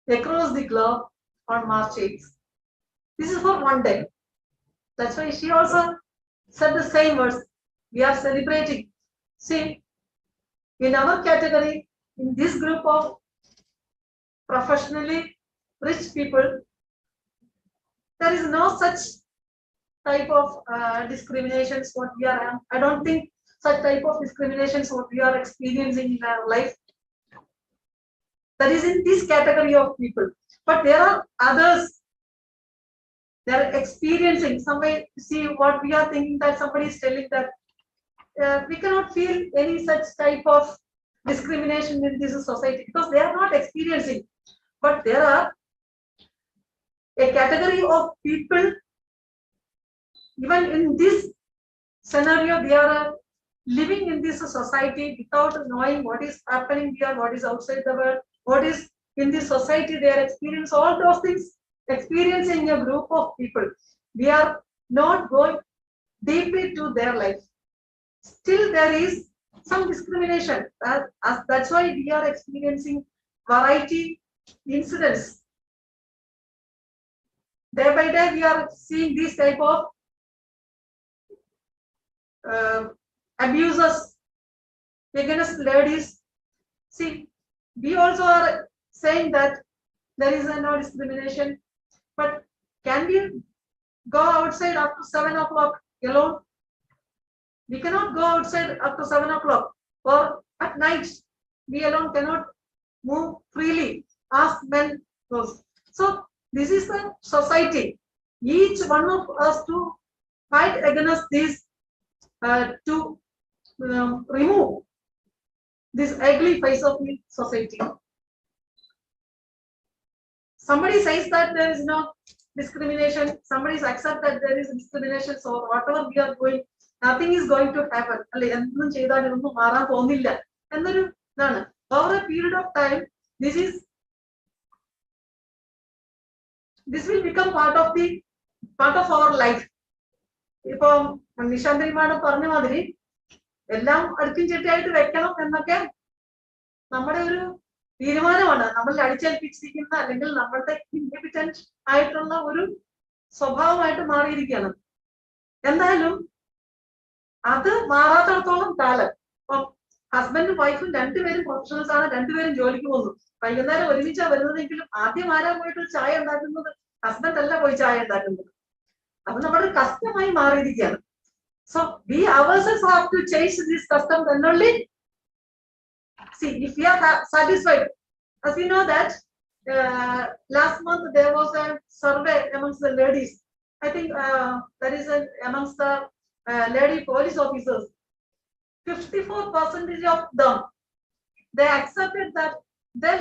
across the globe on March 8th. This is for one day. That's why she also said the same words. We are celebrating. See, in our category, in this group of professionally rich people, there is no such type of discriminations what we are. I don't think such type of discriminations what we are experiencing in our life. That is in this category of people. But there are others. They are experiencing some way. See what we are thinking that somebody is telling that we cannot feel any such type of discrimination in this society because they are not experiencing. But there are a category of people, even in this scenario, they are living in this society without knowing what is happening here, what is outside the world, what is in this society. They are experiencing all those things, experiencing a group of people. We are not going deeply to their life. Still, there is some discrimination. That's why we are experiencing variety incidents. Day by day, we are seeing this type of abuses against ladies. See, we also are saying that there is no discrimination, but can we go outside up to 7 o'clock alone? We cannot go outside up to 7 o'clock, or at night we alone cannot move freely as men goes. So this is the society. Each one of us to fight against this to remove this ugly face of the society. Somebody says that there is no discrimination, somebody accept that there is discrimination, so whatever we are going, nothing is going to happen. Over a period of time, this will become part of our life. If Nishanthini Madam പറഞ്ഞ മാതിരി എല്ലാം അടുക്കും ചിട്ടയായിട്ട് വെക്കണം എന്നൊക്കെ നമ്മുടെ ഒരു തീരുമാനമാണ്. നമ്മൾ അടിച്ചേൽപ്പിച്ചിരിക്കുന്ന അല്ലെങ്കിൽ നമ്മളുടെ ഇൻഡിപെൻഡന്റ് ആയിട്ടുള്ള ഒരു സ്വഭാവമായിട്ട് മാറിയിരിക്കുകയാണ്. എന്തായാലും അത് മാറാത്തിടത്തോളം കാലം ഇപ്പം ഹസ്ബൻഡും വൈഫും രണ്ടുപേരും പ്രൊഫഷണൽസ് ആണ്, രണ്ടുപേരും ജോലിക്ക് പോകുന്നു. വൈകുന്നേരം ഒരുമിച്ചാണ് വരുന്നതെങ്കിലും ആദ്യം ആരാ പോയിട്ട് ചായ ഉണ്ടാക്കുന്നത്? ഹസ്ബൻഡ് അല്ല പോയി ചായ ഉണ്ടാക്കുന്നത്. അത് നമ്മുടെ കസ്റ്റമായി മാറിയിരിക്കുകയാണ്. So we ourselves have to change this custom then only. See, if we are satisfied, as we know that last month there was a survey amongst the ladies. I think that is amongst the lady police officers. 54% of them, they accepted that they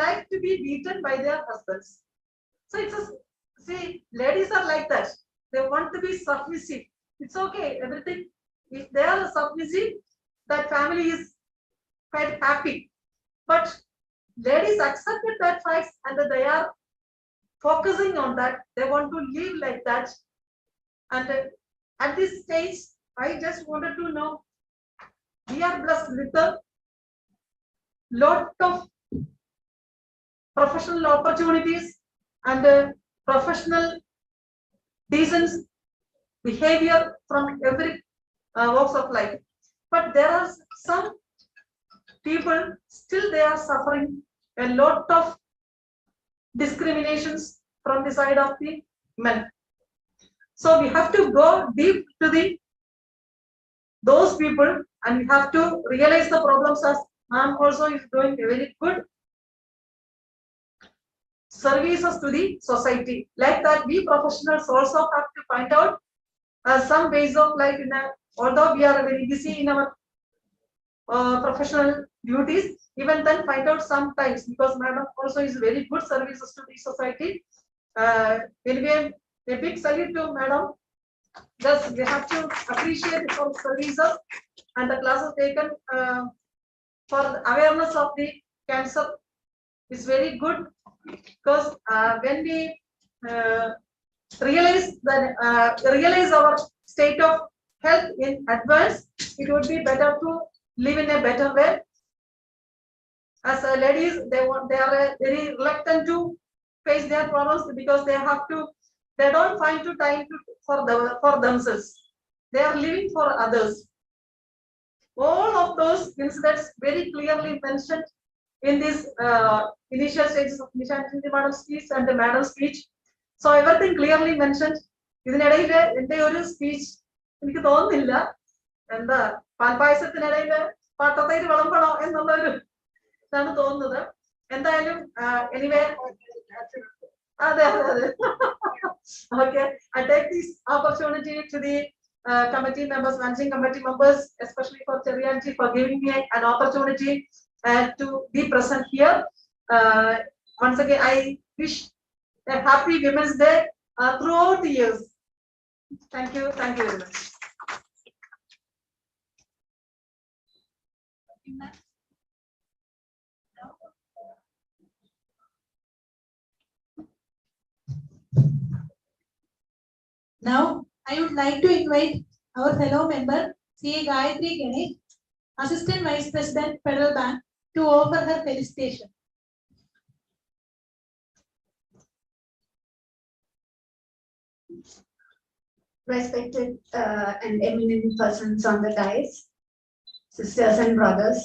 like to be beaten by their husbands. So it's see, ladies are like that. They want to be submissive. It's okay, everything. If they are submissive, that family is quite happy. But ladies accepted that fact and they are focusing on that. They want to live like that. And at this stage, I just wanted to know, we are blessed with a lot of professional opportunities and professional decent behavior from every walks of life. But there are some people still they are suffering a lot of discriminations from the side of the men. So we have to go deep to those people, and we have to realize the problems as ma'am also is doing a very good services to the society. Like that, we professionals also have to find out some ways of life although we are very busy in our professional duties, even then find out sometimes, because madam also is very good services to the society. Anyway, a big salute to madam. Thus, we have to appreciate her services and the classes taken for the awareness of the cancer is very good, because when we realize our state of health in advance, it would be better to live in a better way. As ladies, they are very reluctant to face their problems because they don't find time for themselves. They are living for others. All of those incidents very clearly mentioned in this initial stages of Nishanthini madam's speech and the madam's speech. So everything clearly mentioned. ഇതിനിടയിൽ എന്റെ ഒരു speech എനിക്ക് തോന്നുന്നില്ല എന്താ പാൽപായസത്തിനിടയിൽ പാട്ടത്തേക്ക് വിളമ്പണോ എന്നുള്ളൊരു ഇതാണ് തോന്നുന്നത്. എന്തായാലും എനിവേ അതെ. Okay, I take this opportunity to the committee members, managing committee members, especially for Cherianji, for giving me an opportunity to be present here. Once again, I wish a happy Women's Day throughout the years. Thank you very much. Now, I would like to invite our fellow member, CA Gayatri Ganesh, Assistant Vice President, Federal Bank, to offer her felicitation. Respected and eminent persons on the dais, sisters and brothers,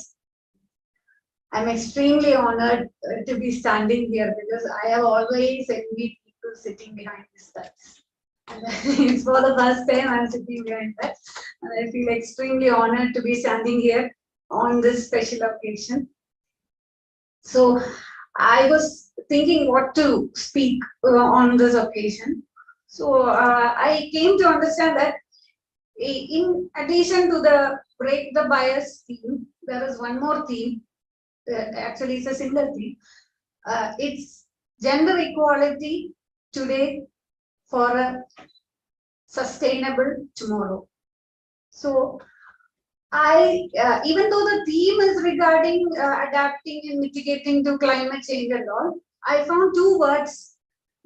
I'm extremely honored to be standing here because I have always envied people sitting behind this desk. And it's for the first time I'm sitting behind that, and I feel extremely honored to be standing here on this special occasion. So I was thinking what to speak on this occasion. So I came to understand that in addition to the break the bias theme, there is one more theme. Actually, it's a single theme. It's gender equality today for a sustainable tomorrow. So even though the theme is regarding adapting and mitigating to climate change and all, I found two words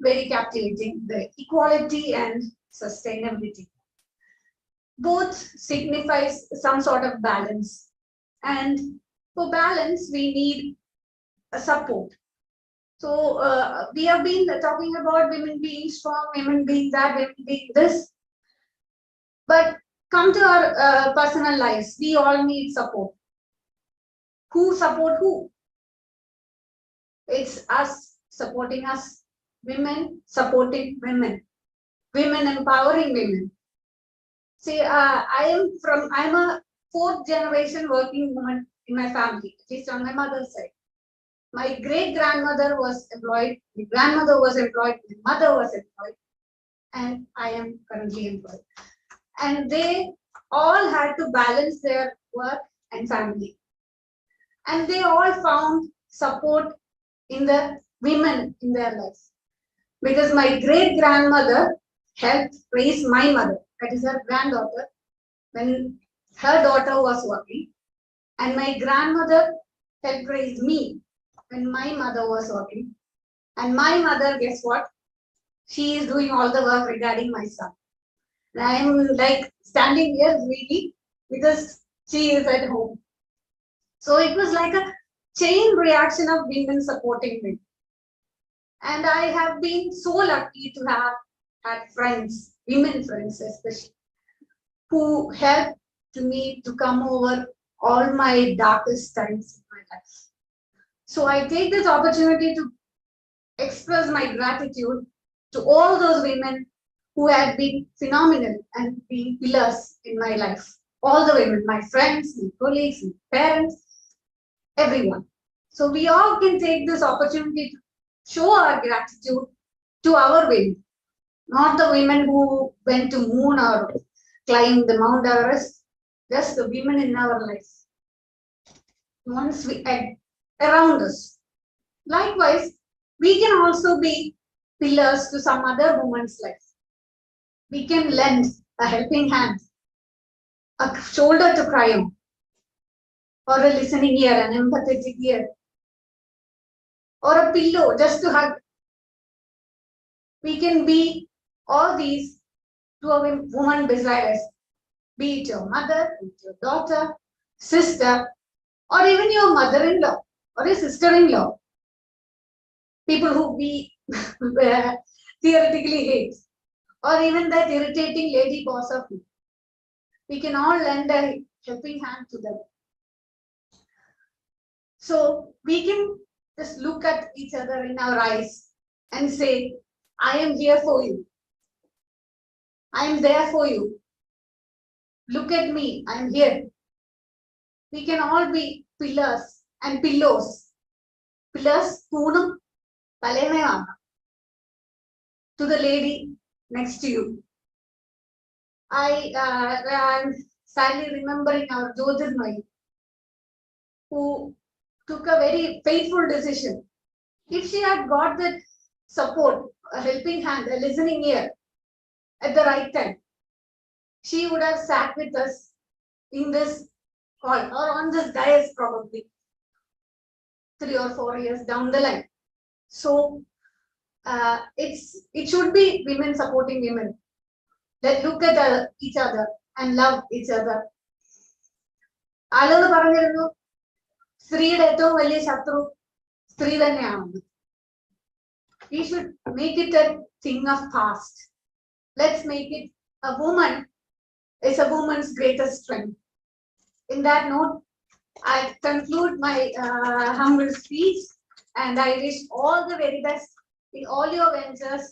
very captivating: the equality and sustainability. Both signifies some sort of balance, and for balance we need a support. So we have been talking about women being strong, women being that, women being this, but come to our personal lives, we all need support. Who support who? It's us supporting us, women supporting women, women empowering women. See, I'm a fourth generation working woman in my family, at least on my mother's side. My great grandmother was employed, my grandmother was employed, my mother was employed, and I am currently employed. And they all had to balance their work and family. And they all found support in the women in their lives. Because my great grandmother helped raise my mother, that is her granddaughter, when her daughter was working. And my grandmother helped raise me when my mother was working. And my mother, guess what? She is doing all the work regarding my son. And I am like standing here really because she is at home. So it was like a chain reaction of women supporting me. And I have been so lucky to have had friends, women friends especially, who helped me to come over all my darkest times in my life. So I take this opportunity to express my gratitude to all those women who had been phenomenal and been pillars in my life. All the women, my friends, my colleagues, my parents, everyone. So we all can take this opportunity to show our gratitude to our women, not the women who went to moon or climbed the Mount Everest, just the women in our lives. Once we add around us. Likewise, we can also be pillars to some other woman's life. We can lend a helping hand, a shoulder to cry on, or a listening ear, an empathetic ear, or a pillow just to hug. We can be all these to a woman beside us, be it your mother, be it your daughter, sister, or even your mother-in-law or a sister-in-law. People who we theoretically hate, or even that irritating lady boss of you. We can all lend a helping hand to them. So we can just look at each other in our eyes and say, I am here for you. I am there for you. Look at me, I am here. We can all be pillars and pillows. Pillars, poonum, palemevana. To the lady next to you. I'm sadly remembering our Jyotirmai, who took a very painful decision. If she had got that support, a helping hand, a listening ear at the right time, she would have sat with us in this hall or on this dais probably 3 or 4 years down the line. So it should be women supporting women. Let's look at each other and love each other. ആളുകൾ പറഞ്ഞിരുന്നു സ്ത്രീയുടെ ഏറ്റവും വലിയ ശത്രു സ്ത്രീ തന്നെയാണ്. We should make it a thing of past. Let's make it a woman is a woman's greatest strength. In that note, I conclude my humble speech and I wish all the very best in all your ventures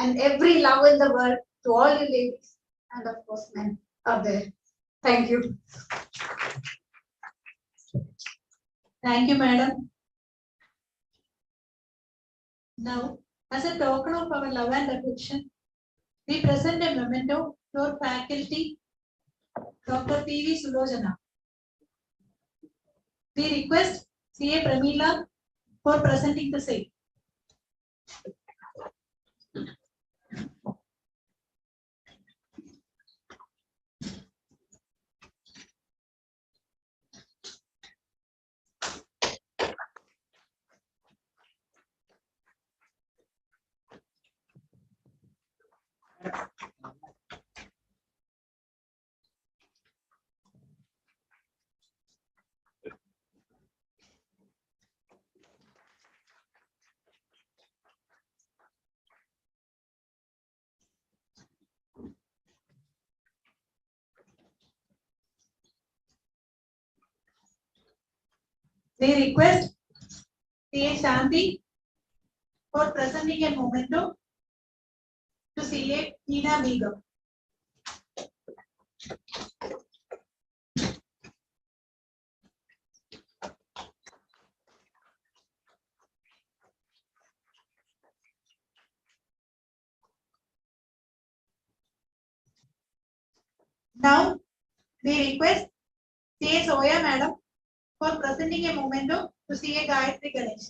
and every love in the world to all you ladies and of course men out there. Thank you. Thank you, madam. Now, as a token of our love and affection, we present a memento to our faculty, Dr. P.V. Sulochana. We request C.A. Pramila for presenting the same. We request C.A. Shanti for presenting a memento to C.A. Tina Begum. Now, we request C.A. Soya madam for presenting a memento to C.A. Gayatri Ganesh.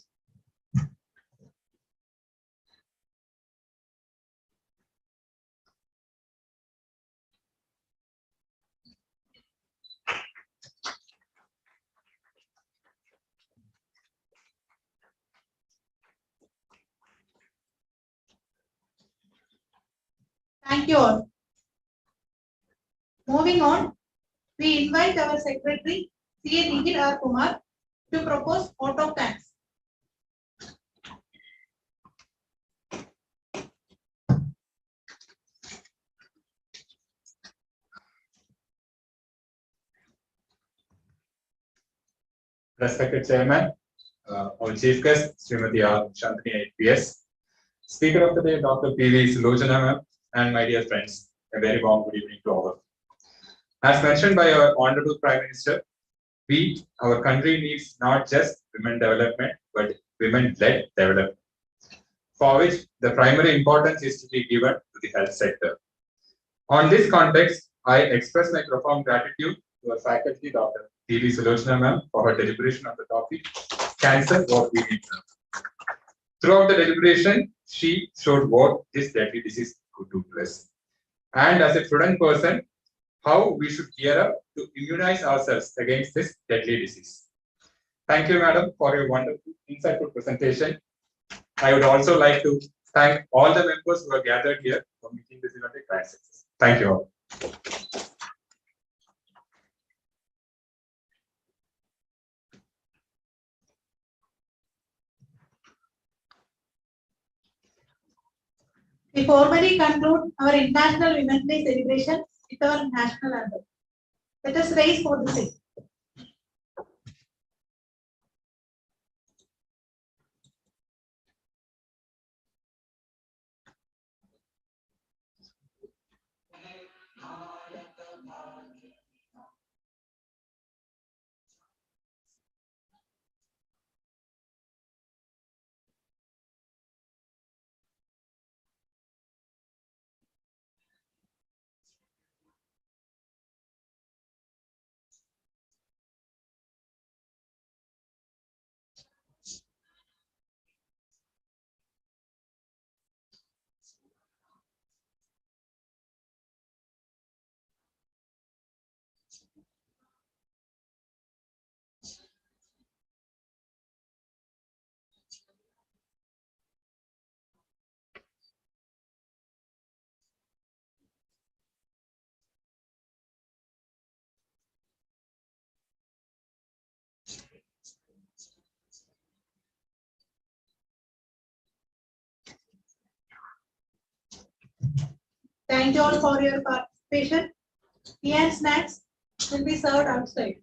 Thank you all. Moving on, we invite our secretary, C.A. Nikhil R. Kumar, to propose vote of thanks. Respected Chairman, our Chief Guest, Srimati Nishanthini IPS, Speaker of the day, Dr. P.V. Sulochana ma'am, and my dear friends, a very warm good evening to all of you. As mentioned by our Honorable Prime Minister, our country needs not just women development, but women-led development, for which the primary importance is to be given to the health sector. On this context, I express my profound gratitude to our faculty, Dr. P.V. Sulochana ma'am, for her deliberation of the topic, Cancer, What We Need Now. Throughout the deliberation, she showed what this deadly disease could do to us. And as a prudent person, how we should gear up to immunize ourselves against this deadly disease. Thank you, madam, for your wonderful, insightful presentation. I would also like to thank all the members who are gathered here for making this event a grand success. Thank you all. We formally conclude our International Women's Day celebration with our national anthem. Let us rise for the same. Thank you all for your participation. Tea and snacks will be served outside.